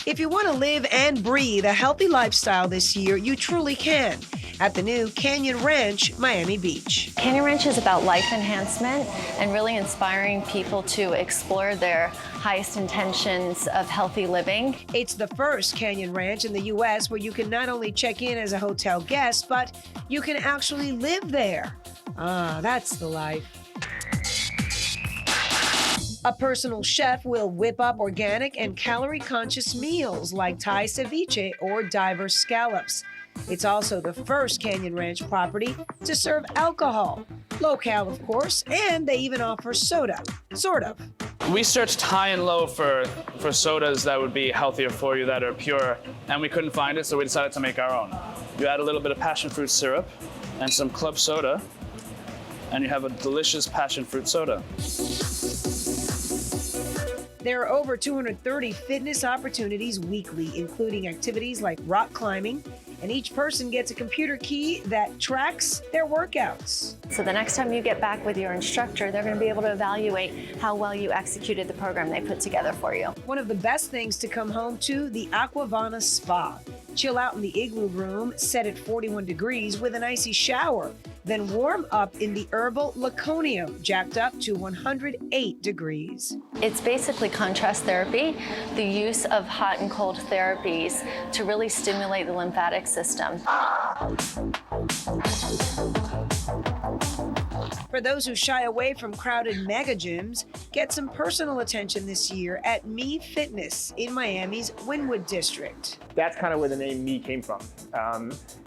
Speaker 17: If you want to live and breathe a healthy lifestyle this year, you truly can at the new Canyon Ranch, Miami Beach.
Speaker 3: Canyon Ranch is about life enhancement and really inspiring people to explore their highest intentions of healthy living.
Speaker 17: It's the first Canyon Ranch in the U.S. where you can not only check in as a hotel guest, but you can actually live there. Ah, that's the life. A personal chef will whip up organic and calorie-conscious meals like Thai ceviche or diver scallops. It's also the first Canyon Ranch property to serve alcohol. Low-cal, of course, and they even offer soda. Sort of.
Speaker 5: We searched high and low for sodas that would be healthier for you, that are pure, and we couldn't find it, so we decided to make our own. You add a little bit of passion fruit syrup and some club soda, and you have a delicious passion fruit soda.
Speaker 17: There are over 230 fitness opportunities weekly, including activities like rock climbing, and each person gets a computer key that tracks their workouts.
Speaker 3: So the next time you get back with your instructor, they're going to be able to evaluate how well you executed the program they put together for you.
Speaker 17: One of the best things to come home to, the Aquavana Spa. Chill out in the igloo room, set at 41 degrees with an icy shower. Then warm up in the herbal Laconium, jacked up to 108 degrees.
Speaker 3: It's basically contrast therapy, the use of hot and cold therapies to really stimulate the lymphatic system.
Speaker 17: For those who shy away from crowded mega gyms, get some personal attention this year at Me Fitness in Miami's Wynwood district.
Speaker 7: That's kind of where the name Me came from.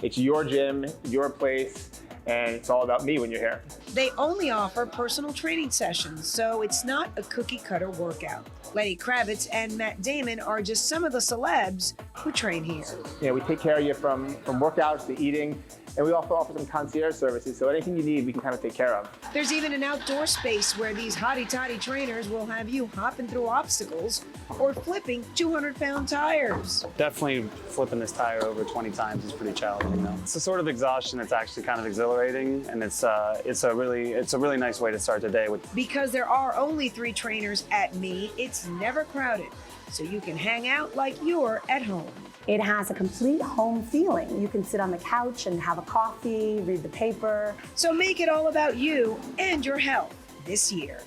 Speaker 7: It's your gym, your place, and it's all about me when you're here.
Speaker 17: They only offer personal training sessions, so it's not a cookie-cutter workout. Lenny Kravitz and Matt Damon are just some of the celebs who train here.
Speaker 7: You know, we take care of you from workouts to eating, and we also offer some concierge services, so anything you need, we can kind of take care of.
Speaker 17: There's even an outdoor space where these hotty-toddy trainers will have you hopping through obstacles or flipping 200-pound tires.
Speaker 11: Definitely flipping this tire over 20 times is pretty challenging, though. It's a sort of exhaustion that's actually kind of exhilarating, and it's a really nice way to start the day.
Speaker 17: Because there are only 3 trainers at Me, it's never crowded, so you can hang out like you're at home.
Speaker 12: It has a complete home feeling. You can sit on the couch and have a coffee, read the paper.
Speaker 17: So make it all about you and your health this year.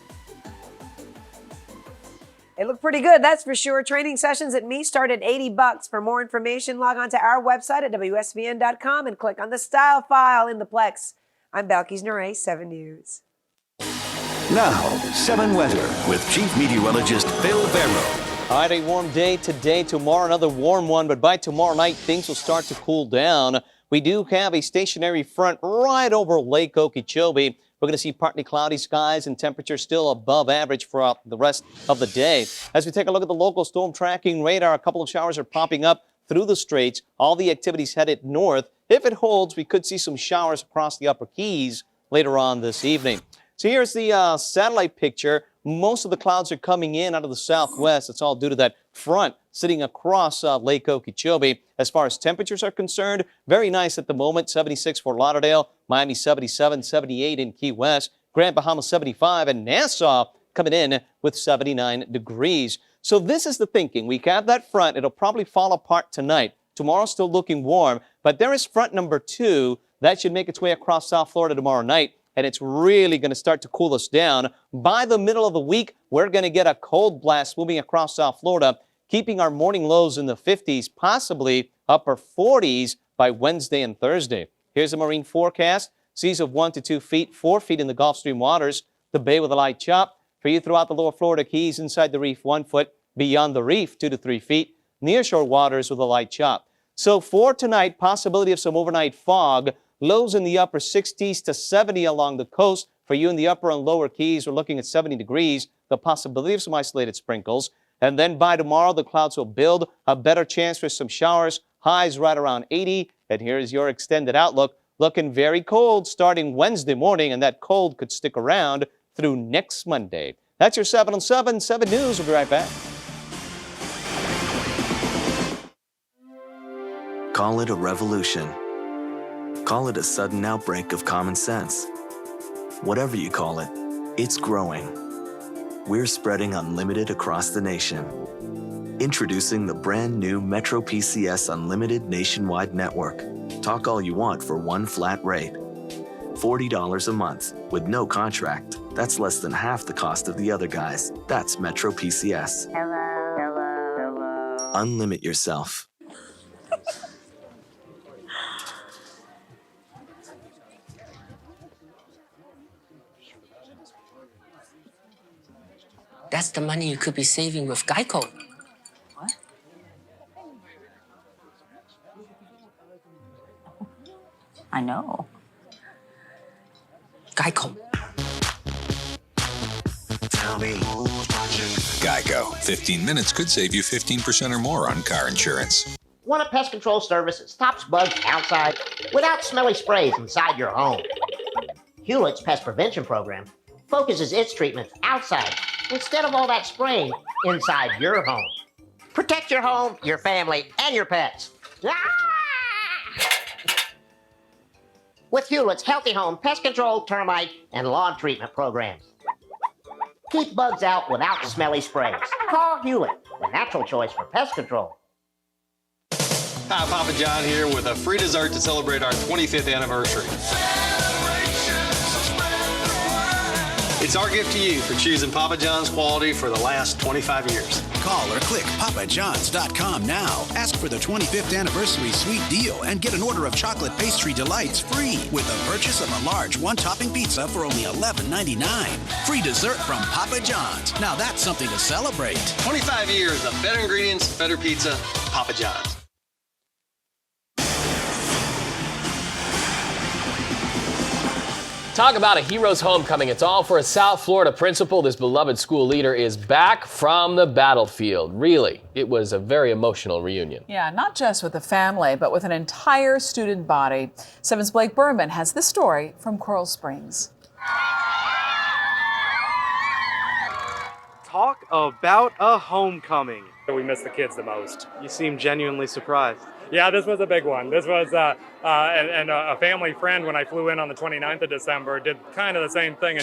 Speaker 17: They look pretty good, that's for sure. Training sessions at Me start at $80. For more information, log on to our website at WSVN.com and click on the Style File in the Plex. I'm Belkis Neray, 7 News.
Speaker 1: Now, 7 weather with Chief Meteorologist Phil Barrow.
Speaker 14: All right, a warm day today. Tomorrow, another warm one, but by tomorrow night, things will start to cool down. We do have a stationary front right over Lake Okeechobee. We're going to see partly cloudy skies and temperatures still above average throughout the rest of the day. As we take a look at the local storm tracking radar, a couple of showers are popping up through the straits. All the activities headed north. If it holds, we could see some showers across the upper Keys later on this evening. So here's the satellite picture. Most of the clouds are coming in out of the southwest. It's all due to that front sitting across Lake Okeechobee. As far as temperatures are concerned, very nice at the moment. 76 for Lauderdale, Miami 77, 78 in Key West, Grand Bahama 75, and Nassau coming in with 79 degrees. So this is the thinking. We have that front. It'll probably fall apart tonight. Tomorrow still looking warm, but there is front number 2. That should make its way across South Florida tomorrow night. And it's really going to start to cool us down. By the middle of the week, we're going to get a cold blast moving across South Florida, keeping our morning lows in the 50s, possibly upper 40s by Wednesday and Thursday. Here's a marine forecast. Seas of 1 to 2 feet, 4 feet in the Gulf Stream waters. The bay with a light chop. For you throughout the lower Florida Keys, inside the reef, 1 foot. Beyond the reef, 2 to 3 feet. Nearshore waters with a light chop. So for tonight, possibility of some overnight fog. Lows in the upper 60s to 70 along the coast. For you in the upper and lower Keys, we're looking at 70 degrees. The possibility of some isolated sprinkles. And then by tomorrow, the clouds will build. A better chance for some showers. Highs right around 80. And here's your extended outlook. Looking very cold starting Wednesday morning. And that cold could stick around through next Monday. That's your 7 on 7 News. We'll be right back.
Speaker 4: Call it a revolution. Call it a sudden outbreak of common sense. Whatever you call it, it's growing. We're spreading unlimited across the nation. Introducing the brand new Metro PCS Unlimited nationwide network. Talk all you want for one flat rate. $40 a month with no contract. That's less than half the cost of the other guys. That's Metro PCS.
Speaker 6: Hello.
Speaker 4: Unlimit yourself.
Speaker 8: That's the money you could be saving with Geico.
Speaker 6: What? I know.
Speaker 8: Geico.
Speaker 4: Tell me.
Speaker 15: Geico. 15 minutes could save you 15% or more on car insurance.
Speaker 16: Want a pest control service that stops bugs outside without smelly sprays inside your home? Hewlett's Pest Prevention Program focuses its treatments outside instead of all that spraying inside your home. Protect your home, your family, and your pets. With Hewlett's Healthy Home Pest Control, Termite, and Lawn Treatment programs. Keep bugs out without smelly sprays. Call Hewlett, the natural choice for pest control.
Speaker 18: Hi, Papa John here with a free dessert to celebrate our 25th anniversary. It's our gift to you for choosing Papa John's quality for the last 25 years.
Speaker 28: Call or click papajohns.com now. Ask for the 25th anniversary sweet deal and get an order of chocolate pastry delights free with the purchase of a large one-topping pizza for only $11.99. Free dessert from Papa John's. Now that's something to celebrate.
Speaker 18: 25 years of better ingredients, better pizza, Papa John's.
Speaker 31: Talk about a hero's homecoming. It's all for a South Florida principal. This beloved school leader is back from the battlefield. Really, it was a very emotional reunion.
Speaker 2: Yeah, not just with the family, but with an entire student body. 7's Blake Berman has this story from Coral Springs.
Speaker 19: Talk about a homecoming. We miss the kids the most. You seem genuinely surprised.
Speaker 20: Yeah, this was a big one. This was and a family friend when I flew in on the 29th of December did kind of the same thing.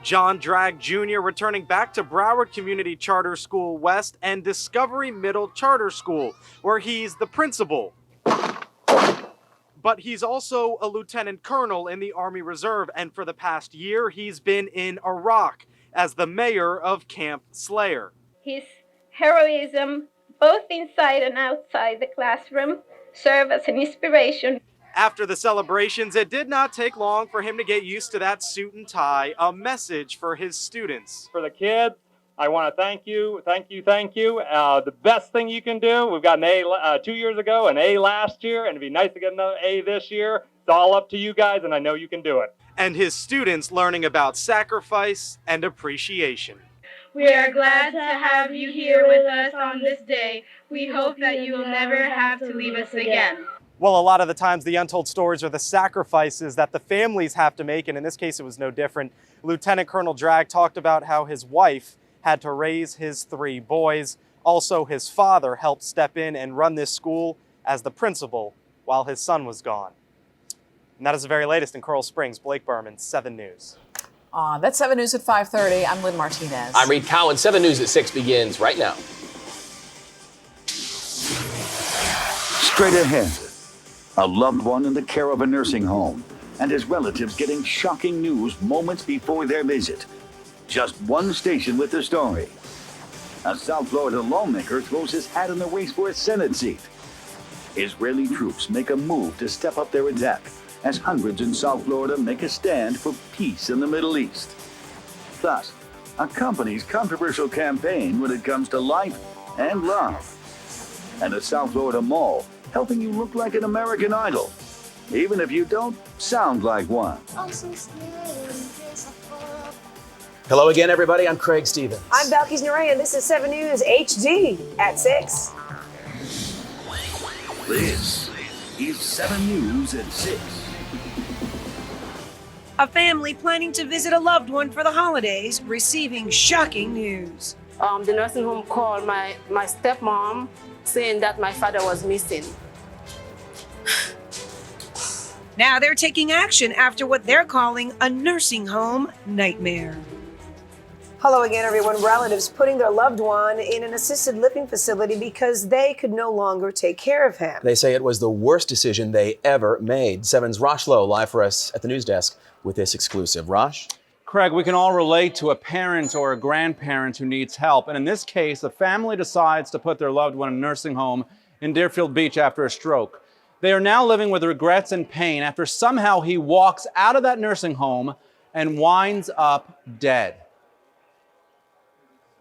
Speaker 19: John Dragg Jr. returning back to Broward Community Charter School West and Discovery Middle Charter School, where he's the principal. But he's also a lieutenant colonel in the Army Reserve, and for the past year, he's been in Iraq as the mayor of Camp Slayer.
Speaker 21: His heroism, both inside and outside the classroom, serve as an inspiration.
Speaker 19: After the celebrations, it did not take long for him to get used to that suit and tie, a message for his students.
Speaker 20: For the kids, I want to thank you. The best thing you can do, we've got an A 2 years ago, an A last year, and it'd be nice to get another A this year. It's all up to you guys, and I know you can do it.
Speaker 19: And his students learning about sacrifice and appreciation.
Speaker 21: We are glad to have you here with us on this day. We hope that you will never have to leave us again.
Speaker 19: Well, a lot of the times the untold stories are the sacrifices that the families have to make, and in this case it was no different. Lieutenant Colonel Dragg talked about how his wife had to raise his 3 boys. Also, his father helped step in and run this school as the principal while his son was gone. And that is the very latest in Coral Springs. Blake Berman, 7 News.
Speaker 2: That's 7 News at 5:30. I'm Lynn Martinez.
Speaker 31: I'm Reed Cowan. 7 News at 6 begins right now.
Speaker 1: Straight ahead, a loved one in the care of a nursing home and his relatives getting shocking news moments before their visit. Just one station with the story. A South Florida lawmaker throws his hat in the race for a Senate seat. Israeli troops make a move to step up their attack as hundreds in South Florida make a stand for peace in the Middle East. Plus, a company's controversial campaign when it comes to life and love. And a South Florida mall helping you look like an American Idol, even if you don't sound like one.
Speaker 9: Hello again, everybody. I'm Craig Stevens.
Speaker 22: I'm Balkis Narayan. This is 7 News HD at 6.
Speaker 1: This is 7 News at 6.
Speaker 17: A family planning to visit a loved one for the holidays receiving shocking news.
Speaker 24: The nursing home called my stepmom
Speaker 21: saying that my father was missing.
Speaker 17: Now they're taking action after what they're calling a nursing home nightmare.
Speaker 22: Hello again, everyone. Relatives putting their loved one in an assisted living facility because they could no longer take care of him.
Speaker 9: They say it was the worst decision they ever made. 7's Rosh Lowe live for us at the news desk with this exclusive. Rosh?
Speaker 3: Craig, we can all relate to a parent or a grandparent who needs help. And in this case, a family decides to put their loved one in a nursing home in Deerfield Beach after a stroke. They are now living with regrets and pain after somehow he walks out of that nursing home and winds up dead.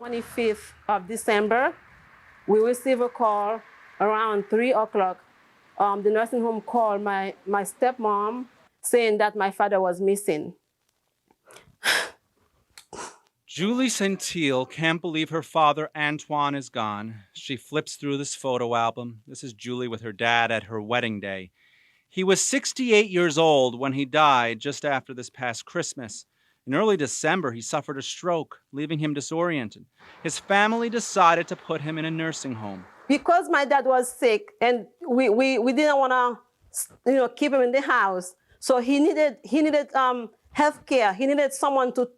Speaker 21: 25th of December, we received a call around 3 o'clock. The nursing home called my stepmom saying that my father was missing.
Speaker 3: Julie Centile can't believe her father, Antoine, is gone. She flips through this photo album. This is Julie with her dad at her wedding day. He was 68 years old when he died just after this past Christmas. In early December, he suffered a stroke, leaving him disoriented. His family decided to put him in a nursing home.
Speaker 21: Because my dad was sick and we didn't want to keep him in the house, so he needed health care. He needed someone to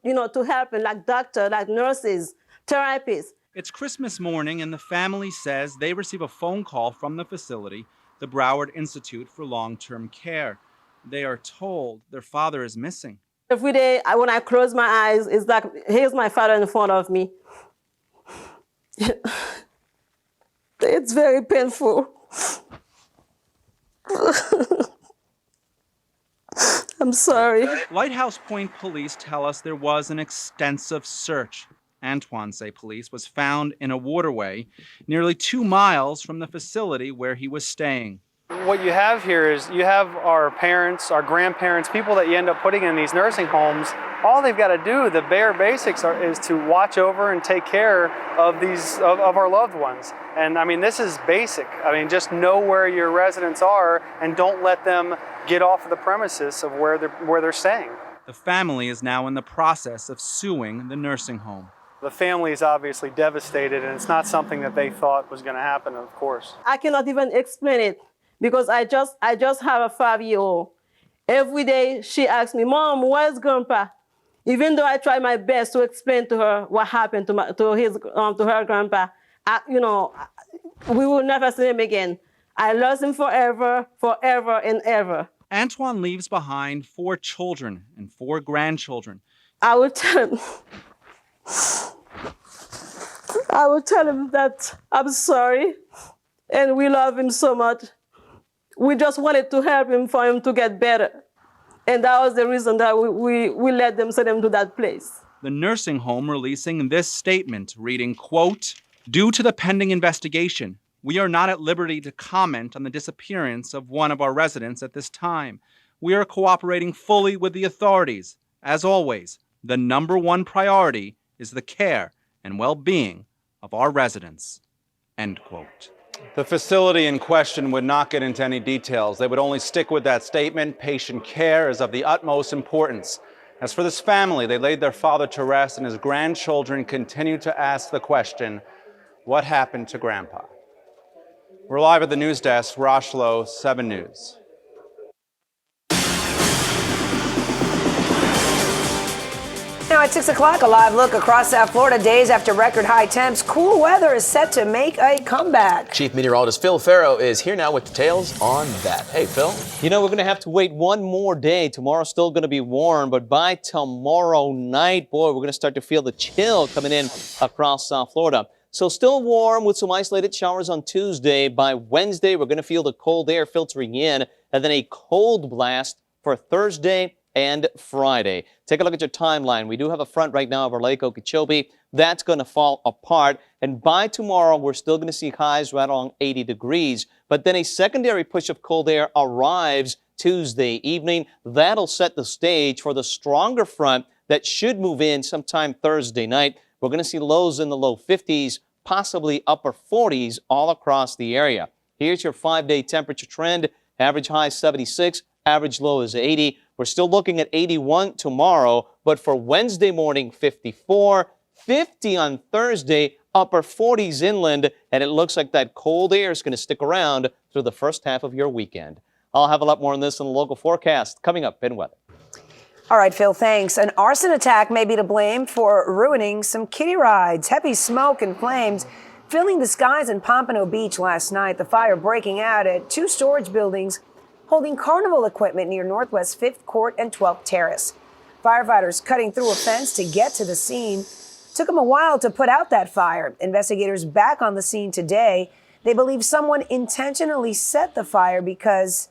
Speaker 21: help him, like doctor, like nurses, therapists.
Speaker 3: It's Christmas morning, and the family says they receive a phone call from the facility, the Broward Institute for Long-Term Care. They are told their father is missing.
Speaker 21: Every day, when I close my eyes, it's like, here's my father in front of me. It's very painful. I'm sorry.
Speaker 3: Lighthouse Point police tell us there was an extensive search. Antoine, say police, was found in a waterway nearly 2 miles from the facility where he was staying.
Speaker 11: What you have here is you have our parents, our grandparents, people that you end up putting in these nursing homes. All they've got to do, the bare basics, is to watch over and take care of of our loved ones. And I mean, this is basic. I mean, just know where your residents are and don't let them get off of the premises of where they're staying.
Speaker 3: The family is now in the process of suing the nursing home.
Speaker 11: The family is obviously devastated, and it's not something that they thought was going to happen, of course.
Speaker 21: I cannot even explain it because I just have a 5-year-old. Every day she asks me, "Mom, where's Grandpa?" Even though I try my best to explain to her what happened to her grandpa, we will never see him again. I lost him forever, forever and ever.
Speaker 3: Antoine leaves behind 4 children and 4 grandchildren.
Speaker 21: I will tell him that I'm sorry and we love him so much. We just wanted to help him for him to get better. And that was the reason that we let them send him to that place.
Speaker 3: The nursing home releasing this statement reading, quote, "Due to the pending investigation, we are not at liberty to comment on the disappearance of one of our residents at this time. We are cooperating fully with the authorities. As always, the #1 priority is the care and well-being of our residents." End quote. The facility in question would not get into any details. They would only stick with that statement. Patient care is of the utmost importance. As for this family, they laid their father to rest, and his grandchildren continue to ask the question, what happened to Grandpa? We're live at the news desk. Rosh Lowe, 7 News.
Speaker 22: Now at 6 o'clock, a live look across South Florida. Days after record high temps, cool weather is set to make a comeback.
Speaker 9: Chief Meteorologist Phil Farrow is here now with details on that. Hey, Phil.
Speaker 14: You know, we're going to have to wait one more day. Tomorrow's still going to be warm, but by tomorrow night, boy, we're going to start to feel the chill coming in across South Florida. So still warm with some isolated showers on Tuesday. By Wednesday, we're going to feel the cold air filtering in, and then a cold blast for Thursday and Friday. Take a look at your timeline. We do have a front right now over Lake Okeechobee. That's going to fall apart. And by tomorrow, we're still going to see highs right along 80 degrees. But then a secondary push of cold air arrives Tuesday evening. That'll set the stage for the stronger front that should move in sometime Thursday night. We're going to see lows in the low 50s, possibly upper 40s all across the area. Here's your 5-day temperature trend. Average high 76, average low is 80. We're still looking at 81 tomorrow, but for Wednesday morning, 54, 50 on Thursday, upper 40s inland, and it looks like that cold air is going to stick around through the first half of your weekend. I'll have a lot more on this in the local forecast coming up in weather.
Speaker 22: All right, Phil, thanks. An arson attack may be to blame for ruining some kiddie rides. Heavy smoke and flames filling the skies in Pompano Beach last night. The fire breaking out at 2 storage buildings holding carnival equipment near Northwest 5th Court and 12th Terrace. Firefighters cutting through a fence to get to the scene. Took them a while to put out that fire. Investigators back on the scene today. They believe someone intentionally set the fire because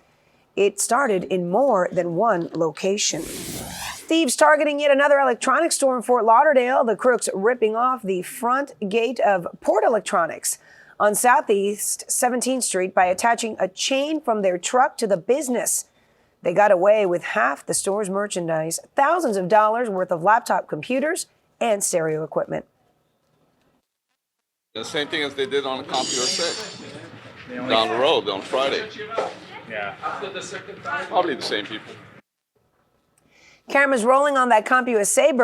Speaker 22: it started in more than one location. Thieves targeting yet another electronics store in Fort Lauderdale. The crooks ripping off the front gate of Port Electronics on Southeast 17th Street by attaching a chain from their truck to the business. They got away with half the store's merchandise, thousands of dollars worth of laptop computers and stereo equipment.
Speaker 5: The same thing as they did on the CompuSA down the road on Friday. Yeah. Probably the same people.
Speaker 22: Cameras rolling on that CompuSA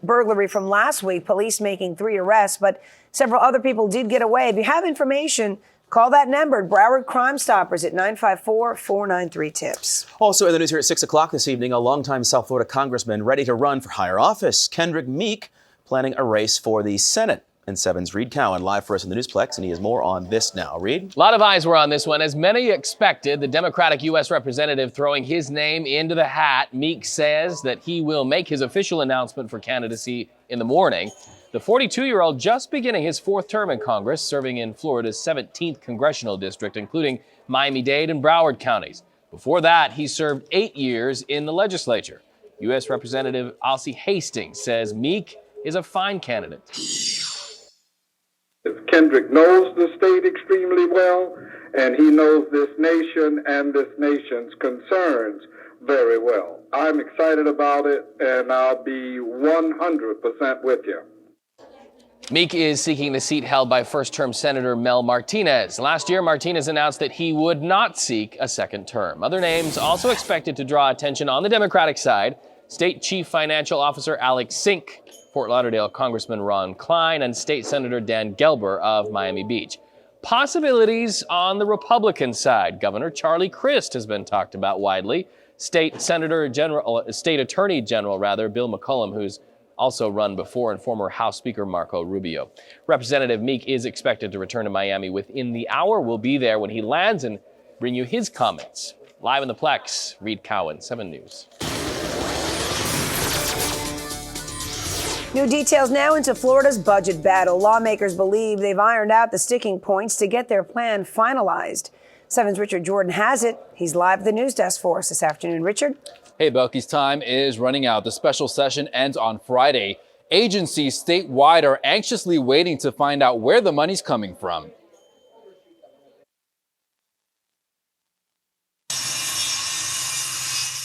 Speaker 22: burglary from last week. Police making 3 arrests, but several other people did get away. If you have information, call that number, Broward Crime Stoppers, at 954-493-TIPS.
Speaker 9: Also in the news here at 6 o'clock this evening, a longtime South Florida congressman ready to run for higher office. Kendrick Meek planning a race for the Senate. And 7's Reed Cowan live for us in the Newsplex, and he has more on this now. Reed?
Speaker 31: A lot of eyes were on this one. As many expected, the Democratic U.S. representative throwing his name into the hat. Meek says that he will make his official announcement for candidacy in the morning. The 42-year-old just beginning his 4th term in Congress, serving in Florida's 17th congressional district, including Miami-Dade and Broward counties. Before that, he served 8 years in the legislature. U.S. Representative Alcee Hastings says Meek is a fine candidate.
Speaker 7: Kendrick knows the state extremely well, and he knows this nation and this nation's concerns very well. I'm excited about it, and I'll be 100% with you.
Speaker 31: Meek is seeking the seat held by first-term Senator Mel Martinez. Last year, Martinez announced that he would not seek a second term. Other names also expected to draw attention on the Democratic side: State Chief Financial Officer Alex Sink, Fort Lauderdale Congressman Ron Klein, and State Senator Dan Gelber of Miami Beach. Possibilities on the Republican side: Governor Charlie Crist has been talked about widely. State Attorney General Bill McCollum, who's also run before, and former House Speaker Marco Rubio. Representative Meek is expected to return to Miami within the hour. We'll be there when he lands and bring you his comments. Live in the Plex, Reed Cowan, 7 News.
Speaker 22: New details now into Florida's budget battle. Lawmakers believe they've ironed out the sticking points to get their plan finalized. 7's Richard Jordan has it. He's live at the news desk for us this afternoon. Richard?
Speaker 10: Hey, Belky's time is running out. The special session ends on Friday. Agencies statewide are anxiously waiting to find out where the money's coming from.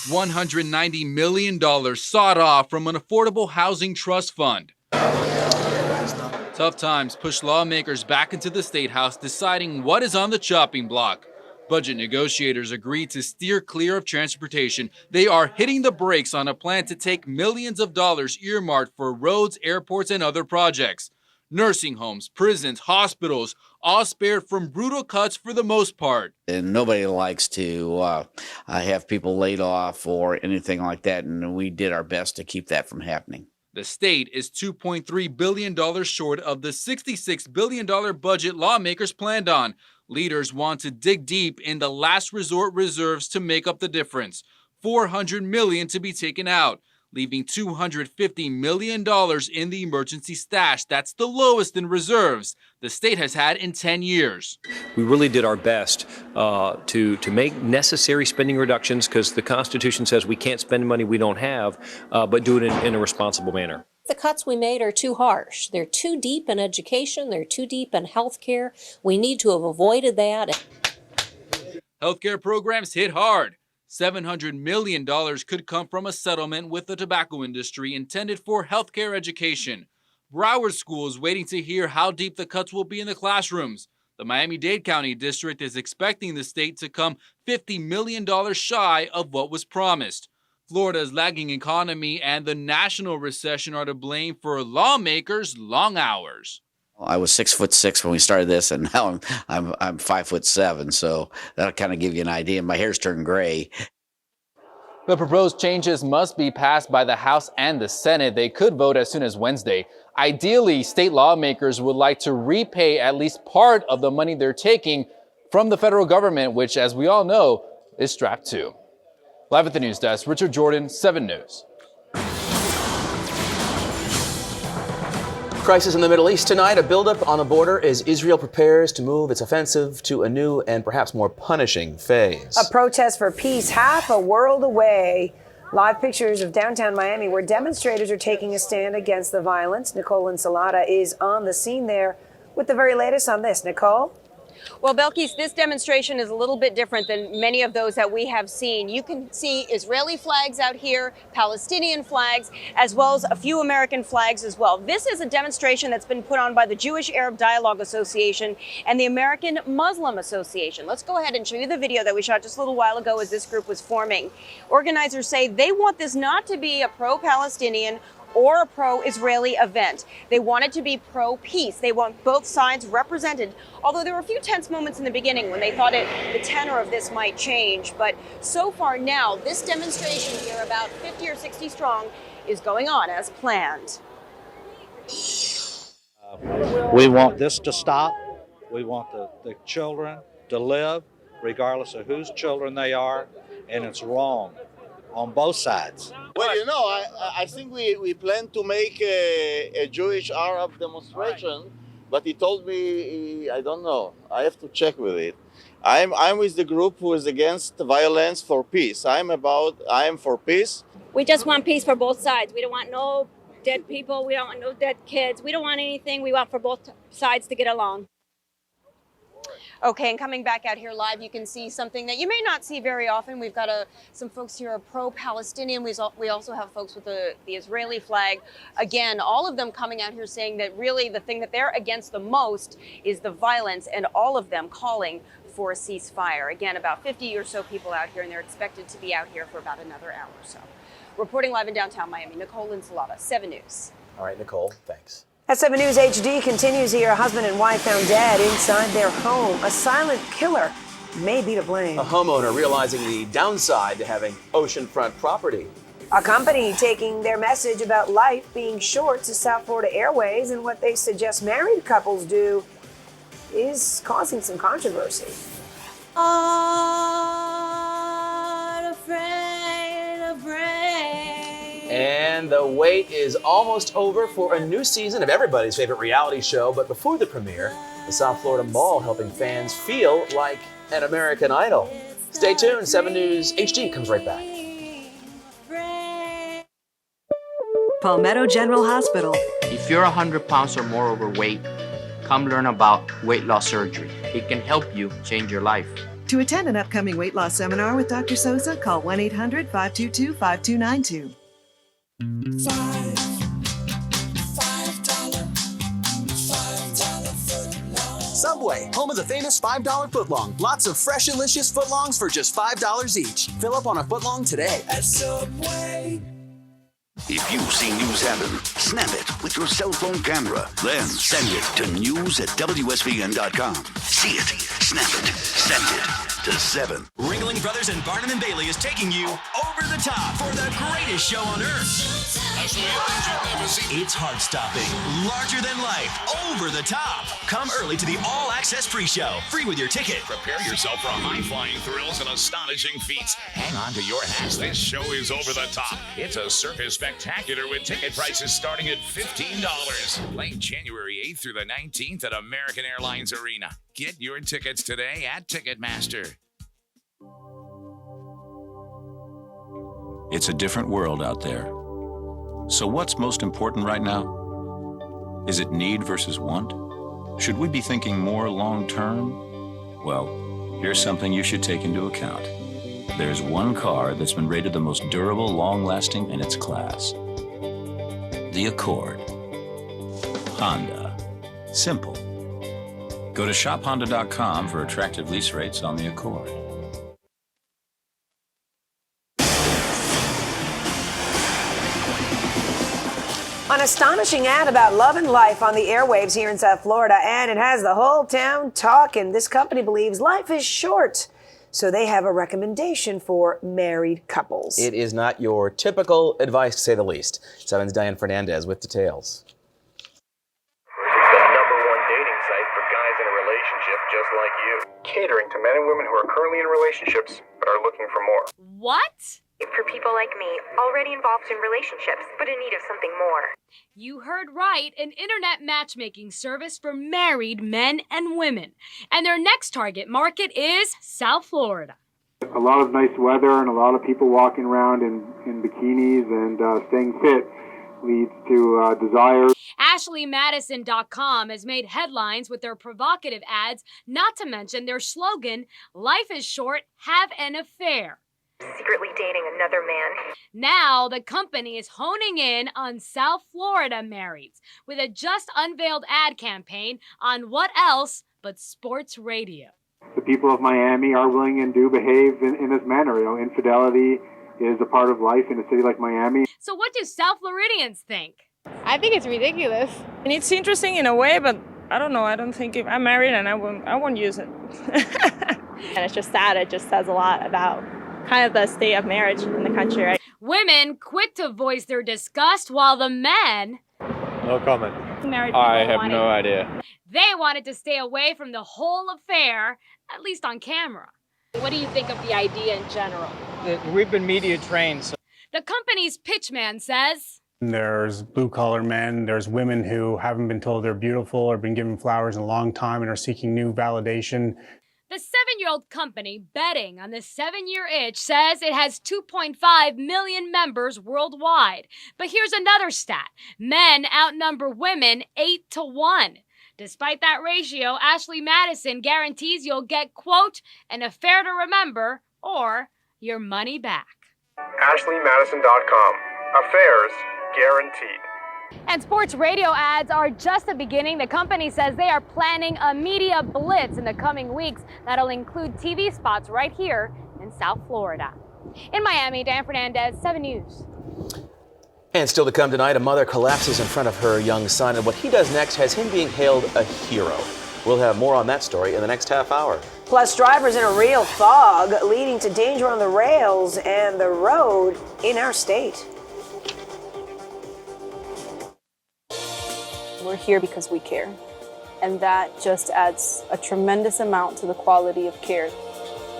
Speaker 10: $190 million sought off from an affordable housing trust fund. Tough times push lawmakers back into the State House deciding what is on the chopping block. Budget negotiators agreed to steer clear of transportation. They are hitting the brakes on a plan to take millions of dollars earmarked for roads, airports, and other projects. Nursing homes, prisons, hospitals, all spared from brutal cuts for the most part.
Speaker 13: And nobody likes to have people laid off or anything like that, and we did our best to keep that from happening.
Speaker 10: The state is $2.3 billion short of the $66 billion budget lawmakers planned on. Leaders want to dig deep in the last resort reserves to make up the difference. $400 million to be taken out, leaving $250 million in the emergency stash. That's the lowest in reserves the state has had in 10 years.
Speaker 23: We really did our best to make necessary spending reductions, because the Constitution says we can't spend money we don't have, but do it in a responsible manner.
Speaker 24: The cuts we made are too harsh. They're too deep in education. They're too deep in health care. We need to have avoided that.
Speaker 10: Healthcare programs hit hard. $700 million could come from a settlement with the tobacco industry intended for healthcare education. Broward School is waiting to hear how deep the cuts will be in the classrooms. The Miami-Dade County District is expecting the state to come $50 million shy of what was promised. Florida's lagging economy and the national recession are to blame for lawmakers' long hours.
Speaker 13: I was 6'6" when we started this, and now I'm 5'7", so that'll kind of give you an idea. My hair's turned gray.
Speaker 4: The proposed changes must be passed by the House and the Senate. They could vote as soon as Wednesday. Ideally, state lawmakers would like to repay at least part of the money they're taking from the federal government, which, as we all know, is strapped too. Live at the news desk, Richard Jordan, 7 News.
Speaker 9: Crisis in the Middle East tonight, a buildup on the border as Israel prepares to move its offensive to a new and perhaps more punishing phase.
Speaker 22: A protest for peace half a world away. Live pictures of downtown Miami where demonstrators are taking a stand against the violence. Nicole Ensalada is on the scene there with the very latest on this. Nicole?
Speaker 6: Well, Belkis, this demonstration is a little bit different than many of those that we have seen. You can see Israeli flags out here, Palestinian flags, as well as a few American flags as well. This is a demonstration that's been put on by the Jewish Arab Dialogue Association and the American Muslim Association. Let's go ahead and show you the video that we shot just a little while ago as this group was forming. Organizers say they want this not to be a pro-Palestinian or a pro-Israeli event. They want it to be pro-peace. They want both sides represented, although there were a few tense moments in the beginning when they thought the tenor of this might change. But so far now, this demonstration here, about 50 or 60 strong, is going on as planned.
Speaker 8: We want this to stop. We want the children to live, regardless of whose children they are, and it's wrong on both sides.
Speaker 12: Well, you know, I think we plan to make a Jewish Arab demonstration, but he told me, I don't know, I have to check with it. I'm with the group who is against violence for peace. I am for peace.
Speaker 15: We just want peace for both sides. We don't want no dead people. We don't want no dead kids. We don't want anything. We want for both sides to get along.
Speaker 6: Okay, and coming back out here live, you can see something that you may not see very often. We've got some folks here are pro-Palestinian. We also have folks with the Israeli flag. Again, all of them coming out here saying that really the thing that they're against the most is the violence, and all of them calling for a ceasefire. Again, about 50 or so people out here, and they're expected to be out here for about another hour or so. Reporting live in downtown Miami, Nicole Ensalada, 7 News.
Speaker 9: All right, Nicole, thanks.
Speaker 22: At 7 News HD continues here. A husband and wife found dead inside their home. A silent killer may be to blame.
Speaker 9: A homeowner realizing the downside to having oceanfront property.
Speaker 22: A company taking their message about life being short to South Florida Airways, and what they suggest married couples do is causing some controversy.
Speaker 9: And the wait is almost over for a new season of everybody's favorite reality show. But before the premiere, the South Florida Mall helping fans feel like an American Idol. Stay tuned. 7 News HD comes right back.
Speaker 16: Palmetto General Hospital.
Speaker 25: If you're 100 pounds or more overweight, come learn about weight loss surgery. It can help you change your life.
Speaker 16: To attend an upcoming weight loss seminar with Dr. Sosa, call 1-800-522-5292.
Speaker 26: Subway, home of the famous $5 footlong. Lots of fresh, delicious footlongs for just $5 each. Fill up on a footlong today. At Subway.
Speaker 1: If you see news happen, snap it with your cell phone camera. Then send it to news@WSVN.com. See it, snap it, send it to 7.
Speaker 26: Ringling Brothers and Barnum & Bailey is taking you over the top for the greatest show on earth. It's heart-stopping, larger than life, over the top. Come early to the all-access pre-show, free with your ticket.
Speaker 27: Prepare yourself for high-flying thrills and astonishing feats. Hang on to your hats. This show is over the top. It's a circus spectacular with ticket prices starting at $15. Playing January 8th through the 19th at American Airlines Arena. Get your tickets today at Ticketmaster.
Speaker 29: It's a different world out there. So what's most important right now? Is it need versus want? Should we be thinking more long-term? Well, here's something you should take into account. There's one car that's been rated the most durable, long-lasting in its class. The Accord. Honda. Simple. Go to shophonda.com for attractive lease rates on the Accord.
Speaker 22: An astonishing ad about love and life on the airwaves here in South Florida, and it has the whole town talking. This company believes life is short, so they have a recommendation for married couples.
Speaker 9: It is not your typical advice, to say the least. 7's Diane Fernandez with details.
Speaker 2: Just like you. Catering to men and women who are currently in relationships but are looking for more.
Speaker 3: What?
Speaker 11: For people like me, already involved in relationships but in need of something more.
Speaker 3: You heard right, an internet matchmaking service for married men and women. And their next target market is South Florida.
Speaker 7: A lot of nice weather and a lot of people walking around in bikinis and staying fit leads to desire.
Speaker 3: AshleyMadison.com has made headlines with their provocative ads, not to mention their slogan, "Life is short, have an affair."
Speaker 11: Secretly dating another man.
Speaker 3: Now, the company is honing in on South Florida marrieds with a just unveiled ad campaign on what else but sports radio.
Speaker 7: The people of Miami are willing and do behave in this manner. You know, infidelity is a part of life in a city like Miami.
Speaker 3: So what do South Floridians think?
Speaker 14: I think it's ridiculous. And it's interesting in a way, but I don't know. I don't think if I'm married and I won't use it.
Speaker 17: And it's just sad. It just says a lot about kind of the state of marriage in the country, right?
Speaker 3: Women quick to voice their disgust, while the men...
Speaker 18: No comment.
Speaker 3: I
Speaker 18: have no idea.
Speaker 3: They wanted to stay away from the whole affair, at least on camera. What do you think of the idea in general?
Speaker 18: We've been media trained. So.
Speaker 3: The company's pitchman says...
Speaker 19: There's blue-collar men, there's women who haven't been told they're beautiful or been given flowers in a long time and are seeking new validation.
Speaker 3: The 7-year-old company, betting on the 7-year itch, says it has 2.5 million members worldwide. But here's another stat. Men outnumber women 8-1. Despite that ratio, Ashley Madison guarantees you'll get, quote, an affair to remember or your money back.
Speaker 2: AshleyMadison.com. Affairs guaranteed.
Speaker 3: And sports radio ads are just the beginning. The company says they are planning a media blitz in the coming weeks that'll include TV spots right here in South Florida. In Miami, Dan Fernandez, 7 News.
Speaker 9: And still to come tonight, a mother collapses in front of her young son, and what he does next has him being hailed a hero. We'll have more on that story in the next half hour.
Speaker 22: Plus, drivers in a real fog, leading to danger on the rails and the road in our state.
Speaker 20: We're here because we care, and that just adds a tremendous amount to the quality of care.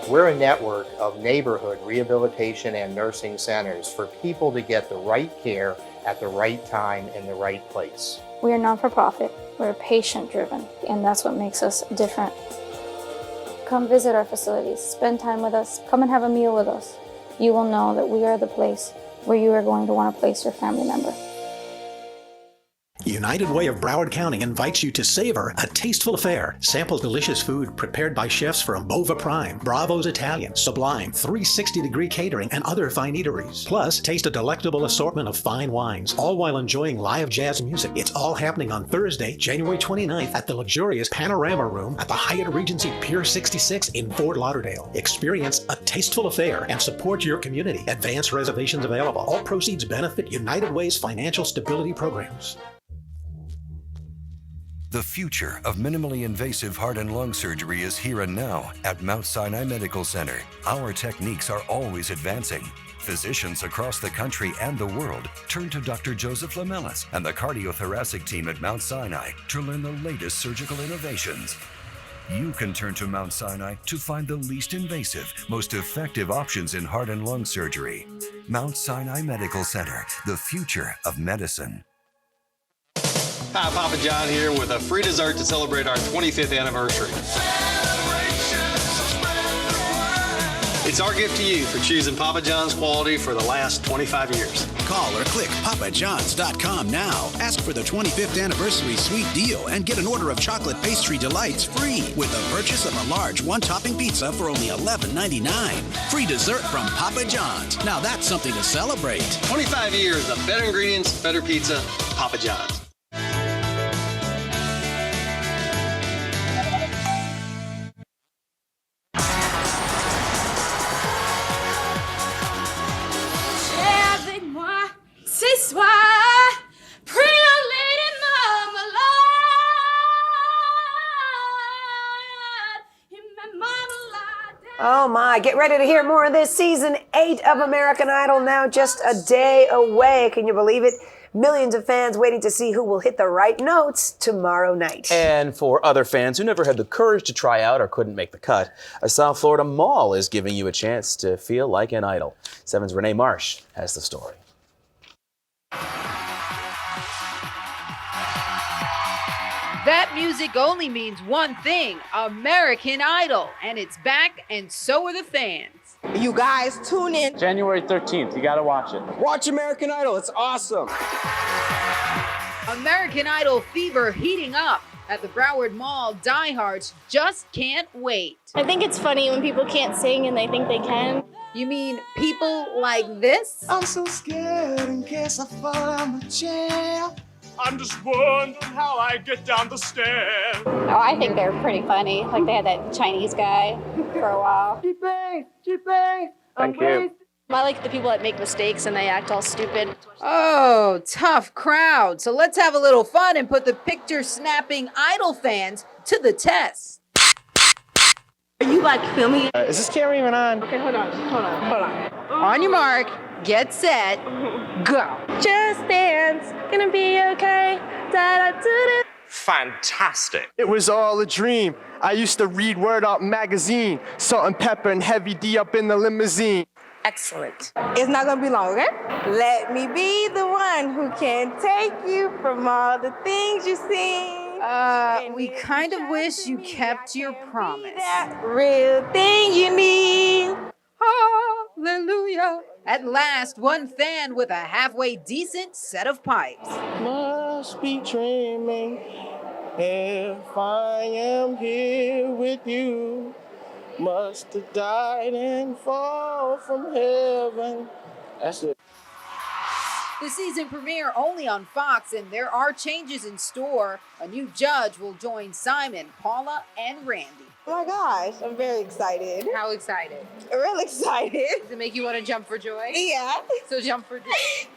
Speaker 21: We're a network of neighborhood rehabilitation and nursing centers for people to get the right care at the right time in the right place.
Speaker 28: We are not-for-profit, we're patient-driven, and that's what makes us different. Come visit our facilities, spend time with us, come and have a meal with us. You will know that we are the place where you are going to want to place your family member.
Speaker 30: United Way of Broward County invites you to savor a tasteful affair. Sample delicious food prepared by chefs from Bova Prime, Bravo's Italian, Sublime, 360-degree catering, and other fine eateries. Plus, taste a delectable assortment of fine wines, all while enjoying live jazz music. It's all happening on Thursday, January 29th at the luxurious Panorama Room at the Hyatt Regency Pier 66 in Fort Lauderdale. Experience a tasteful affair and support your community. Advance reservations available. All proceeds benefit United Way's financial stability programs.
Speaker 32: The future of minimally invasive heart and lung surgery is here and now at Mount Sinai Medical Center. Our techniques are always advancing. Physicians across the country and the world turn to Dr. Joseph Lamelas and the cardiothoracic team at Mount Sinai to learn the latest surgical innovations. You can turn to Mount Sinai to find the least invasive, most effective options in heart and lung surgery. Mount Sinai Medical Center, the future of medicine.
Speaker 33: Hi, Papa John here with a free dessert to celebrate our 25th anniversary. It's our gift to you for choosing Papa John's quality for the last 25 years.
Speaker 34: Call or click papajohns.com now. Ask for the 25th anniversary sweet deal and get an order of chocolate pastry delights free with the purchase of a large one-topping pizza for only $11.99. Free dessert from Papa John's. Now that's something to celebrate.
Speaker 33: 25 years of better ingredients, better pizza, Papa John's.
Speaker 3: Ce soir, pray
Speaker 22: Oh my, get ready to hear more of this. Season 8 of American Idol now just a day away. Can you believe it? Millions of fans waiting to see who will hit the right notes tomorrow night.
Speaker 9: And for other fans who never had the courage to try out or couldn't make the cut, a South Florida mall is giving you a chance to feel like an idol. 7's Renee Marsh has the story.
Speaker 1: That music only means one thing, American Idol. And it's back, and so are the fans.
Speaker 4: You guys tune in.
Speaker 18: January 13th, you gotta watch it.
Speaker 4: Watch American Idol, it's awesome.
Speaker 1: American Idol fever heating up. At the Broward Mall, diehards just can't wait.
Speaker 28: I think it's funny when people can't sing and they think they can.
Speaker 1: You mean people like this?
Speaker 4: I'm so scared in case I fall down the chair.
Speaker 5: I'm just wondering how I get down the stairs.
Speaker 28: Oh, I think they're pretty funny. Like they had that Chinese guy for a while.
Speaker 18: Thank you.
Speaker 28: I like the people that make mistakes and they act all stupid.
Speaker 1: Oh, tough crowd. So let's have a little fun and put the picture-snapping Idol fans to the test.
Speaker 4: Are you like filming?
Speaker 18: Is this camera even on?
Speaker 4: Okay, hold on.
Speaker 1: On your mark, get set, go.
Speaker 28: Just dance, gonna be okay. Da-da-da-da.
Speaker 5: Fantastic.
Speaker 18: It was all a dream. I used to read Word Up magazine, Salt and Pepper and Heavy D up in the limousine.
Speaker 4: Excellent. It's not gonna be long, okay? Let me be the one who can take you from all the things you see.
Speaker 1: We kind of wish you kept your promise.
Speaker 4: That real thing you need.
Speaker 1: Hallelujah. At last, one fan with a halfway decent set of pipes.
Speaker 18: Must be dreaming if I am here with you. Must have died and fall from heaven. That's it.
Speaker 1: The season premiere only on Fox, and there are changes in store. A new judge will join Simon, Paula, and Randy.
Speaker 4: Oh my gosh, I'm very excited.
Speaker 1: How excited?
Speaker 4: Real excited.
Speaker 1: Does it make you want to jump for joy?
Speaker 4: Yeah.
Speaker 1: So jump for joy.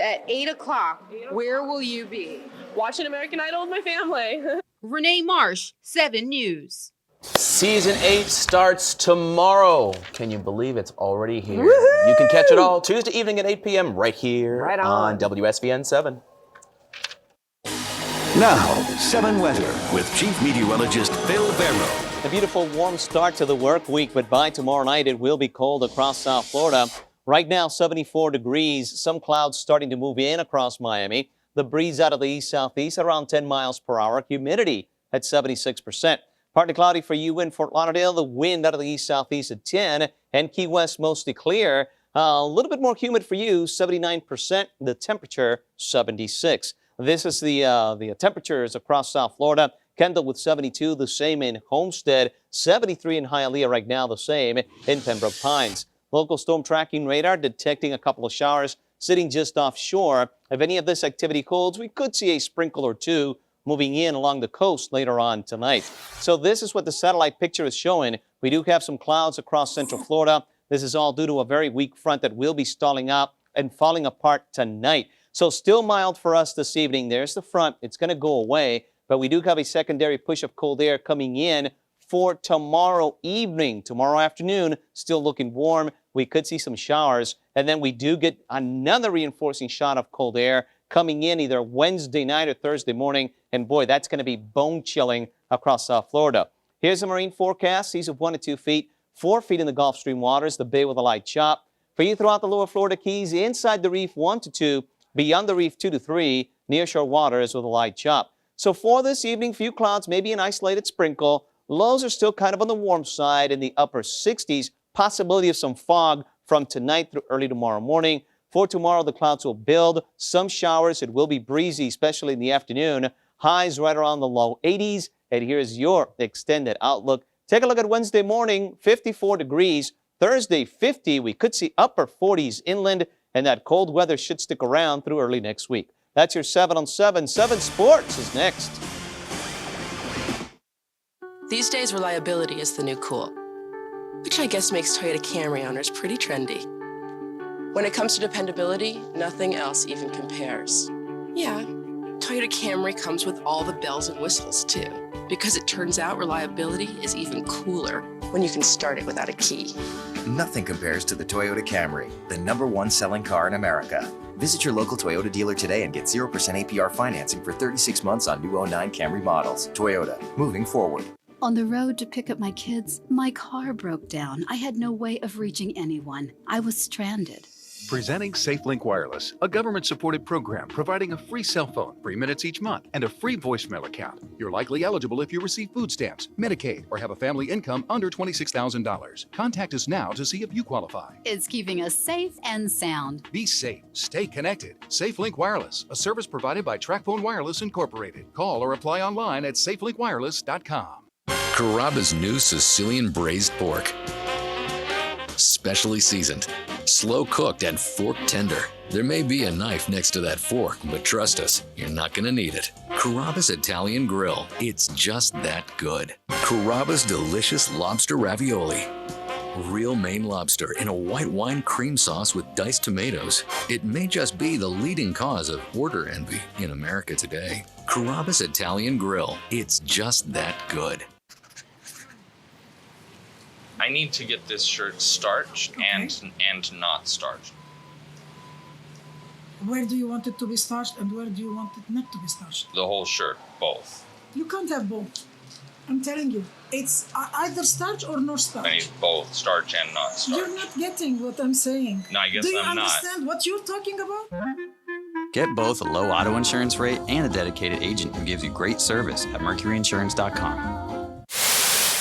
Speaker 1: At 8 o'clock, where will you be?
Speaker 14: Watching American Idol with my family.
Speaker 1: Renee Marsh, 7 News.
Speaker 9: Season 8 starts tomorrow. Can you believe it's already here? Woo-hoo! You can catch it all Tuesday evening at 8 p.m. right here on WSVN 7.
Speaker 32: Now, 7 weather with Chief Meteorologist Phil Barrow.
Speaker 6: A beautiful warm start to the work week, but by tomorrow night it will be cold across South Florida. Right now, 74 degrees. Some clouds starting to move in across Miami. The breeze out of the east-southeast around 10 miles per hour. Humidity at 76%. Partly cloudy for you in Fort Lauderdale. The wind out of the east-southeast at 10. And Key West mostly clear. A little bit more humid for you, 79%. The temperature, 76. This is the temperatures across South Florida. Kendall with 72, the same in Homestead. 73 in Hialeah right now, the same in Pembroke Pines. Local storm tracking radar detecting a couple of showers sitting just offshore. If any of this activity holds, we could see a sprinkle or two moving in along the coast later on tonight. So this is what the satellite picture is showing. We do have some clouds across central Florida. This is all due to a very weak front that will be stalling out and falling apart tonight. So still mild for us this evening. There's the front. It's going to go away, but we do have a secondary push of cold air coming in for tomorrow evening. Tomorrow afternoon, still looking warm. We could see some showers, and then we do get another reinforcing shot of cold air coming in either Wednesday night or Thursday morning. And boy, that's going to be bone chilling across South Florida. Here's a marine forecast. Seas of 1 to 2 feet, 4 feet in the Gulf Stream waters, the bay with a light chop. For you throughout the lower Florida Keys, inside the reef 1 to 2, beyond the reef 2 to 3, nearshore waters with a light chop. So for this evening, few clouds, maybe an isolated sprinkle. Lows are still kind of on the warm side in the upper 60s. Possibility of some fog from tonight through early tomorrow morning. For tomorrow, the clouds will build. Some showers. It will be breezy, especially in the afternoon. Highs right around the low 80s. And here's your extended outlook. Take a look at Wednesday morning, 54 degrees. Thursday, 50. We could see upper 40s inland. And that cold weather should stick around through early next week. That's your 7 on 7. 7 Sports is next.
Speaker 8: These days, reliability is the new cool, which I guess makes Toyota Camry owners pretty trendy. When it comes to dependability, nothing else even compares. Yeah, Toyota Camry comes with all the bells and whistles, too. because it turns out reliability is even cooler when you can start it without a key.
Speaker 7: Nothing compares to the Toyota Camry, the #1 selling car in America. Visit your local Toyota dealer today and get 0% APR financing for 36 months on new 09 Camry models. Toyota, moving forward.
Speaker 10: On the road to pick up my kids, my car broke down. I had no way of reaching anyone. I was stranded.
Speaker 11: Presenting SafeLink Wireless, a government-supported program providing a free cell phone, 3 minutes each month, and a free voicemail account. You're likely eligible if you receive food stamps, Medicaid, or have a family income under $26,000. Contact us now to see if you qualify.
Speaker 10: It's keeping us safe and sound.
Speaker 11: Be safe. Stay connected. SafeLink Wireless, a service provided by TracFone Wireless Incorporated. Call or apply online at SafeLinkWireless.com.
Speaker 12: Carrabba's new Sicilian braised pork. Specially seasoned, slow cooked, and fork tender. There may be a knife next to that fork, but trust us, you're not going to need it. Carrabba's Italian Grill. It's just that good. Carrabba's delicious lobster ravioli. Real Maine lobster in a white wine cream sauce with diced tomatoes. It may just be the leading cause of order envy in America today. Carrabba's Italian Grill. It's just that good.
Speaker 13: I need to get this shirt starched and not starched.
Speaker 15: Where do you want it to be starched and where do you want it not to be starched?
Speaker 13: The whole shirt, both.
Speaker 15: You can't have both. I'm telling you, it's either starch or no starch.
Speaker 13: I need both starch and not starch.
Speaker 15: You're not getting what I'm saying.
Speaker 13: No, I guess I'm not.
Speaker 15: Do you understand what you're talking about?
Speaker 16: Get both a low auto insurance rate and a dedicated agent who gives you great service at mercuryinsurance.com.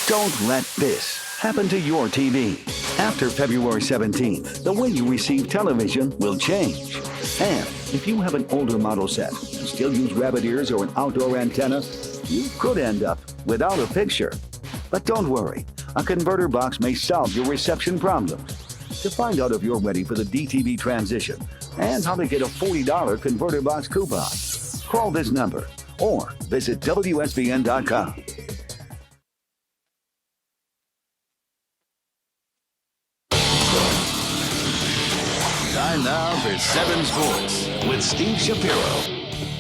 Speaker 23: Don't let this happen to your TV. After February 17th, the way you receive television will change. And if you have an older model set and still use rabbit ears or an outdoor antenna, you could end up without a picture. But don't worry, a converter box may solve your reception problems. To find out if you're ready for the DTV transition and how to get a $40 converter box coupon, call this number or visit WSVN.com.
Speaker 34: Time now for 7 Sports with Steve Shapiro.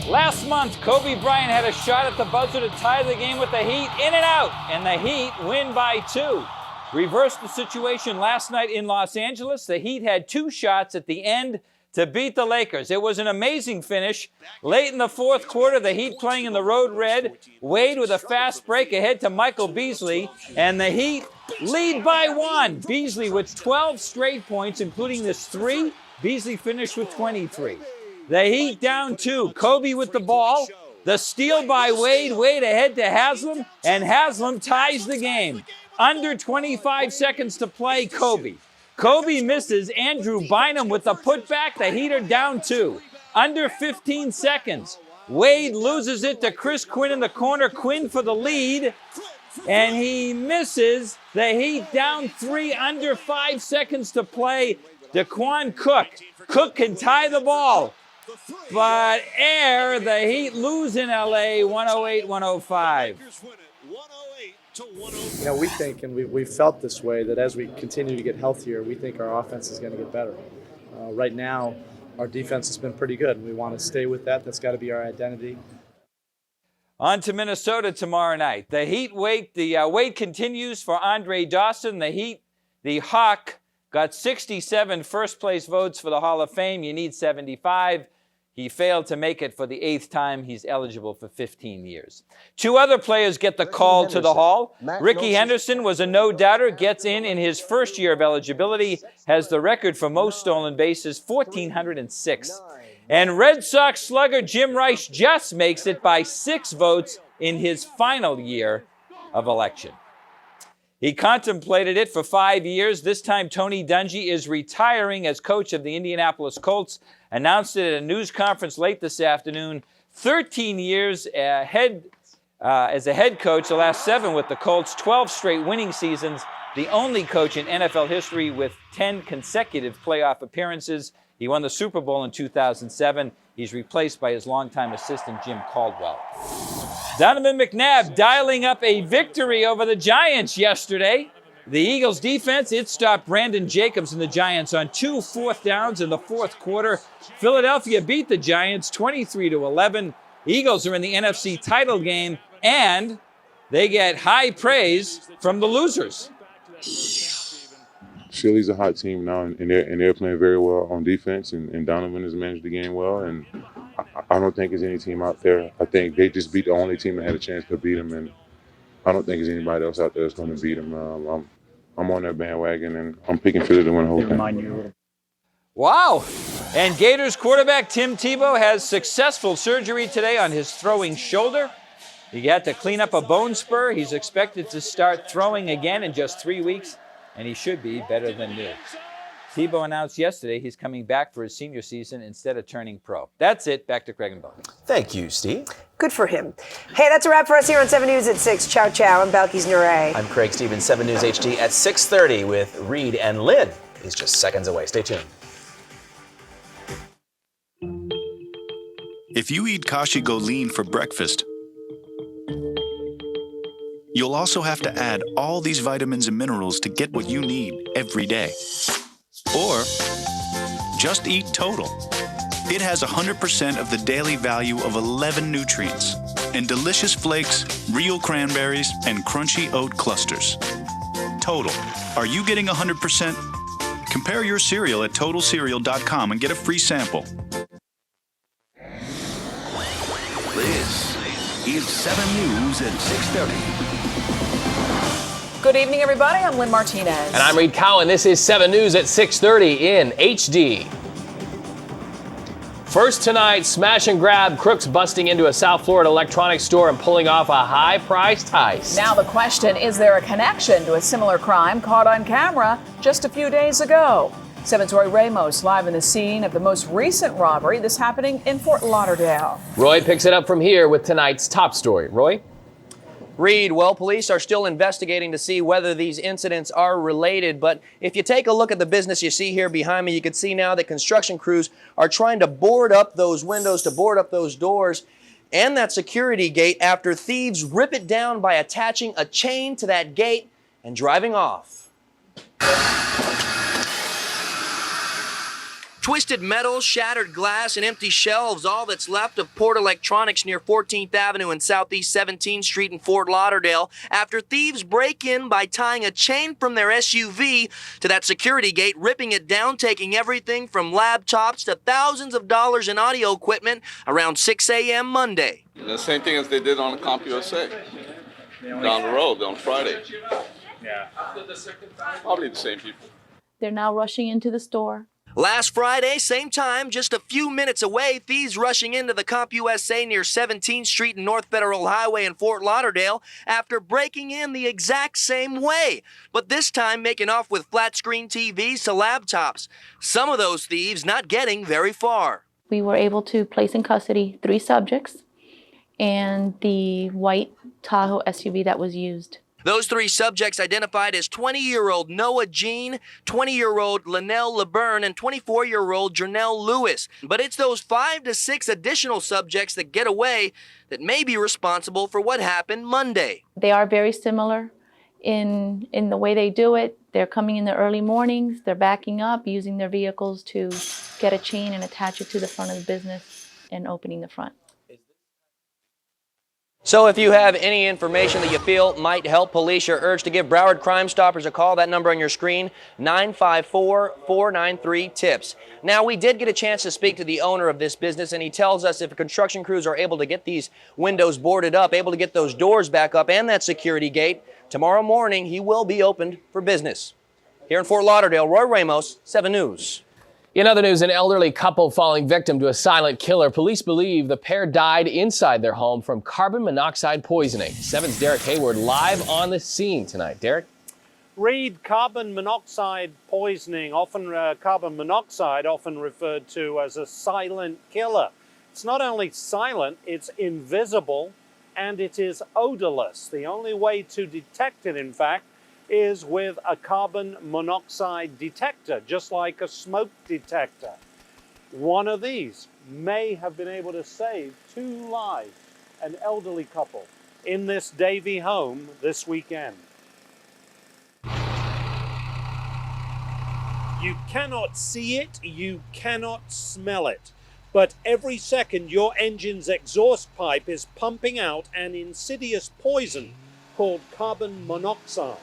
Speaker 24: Last month, Kobe Bryant had a shot at the buzzer to tie the game with the Heat, in and out, and the Heat win by 2. Reversed the situation last night in Los Angeles. The Heat had 2 shots at the end to beat the Lakers. It was an amazing finish. Late in the fourth quarter, the Heat playing in the road red. Wade with a fast break ahead to Michael Beasley, and the Heat lead by 1. Beasley with 12 straight points, including this 3. Beasley finished with 23. The Heat down 2. Kobe with the ball. The steal by Wade. Wade ahead to Haslam, and Haslam ties the game. Under 25 seconds to play, Kobe. Kobe misses. Andrew Bynum with the putback. The Heat are down 2. Under 15 seconds. Wade loses it to Chris Quinn in the corner. Quinn for the lead. And he misses. The Heat down 3. Under 5 seconds to play. Daquan Cook. Cook can tie the ball. But the Heat lose in LA 108-105.
Speaker 25: You know, we think, and we've felt this way, that as we continue to get healthier, we think our offense is going to get better. Right now, our defense has been pretty good, and we want to stay with that. That's got to be our identity.
Speaker 24: On to Minnesota tomorrow night. The Heat wait continues for Andre Dawson. The Hawk, got 67 first-place votes for the Hall of Fame. You need 75. He failed to make it for the 8th time. He's eligible for 15 years. 2 other players get the call to the Hall. Ricky Henderson was a no-doubter, gets in his first year of eligibility, has the record for most stolen bases, 1,406. And Red Sox slugger Jim Rice just makes it by 6 votes in his final year of election. He contemplated it for 5 years. This time, Tony Dungy is retiring as coach of the Indianapolis Colts. Announced it at a news conference late this afternoon. 13 years as a head coach, the last 7 with the Colts, 12 straight winning seasons. The only coach in NFL history with 10 consecutive playoff appearances. He won the Super Bowl in 2007. He's replaced by his longtime assistant, Jim Caldwell. Donovan McNabb dialing up a victory over the Giants yesterday. The Eagles defense, it stopped Brandon Jacobs and the Giants on 2 4th downs in the fourth quarter. Philadelphia beat the Giants 23-11. Eagles are in the NFC title game, and they get high praise from the losers.
Speaker 2: Philly's a hot team now, and they're playing very well on defense, and Donovan has managed the game well, and I don't think there's any team out there. I think they just beat the only team that had a chance to beat them, and I don't think there's anybody else out there that's going to beat them. I'm on that bandwagon, and I'm picking Philly to win the whole thing.
Speaker 24: Wow. And Gators quarterback Tim Tebow has successful surgery today on his throwing shoulder. He had to clean up a bone spur. He's expected to start throwing again in just 3 weeks, and he should be better than new. Tebow announced yesterday he's coming back for his senior season instead of turning pro. That's it. Back to Craig and Belkey.
Speaker 3: Thank you, Steve.
Speaker 17: Good for him. Hey, that's a wrap for us here on 7 News at 6. Ciao, ciao. I'm Belkys Nuray.
Speaker 3: I'm Craig Stevens. 7 News HD at 6:30 with Reed and Lynn is just seconds away. Stay tuned.
Speaker 19: If you eat Kashi Go Lean for breakfast, you'll also have to add all these vitamins and minerals to get what you need every day. Or just eat Total. It has 100% of the daily value of 11 nutrients and delicious flakes, real cranberries, and crunchy oat clusters. Total. Are you getting 100%? Compare your cereal at TotalCereal.com and get a free sample.
Speaker 23: This is 7 News at 6:30.
Speaker 20: Good evening, everybody. I'm Lynn Martinez.
Speaker 3: And I'm Reed Cowan. This is 7 News at 6:30 in HD. First tonight, smash and grab, crooks busting into a South Florida electronics store and pulling off a high-priced heist.
Speaker 20: Now the question, is there a connection to a similar crime caught on camera just a few days ago? 7's Roy Ramos live in the scene of the most recent robbery. This happening in Fort Lauderdale.
Speaker 3: Roy picks it up from here with tonight's top story. Roy?
Speaker 21: Reed, well, police are still investigating to see whether these incidents are related, but if you take a look at the business you see here behind me, you can see now that construction crews are trying to board up those windows, to board up those doors and that security gate after thieves rip it down by attaching a chain to that gate and driving off. Twisted metal, shattered glass, and empty shelves, all that's left of Port Electronics near 14th Avenue and Southeast 17th Street in Fort Lauderdale after thieves break in by tying a chain from their SUV to that security gate, ripping it down, taking everything from laptops to thousands of dollars in audio equipment around 6 a.m. Monday.
Speaker 22: The same thing as they did on the CompUSA down the road on Friday. Yeah. Probably the same people.
Speaker 26: They're now rushing into the store.
Speaker 21: Last Friday, same time, just a few minutes away, thieves rushing into the CompUSA near 17th Street and North Federal Highway in Fort Lauderdale after breaking in the exact same way, but this time making off with flat-screen TVs to laptops. Some of those thieves not getting very far.
Speaker 26: We were able to place in custody 3 subjects and the white Tahoe SUV that was used.
Speaker 21: Those 3 subjects identified as 20-year-old Noah Jean, 20-year-old Linnell LeBurn, and 24-year-old Janelle Lewis. But it's those 5 to 6 additional subjects that get away that may be responsible for what happened Monday.
Speaker 26: They are very similar in the way they do it. They're coming in the early mornings, they're backing up, using their vehicles to get a chain and attach it to the front of the business and opening the front.
Speaker 21: So if you have any information that you feel might help police, you're urged to give Broward Crime Stoppers a call. That number on your screen, 954-493-TIPS. Now, we did get a chance to speak to the owner of this business, and he tells us if construction crews are able to get these windows boarded up, able to get those doors back up and that security gate, tomorrow morning he will be opened for business. Here in Fort Lauderdale, Roy Ramos, 7 News.
Speaker 3: In other news, an elderly couple falling victim to a silent killer. Police believe the pair died inside their home from carbon monoxide poisoning. 7's Derek Hayward live on the scene tonight. Derek?
Speaker 27: Reed, carbon monoxide poisoning, carbon monoxide often referred to as a silent killer. It's not only silent, it's invisible, and it is odorless. The only way to detect it, in fact, is with a carbon monoxide detector, just like a smoke detector. One of these may have been able to save 2 lives, an elderly couple, in this Davie home this weekend. You cannot see it, you cannot smell it, but every second your engine's exhaust pipe is pumping out an insidious poison called carbon monoxide.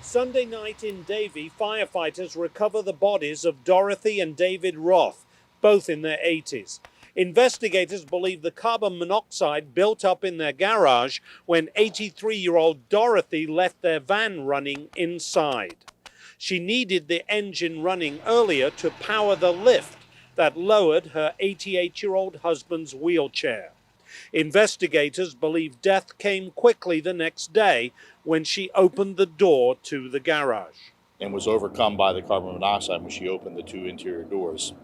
Speaker 27: Sunday night in Davie, firefighters recover the bodies of Dorothy and David Roth, both in their 80s. Investigators believe the carbon monoxide built up in their garage when 83-year-old Dorothy left their van running inside. She needed the engine running earlier to power the lift that lowered her 88-year-old husband's wheelchair. Investigators believe death came quickly the next day when she opened the door to the garage.
Speaker 1: And was overcome by the carbon monoxide when she opened the two interior doors.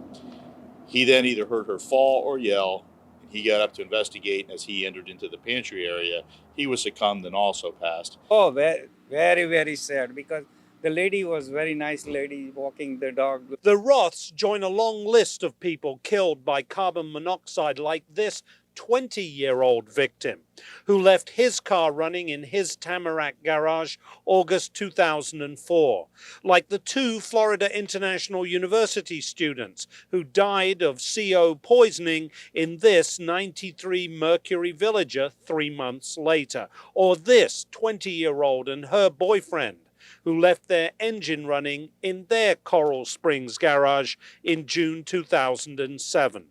Speaker 1: He then either heard her fall or yell. He got up to investigate. As he entered into the pantry area, he was succumbed and also passed.
Speaker 4: Oh, very, very sad, because the lady was very nice lady walking the dog.
Speaker 27: The Roths join a long list of people killed by carbon monoxide like this 20-year-old victim who left his car running in his Tamarack garage August 2004. Like the two Florida International University students who died of CO poisoning in this 93 Mercury Villager 3 months later. Or this 20-year-old and her boyfriend who left their engine running in their Coral Springs garage in June 2007.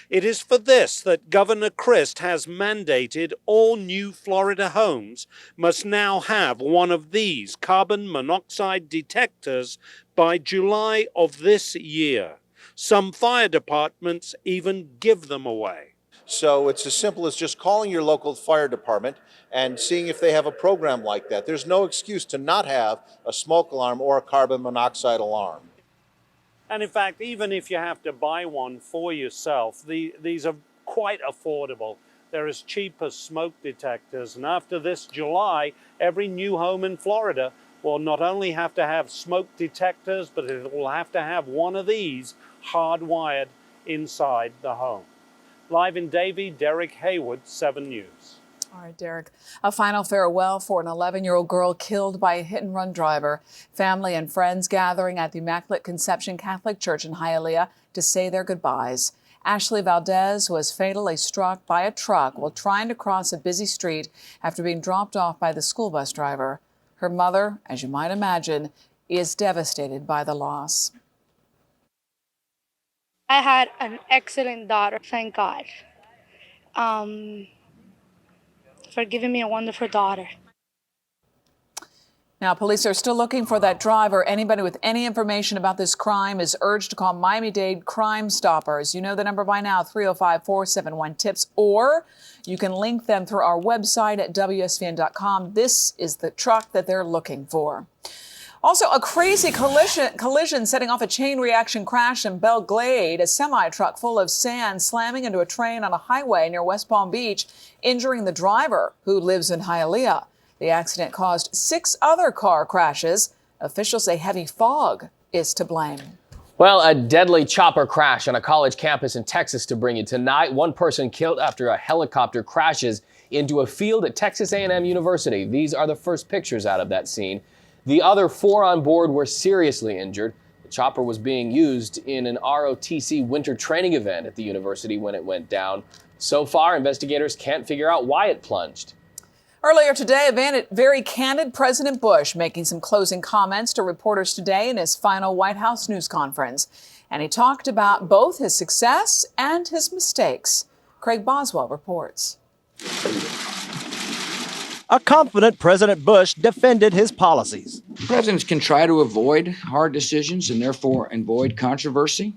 Speaker 27: It is for this that Governor Christ has mandated all new Florida homes must now have one of these carbon monoxide detectors by July of this year. Some fire departments even give them away.
Speaker 5: So it's as simple as just calling your local fire department and seeing if they have a program like that. There's no excuse to not have a smoke alarm or a carbon monoxide alarm.
Speaker 27: And in fact, even if you have to buy one for yourself, these are quite affordable. They're as cheap as smoke detectors. And after this July, every new home in Florida will not only have to have smoke detectors, but it will have to have one of these hardwired inside the home. Live in Davie, Derek Hayward, 7 News.
Speaker 20: All right, Derek. A final farewell for an 11-year-old girl killed by a hit-and-run driver. Family and friends gathering at the Immaculate Conception Catholic Church in Hialeah to say their goodbyes. Ashley Valdez was fatally struck by a truck while trying to cross a busy street after being dropped off by the school bus driver. Her mother, as you might imagine, is devastated by the loss.
Speaker 6: I had an excellent daughter, thank God. For giving me a wonderful daughter.
Speaker 20: Now, police are still looking for that driver. Anybody with any information about this crime is urged to call Miami-Dade Crime Stoppers. You know the number by now, 305-471-TIPS, or you can link them through our website at WSVN.com. This is the truck that they're looking for. Also, a crazy collision setting off a chain reaction crash in Belle Glade. A semi-truck full of sand slamming into a train on a highway near West Palm Beach, injuring the driver, who lives in Hialeah. The accident caused 6 other car crashes. Officials say heavy fog is to blame.
Speaker 3: Well, a deadly chopper crash on a college campus in Texas to bring you tonight. 1 person killed after a helicopter crashes into a field at Texas A&M University. These are the first pictures out of that scene. The other 4 on board were seriously injured. The chopper was being used in an ROTC winter training event at the university when it went down. So far, investigators can't figure out why it plunged.
Speaker 20: Earlier today, a very candid President Bush making some closing comments to reporters today in his final White House news conference. And he talked about both his success and his mistakes. Craig Boswell reports.
Speaker 8: A confident President Bush defended his policies.
Speaker 9: Presidents can try to avoid hard decisions and therefore avoid controversy.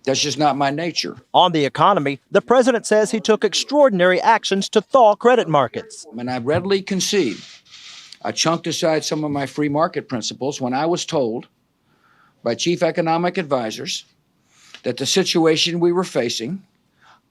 Speaker 9: That's just not my nature.
Speaker 8: On the economy, the president says he took extraordinary actions to thaw credit markets.
Speaker 9: And I readily concede I chunked aside some of my free market principles when I was told by chief economic advisors that the situation we were facing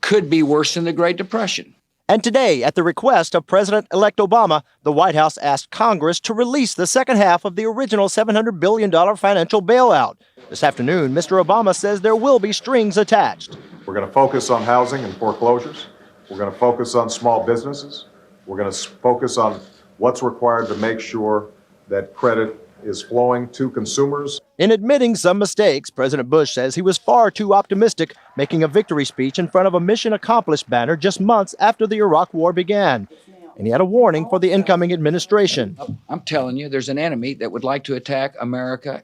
Speaker 9: could be worse than the Great Depression.
Speaker 8: And today, at the request of President-elect Obama, the White House asked Congress to release the second half of the original $700 billion financial bailout. This afternoon, Mr. Obama says there will be strings attached.
Speaker 34: We're going to focus on housing and foreclosures. We're going to focus on small businesses. We're going to focus on what's required to make sure that credit is flowing to consumers.
Speaker 8: In admitting some mistakes, President Bush says he was far too optimistic, making a victory speech in front of a Mission Accomplished banner just months after the Iraq War began. and he had a warning for the incoming administration.
Speaker 9: I'm telling you, there's an enemy that would like to attack Americans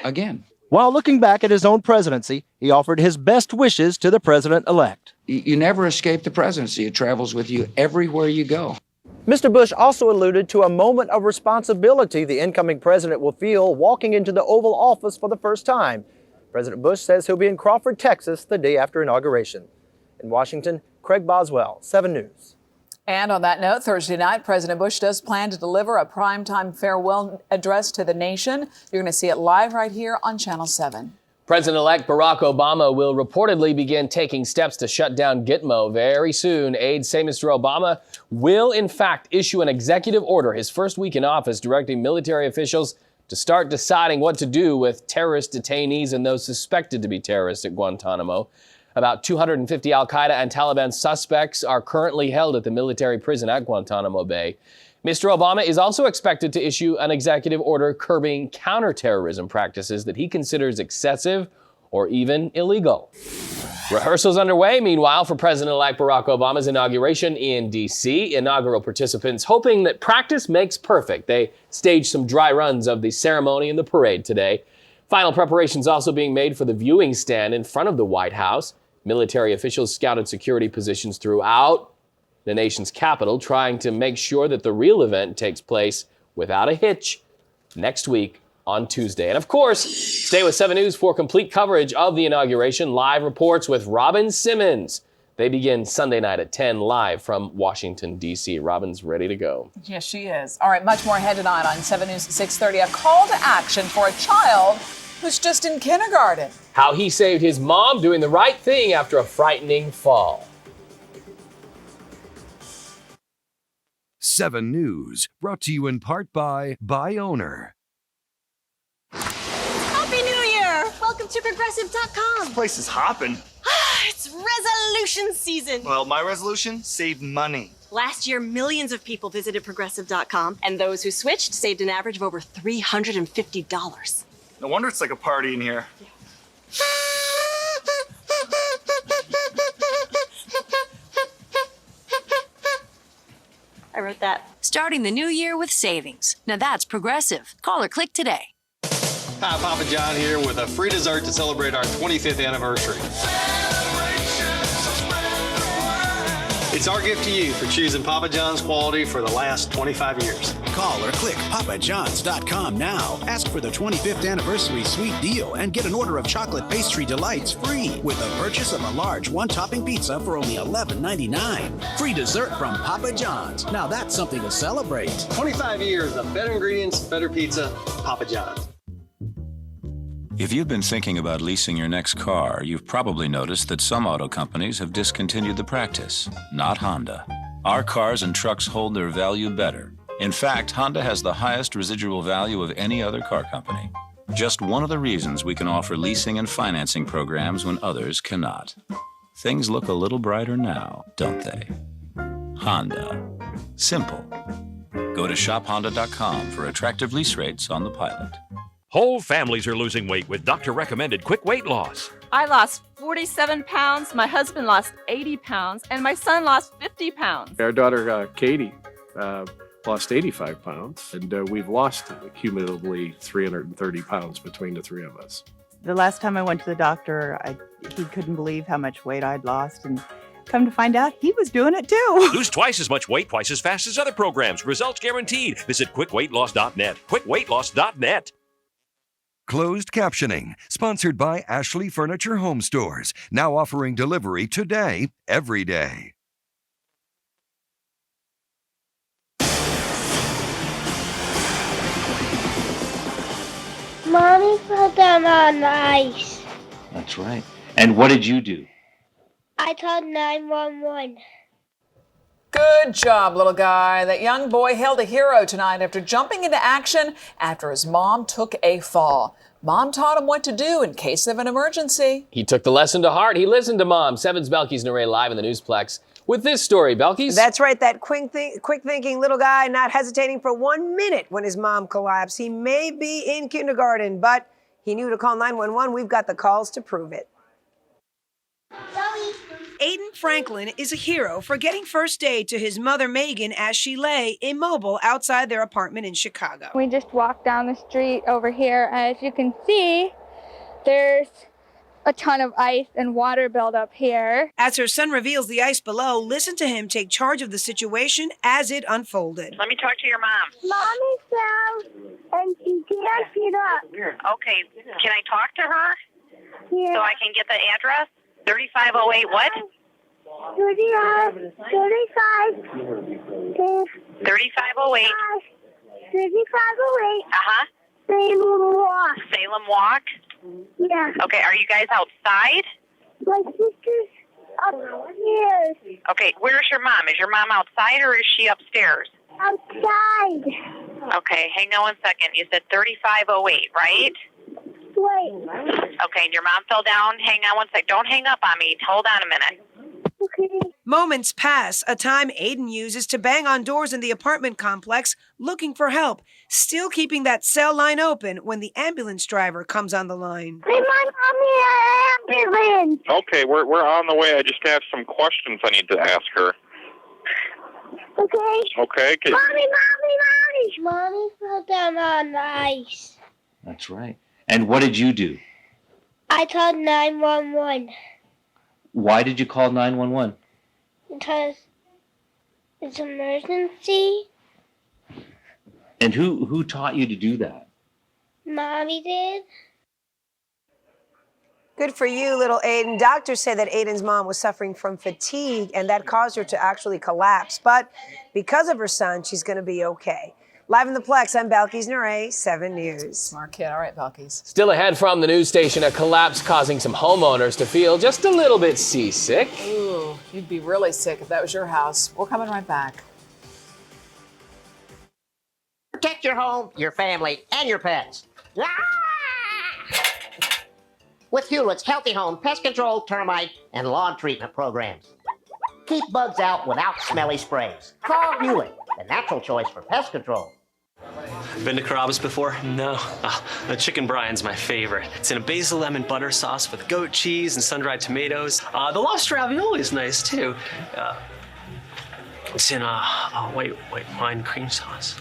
Speaker 9: again.
Speaker 8: While looking back at his own presidency, he offered his best wishes to the president-elect.
Speaker 9: You never escape the presidency. It travels with you everywhere you go.
Speaker 8: Mr. Bush also alluded to a moment of responsibility the incoming president will feel walking into the Oval Office for the first time. President Bush says he'll be in Crawford, Texas, the day after inauguration. In Washington, Craig Boswell, 7 News.
Speaker 20: And on that note, Thursday night, President Bush does plan to deliver a primetime farewell address to the nation. You're going to see it live right here on Channel 7.
Speaker 3: President-elect Barack Obama will reportedly begin taking steps to shut down Gitmo very soon. Aides say Mr. Obama will, in fact, issue an executive order his first week in office directing military officials to start deciding what to do with terrorist detainees and those suspected to be terrorists at Guantanamo. About 250 al-Qaeda and Taliban suspects are currently held at the military prison at Guantanamo Bay. Mr. Obama is also expected to issue an executive order curbing counterterrorism practices that he considers excessive or even illegal. Rehearsals underway, meanwhile, for President-elect Barack Obama's inauguration in D.C. Inaugural participants hoping that practice makes perfect. They staged some dry runs of the ceremony and the parade today. Final preparations also being made for the viewing stand in front of the White House. Military officials scouted security positions throughout the nation's capital, trying to make sure that the real event takes place without a hitch next week on Tuesday. And of course, stay with 7 News for complete coverage of the inauguration. Live reports with Robin Simmons. They begin Sunday night at 10 live from Washington, D.C. Robin's ready to go.
Speaker 20: Yes, she is. All right, much more ahead tonight on 7 News at 6:30. A call to action for a child who's just in kindergarten.
Speaker 3: How he saved his mom doing the right thing after a frightening fall.
Speaker 7: 7 News, brought to you in part by Owner.
Speaker 10: Happy New Year! Welcome to Progressive.com.
Speaker 11: This place is hopping.
Speaker 10: It's resolution season.
Speaker 11: Well, my resolution? Save money.
Speaker 10: Last year, millions of people visited Progressive.com, and those who switched saved an average of over $350.
Speaker 11: No wonder it's like a party in here.
Speaker 10: I wrote that.
Speaker 12: Starting the new year with savings. Now that's Progressive. Call or click today.
Speaker 13: Hi, Papa John here with a free dessert to celebrate our 25th anniversary. It's our gift to you for choosing Papa John's quality for the last 25 years.
Speaker 34: Call or click papajohns.com now. Ask for the 25th anniversary sweet deal and get an order of chocolate pastry delights free with the purchase of a large one-topping pizza for only $11.99. Free dessert from Papa John's. Now that's something to celebrate.
Speaker 13: 25 years of better ingredients, better pizza, Papa John's.
Speaker 14: If you've been thinking about leasing your next car, you've probably noticed that some auto companies have discontinued the practice. Not Honda. Our cars and trucks hold their value better. In fact, Honda has the highest residual value of any other car company. Just one of the reasons we can offer leasing and financing programs when others cannot. Things look a little brighter now, don't they? Honda. Simple. Go to shophonda.com for attractive lease rates on the Pilot.
Speaker 15: Whole families are losing weight with doctor-recommended quick weight loss.
Speaker 34: I lost 47 pounds, my husband lost 80 pounds, and my son lost 50 pounds.
Speaker 18: Our daughter, Katie, lost 85 pounds, and we've lost cumulatively 330 pounds between the three of us.
Speaker 28: The last time I went to the doctor, he couldn't believe how much weight I'd lost, and come to find out, he was doing it too.
Speaker 15: Lose twice as much weight, twice as fast as other programs. Results guaranteed. Visit quickweightloss.net. Quickweightloss.net.
Speaker 7: Closed captioning, sponsored by Ashley Furniture Home Stores, now offering delivery today, every day.
Speaker 18: Mommy put them on ice.
Speaker 28: That's right. And what did you do?
Speaker 18: I called 911.
Speaker 20: Good job, little guy. That young boy hailed a hero tonight after jumping into action after his mom took a fall. Mom taught him what to do in case of an emergency.
Speaker 3: He took the lesson to heart. He listened to Mom. 7's Belkys and Ray live in the Newsplex with this story. Belkys?
Speaker 17: That's right. That quick-thinking little guy not hesitating for 1 minute when his mom collapsed. He may be in kindergarten, but he knew to call 911. We've got the calls to prove it.
Speaker 18: Zoe,
Speaker 17: Aiden Franklin is a hero for getting first aid to his mother Megan as she lay immobile outside their apartment in Chicago.
Speaker 6: We just walked down the street over here. As you can see, there's a ton of ice and water buildup here.
Speaker 17: As her son reveals the ice below, listen to him take charge of the situation as it unfolded.
Speaker 2: Let me talk to your mom.
Speaker 6: Mommy fell and she can't get up.
Speaker 2: Okay, can I talk to her
Speaker 6: Yeah.
Speaker 2: so I can get the address? 3508 what?
Speaker 6: 35.
Speaker 2: 3508.
Speaker 6: 3508.
Speaker 2: Uh-huh.
Speaker 6: Salem Walk.
Speaker 2: Salem Walk?
Speaker 6: Yeah.
Speaker 2: Okay, are you guys outside?
Speaker 6: My sister's upstairs.
Speaker 2: Okay, where's your mom? Is your mom outside or is she upstairs?
Speaker 6: Outside.
Speaker 2: Okay, hang on one second. You said 3508, right?
Speaker 6: Wait.
Speaker 2: Okay, and your mom fell down. Hang on one sec. Don't hang up on me. Hold on a minute.
Speaker 6: Okay.
Speaker 17: Moments pass, a time Aiden uses to bang on doors in the apartment complex looking for help, still keeping that cell line open when the ambulance driver comes on the line.
Speaker 6: Hey, my mommy, an ambulance.
Speaker 16: Okay, we're on the way. I just have some questions I need to ask her.
Speaker 6: Okay.
Speaker 16: Okay.
Speaker 6: Mommy. Mommy fell down on the ice.
Speaker 19: That's right. And what did you do?
Speaker 6: I called 911
Speaker 19: Why did you call 911?
Speaker 6: because it's emergency.
Speaker 19: And who taught you to do that?
Speaker 6: Mommy did.
Speaker 17: Good for you, little Aiden. Doctors say that Aiden's mom was suffering from fatigue and that caused her to actually collapse. But because of her son, she's going to be okay. Live in the Plex, I'm Balkis Nure, 7 News.
Speaker 20: Smart kid. All right, Balkis.
Speaker 3: Still ahead from the news station, a collapse causing some homeowners to feel just a little bit seasick.
Speaker 20: Ooh, you'd be really sick if that was your house. We're coming right back.
Speaker 21: Protect your home, your family, and your pets. With Hewlett's Healthy Home Pest Control, Termite, and Lawn Treatment programs. Keep bugs out without smelly sprays. Call Hewlett, the natural choice for pest control.
Speaker 22: Been to Carrabba's before? No. The chicken Brian's my favorite. It's in a basil lemon butter sauce with goat cheese and sun-dried tomatoes. The lobster ravioli is nice too. It's in a white wine cream sauce.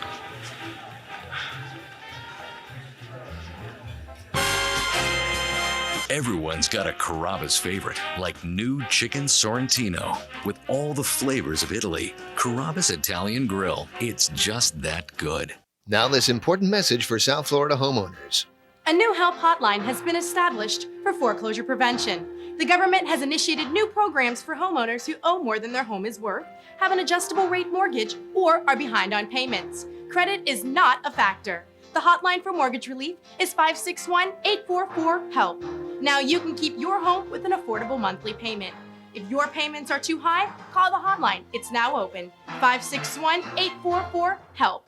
Speaker 23: Everyone's got a Carrabba's favorite, like new chicken Sorrentino. With all the flavors of Italy, Carrabba's Italian Grill. It's just that good.
Speaker 24: Now this important message for South Florida homeowners.
Speaker 25: A new help hotline has been established for foreclosure prevention. The government has initiated new programs for homeowners who owe more than their home is worth, have an adjustable rate mortgage, or are behind on payments. Credit is not a factor. The hotline for mortgage relief is 561-844-HELP. Now you can keep your home with an affordable monthly payment. If your payments are too high, call the hotline. It's now open. 561-844-HELP.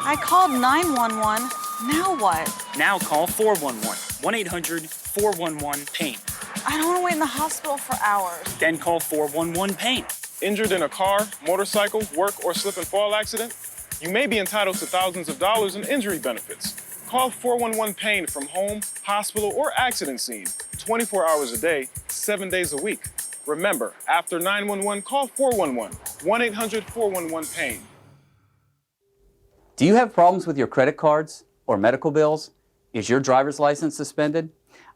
Speaker 12: I called 911. Now what?
Speaker 26: Now call 411. 1-800-411-PAIN.
Speaker 12: I don't want to wait in the hospital for hours.
Speaker 26: Then call 411-PAIN.
Speaker 29: Injured in a car, motorcycle, work, or slip and fall accident? You may be entitled to thousands of dollars in injury benefits. Call 411-PAIN from home, hospital, or accident scene 24 hours a day, 7 days a week. Remember, after 911, call 411. 1-800-411-PAIN.
Speaker 30: Do you have problems with your credit cards or medical bills? Is your driver's license suspended?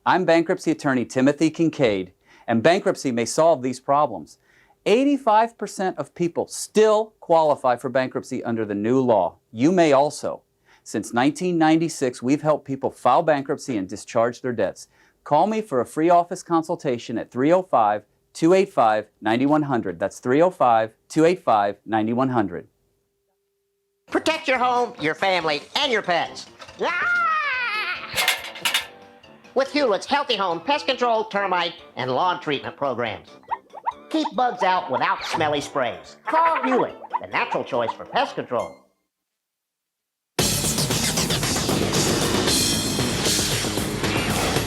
Speaker 30: I'm bankruptcy attorney Timothy Kincaid, and bankruptcy may solve these problems. 85% of people still qualify for bankruptcy under the new law. You may also. Since 1996, we've helped people file bankruptcy and discharge their debts. Call me for a free office consultation at 305-285-9100. That's 305-285-9100.
Speaker 21: Protect your home, your family, and your pets. With Hewlett's Healthy Home Pest Control, Termite, and Lawn Treatment programs. Keep bugs out without smelly sprays. Call Hewlett, the natural choice for pest control.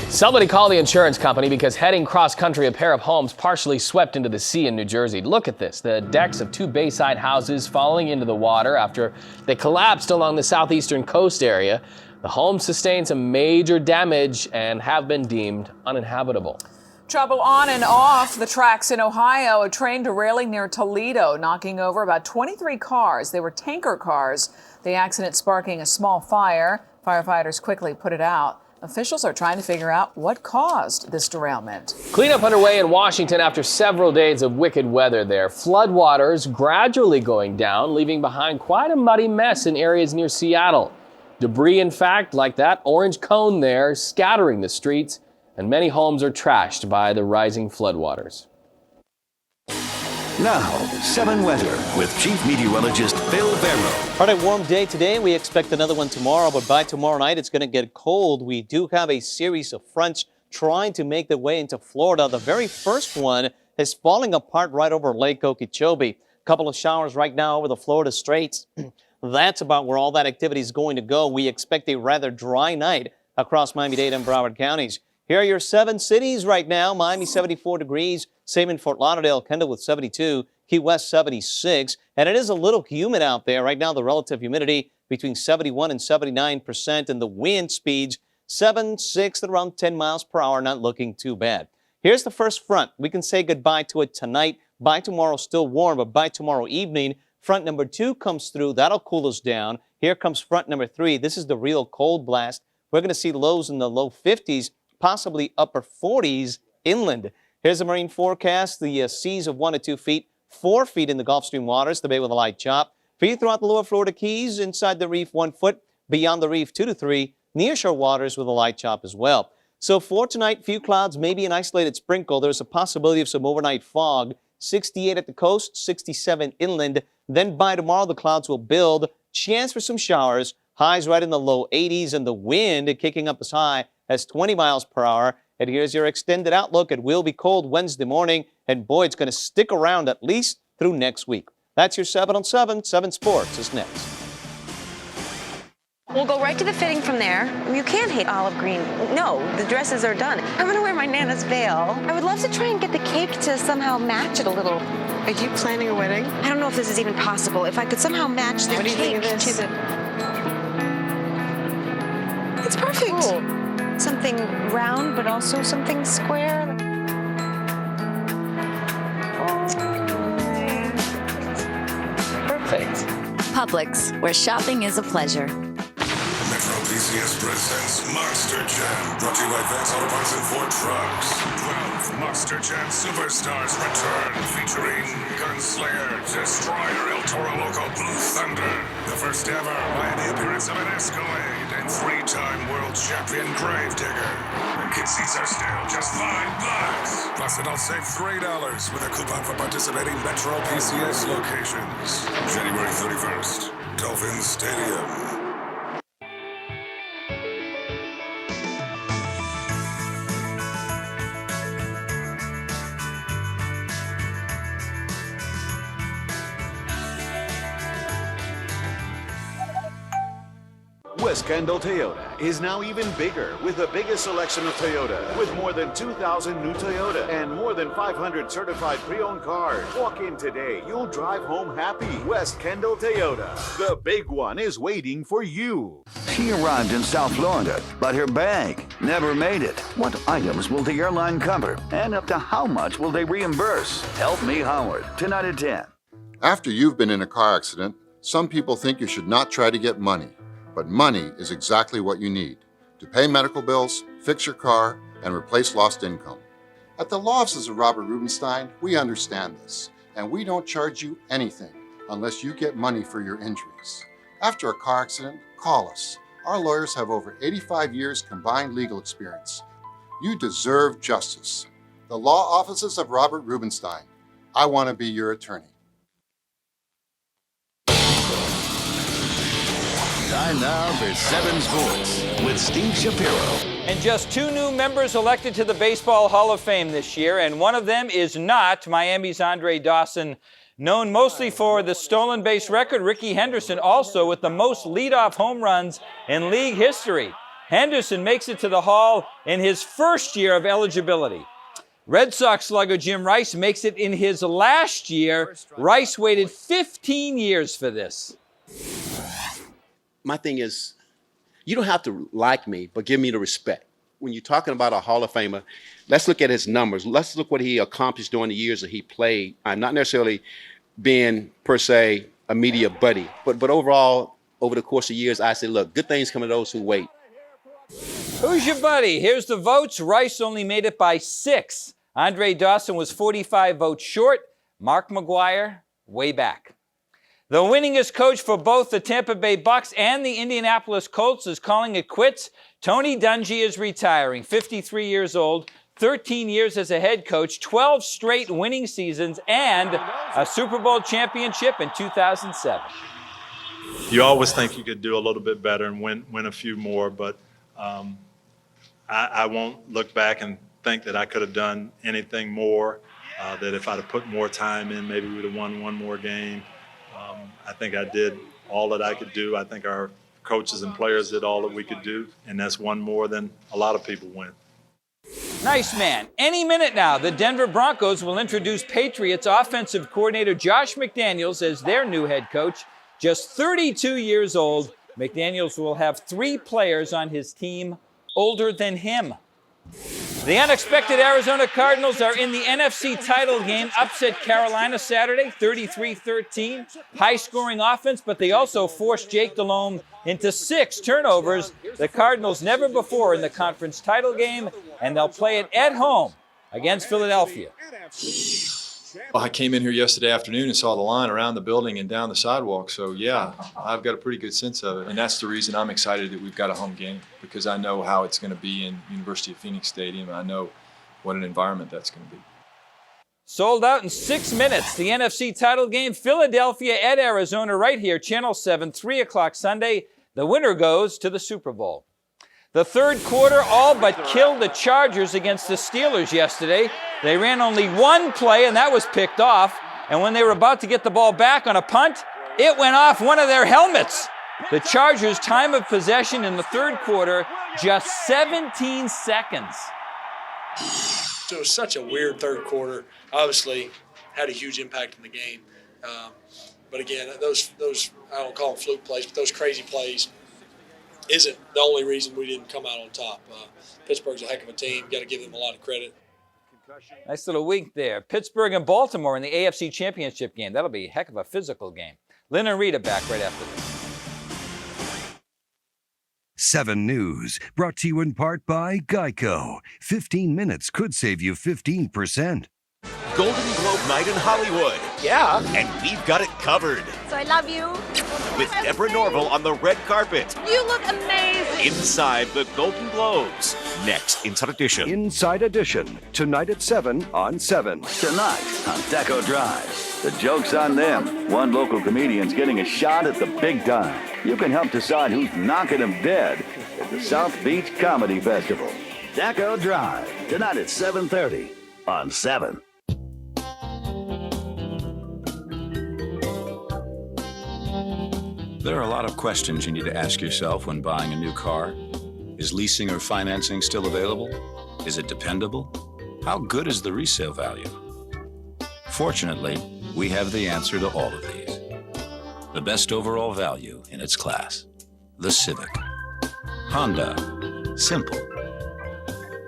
Speaker 3: Somebody call the insurance company because heading cross-country, a pair of homes partially swept into the sea in New Jersey. Look at this, the decks of two Bayside houses falling into the water after they collapsed along the southeastern coast area. The homes sustained some major damage and have been deemed uninhabitable.
Speaker 20: Trouble on and off the tracks in Ohio. A train derailing near Toledo, knocking over about 23 cars. They were tanker cars. The accident sparking a small fire. Firefighters quickly put it out. Officials are trying to figure out what caused this derailment.
Speaker 3: Cleanup underway in Washington after several days of wicked weather there. Floodwaters gradually going down, leaving behind quite a muddy mess in areas near Seattle. Debris, in fact, like that orange cone there, scattering the streets, and many homes are trashed by the rising floodwaters.
Speaker 1: Now, 7 weather with Chief Meteorologist Phil Barrow.
Speaker 4: Quite a warm day today. We expect another one tomorrow, but by tomorrow night, it's going to get cold. We do have a series of fronts trying to make their way into Florida. The very first one is falling apart right over Lake Okeechobee. A couple of showers right now over the Florida Straits. That's about where all that activity is going to go. We expect a rather dry night across Miami-Dade and Broward counties. Here are your 7 cities right now. Miami, 74 degrees. Same in Fort Lauderdale, Kendall with 72. Key West, 76. And it is a little humid out there. Right now, the relative humidity between 71 and 79%. And the wind speeds 7, 6, and around 10 miles per hour. Not looking too bad. Here's the first front. We can say goodbye to it tonight. By tomorrow, still warm. But by tomorrow evening, front number 2 comes through. That'll cool us down. Here comes front number 3. This is the real cold blast. We're going to see lows in the low 50s. Possibly upper 40s inland. Here's a marine forecast. The seas of 1 to 2 feet, 4 feet in the Gulf Stream waters, the bay with a light chop. For you throughout the lower Florida Keys, inside the reef 1 foot, beyond the reef 2 to 3, nearshore waters with a light chop as well. So for tonight, few clouds, maybe an isolated sprinkle. There's a possibility of some overnight fog. 68 at the coast, 67 inland. Then by tomorrow, the clouds will build. Chance for some showers. Highs right in the low 80s, and the wind kicking up as high as 20 miles per hour. And here's your extended outlook. It will be cold Wednesday morning, and boy, it's going to stick around at least through next week. That's your 7 on 7. 7 Sports is next.
Speaker 5: We'll go right to the fitting from there. You can't hate olive green. No, the dresses are done. I'm going to wear my Nana's veil. I would love to try and get the cake to somehow match it a little. Are you planning a wedding? I don't know if this is even possible. If I could somehow match the cake to the... It's perfect. Cool. Something round, but also something square. Perfect.
Speaker 8: Publix, where shopping is a pleasure.
Speaker 9: Metro PCS presents Monster Jam, brought to you by Vance Auto Parts and Ford Trucks. 12 Monster Jam Superstars return, featuring Gunslayer, Destroyer, El Toro Loco, Blue Thunder, the first ever Miami appearance of an Escalade, and 3-time world champion Gravedigger. And kid seats are still just $5. Plus, adults save $3 with a coupon for participating Metro PCS locations. January 31st, Dolphin Stadium.
Speaker 10: West Kendall Toyota is now even bigger with the biggest selection of Toyota, with more than 2,000 new Toyota and more than 500 certified pre-owned cars. Walk in today. You'll drive home happy. West Kendall Toyota. The big one is waiting for you.
Speaker 1: She arrived in South Florida, but her bag never made it. What items will the airline cover? And up to how much will they reimburse? Help me, Howard, tonight at 10.
Speaker 11: After you've been in a car accident, some people think you should not try to get money. But money is exactly what you need to pay medical bills, fix your car, and replace lost income. At the law offices of Robert Rubenstein, we understand this, and we don't charge you anything unless you get money for your injuries. After a car accident, call us. Our lawyers have over 85 years combined legal experience. You deserve justice. The law offices of Robert Rubenstein. I want to be your attorney.
Speaker 1: Time now for 7 Sports with Steve Shapiro.
Speaker 13: And just 2 new members elected to the Baseball Hall of Fame this year, and one of them is not Miami's Andre Dawson. Known mostly for the stolen base record, Ricky Henderson also with the most leadoff home runs in league history. Henderson makes it to the Hall in his first year of eligibility. Red Sox slugger Jim Rice makes it in his last year. Rice waited 15 years for this.
Speaker 14: My thing is, you don't have to like me, but give me the respect.
Speaker 2: when you're talking about a Hall of Famer, let's look at his numbers. Let's look what he accomplished during the years that he played. Not necessarily being, per se, a media buddy, but overall, over the course of years, I say, look, good things come to those who wait.
Speaker 13: Who's your buddy? Here's the votes. Rice only made it by 6. Andre Dawson was 45 votes short. Mark McGuire, way back. The winningest coach for both the Tampa Bay Bucks and the Indianapolis Colts is calling it quits. Tony Dungy is retiring, 53 years old, 13 years as a head coach, 12 straight winning seasons, and a Super Bowl championship in 2007.
Speaker 6: You always think you could do a little bit better and win a few more, but I won't look back and think that I could have done anything more, that if I'd have put more time in, maybe we'd have won one more game. I think I did all that I could do. I think our coaches and players did all that we could do, and that's one more than a lot of people win.
Speaker 13: Nice man. Any minute now, the Denver Broncos will introduce Patriots offensive coordinator Josh McDaniels as their new head coach. Just 32 years old, McDaniels will have 3 players on his team older than him. The unexpected Arizona Cardinals are in the NFC title game, upset Carolina Saturday, 33-13. High-scoring offense, but they also forced Jake Delhomme into 6 turnovers. The Cardinals never before in the conference title game, and they'll play it at home against Philadelphia.
Speaker 7: I came in here yesterday afternoon and saw the line around the building and down the sidewalk. So, yeah, I've got a pretty good sense of it. And that's the reason I'm excited that we've got a home game, because I know how it's going to be in University of Phoenix Stadium. I know what an environment that's going to be.
Speaker 13: Sold out in 6 minutes. The NFC title game, Philadelphia at Arizona, right here, Channel 7, 3 o'clock Sunday. The winner goes to the Super Bowl. The third quarter all but killed the Chargers against the Steelers yesterday. They ran only one play, and that was picked off. And when they were about to get the ball back on a punt, it went off one of their helmets. The Chargers' time of possession in the third quarter, just 17 seconds.
Speaker 14: It was such a weird third quarter. Obviously, had a huge impact on the game. But again, those I don't call them fluke plays, but those crazy plays isn't the only reason we didn't come out on top. Pittsburgh's a heck of a team. Got to give them a lot of credit.
Speaker 13: Nice little wink there. Pittsburgh and Baltimore in the AFC Championship game. That'll be a heck of a physical game. Lynn and Rita back right after this.
Speaker 15: 7 News, brought to you in part by Geico. 15 minutes could save you 15%.
Speaker 10: Golden Globe night in Hollywood. Yeah. And we've got it covered.
Speaker 16: So I love you.
Speaker 10: With Deborah Norville on the red carpet.
Speaker 16: You look amazing.
Speaker 10: Inside the Golden Globes. Next, Inside Edition.
Speaker 15: Inside Edition, tonight at 7 on 7.
Speaker 1: Tonight on Deco Drive. The joke's on them. One local comedian's getting a shot at the big time. You can help decide who's knocking him dead at the South Beach Comedy Festival. Deco Drive, tonight at 7:30 on 7.
Speaker 18: There are a lot of questions you need to ask yourself when buying a new car. Is leasing or financing still available? Is it dependable? How good is the resale value? Fortunately, we have the answer to all of these. The best overall value in its class. The Civic. Honda. Simple.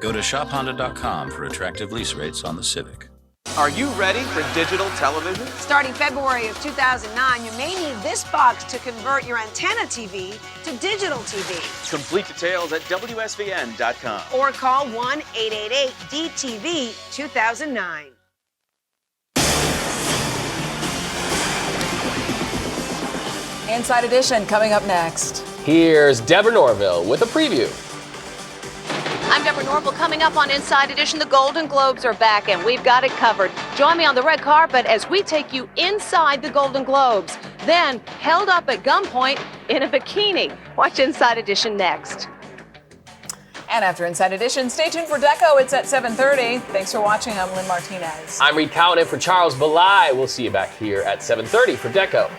Speaker 18: Go to shophonda.com for attractive lease rates on the Civic.
Speaker 19: Are you ready for digital television?
Speaker 17: Starting February of 2009, you may need this box to convert your antenna TV to digital TV.
Speaker 19: Complete details at WSVN.com.
Speaker 17: Or call 1-888-DTV-2009.
Speaker 20: Inside Edition coming up next.
Speaker 3: Here's Deborah Norville with a preview.
Speaker 27: I'm Deborah Norville. Coming up on Inside Edition, the Golden Globes are back and we've got it covered. Join me on the red carpet as we take you inside the Golden Globes, then held up at gunpoint in a bikini. Watch Inside Edition next.
Speaker 20: And after Inside Edition, stay tuned for Deco. It's at 7:30. Thanks for watching. I'm Lynn Martinez.
Speaker 3: I'm Reed Cowan in for Charles Belay. We'll see you back here at 7:30 for Deco.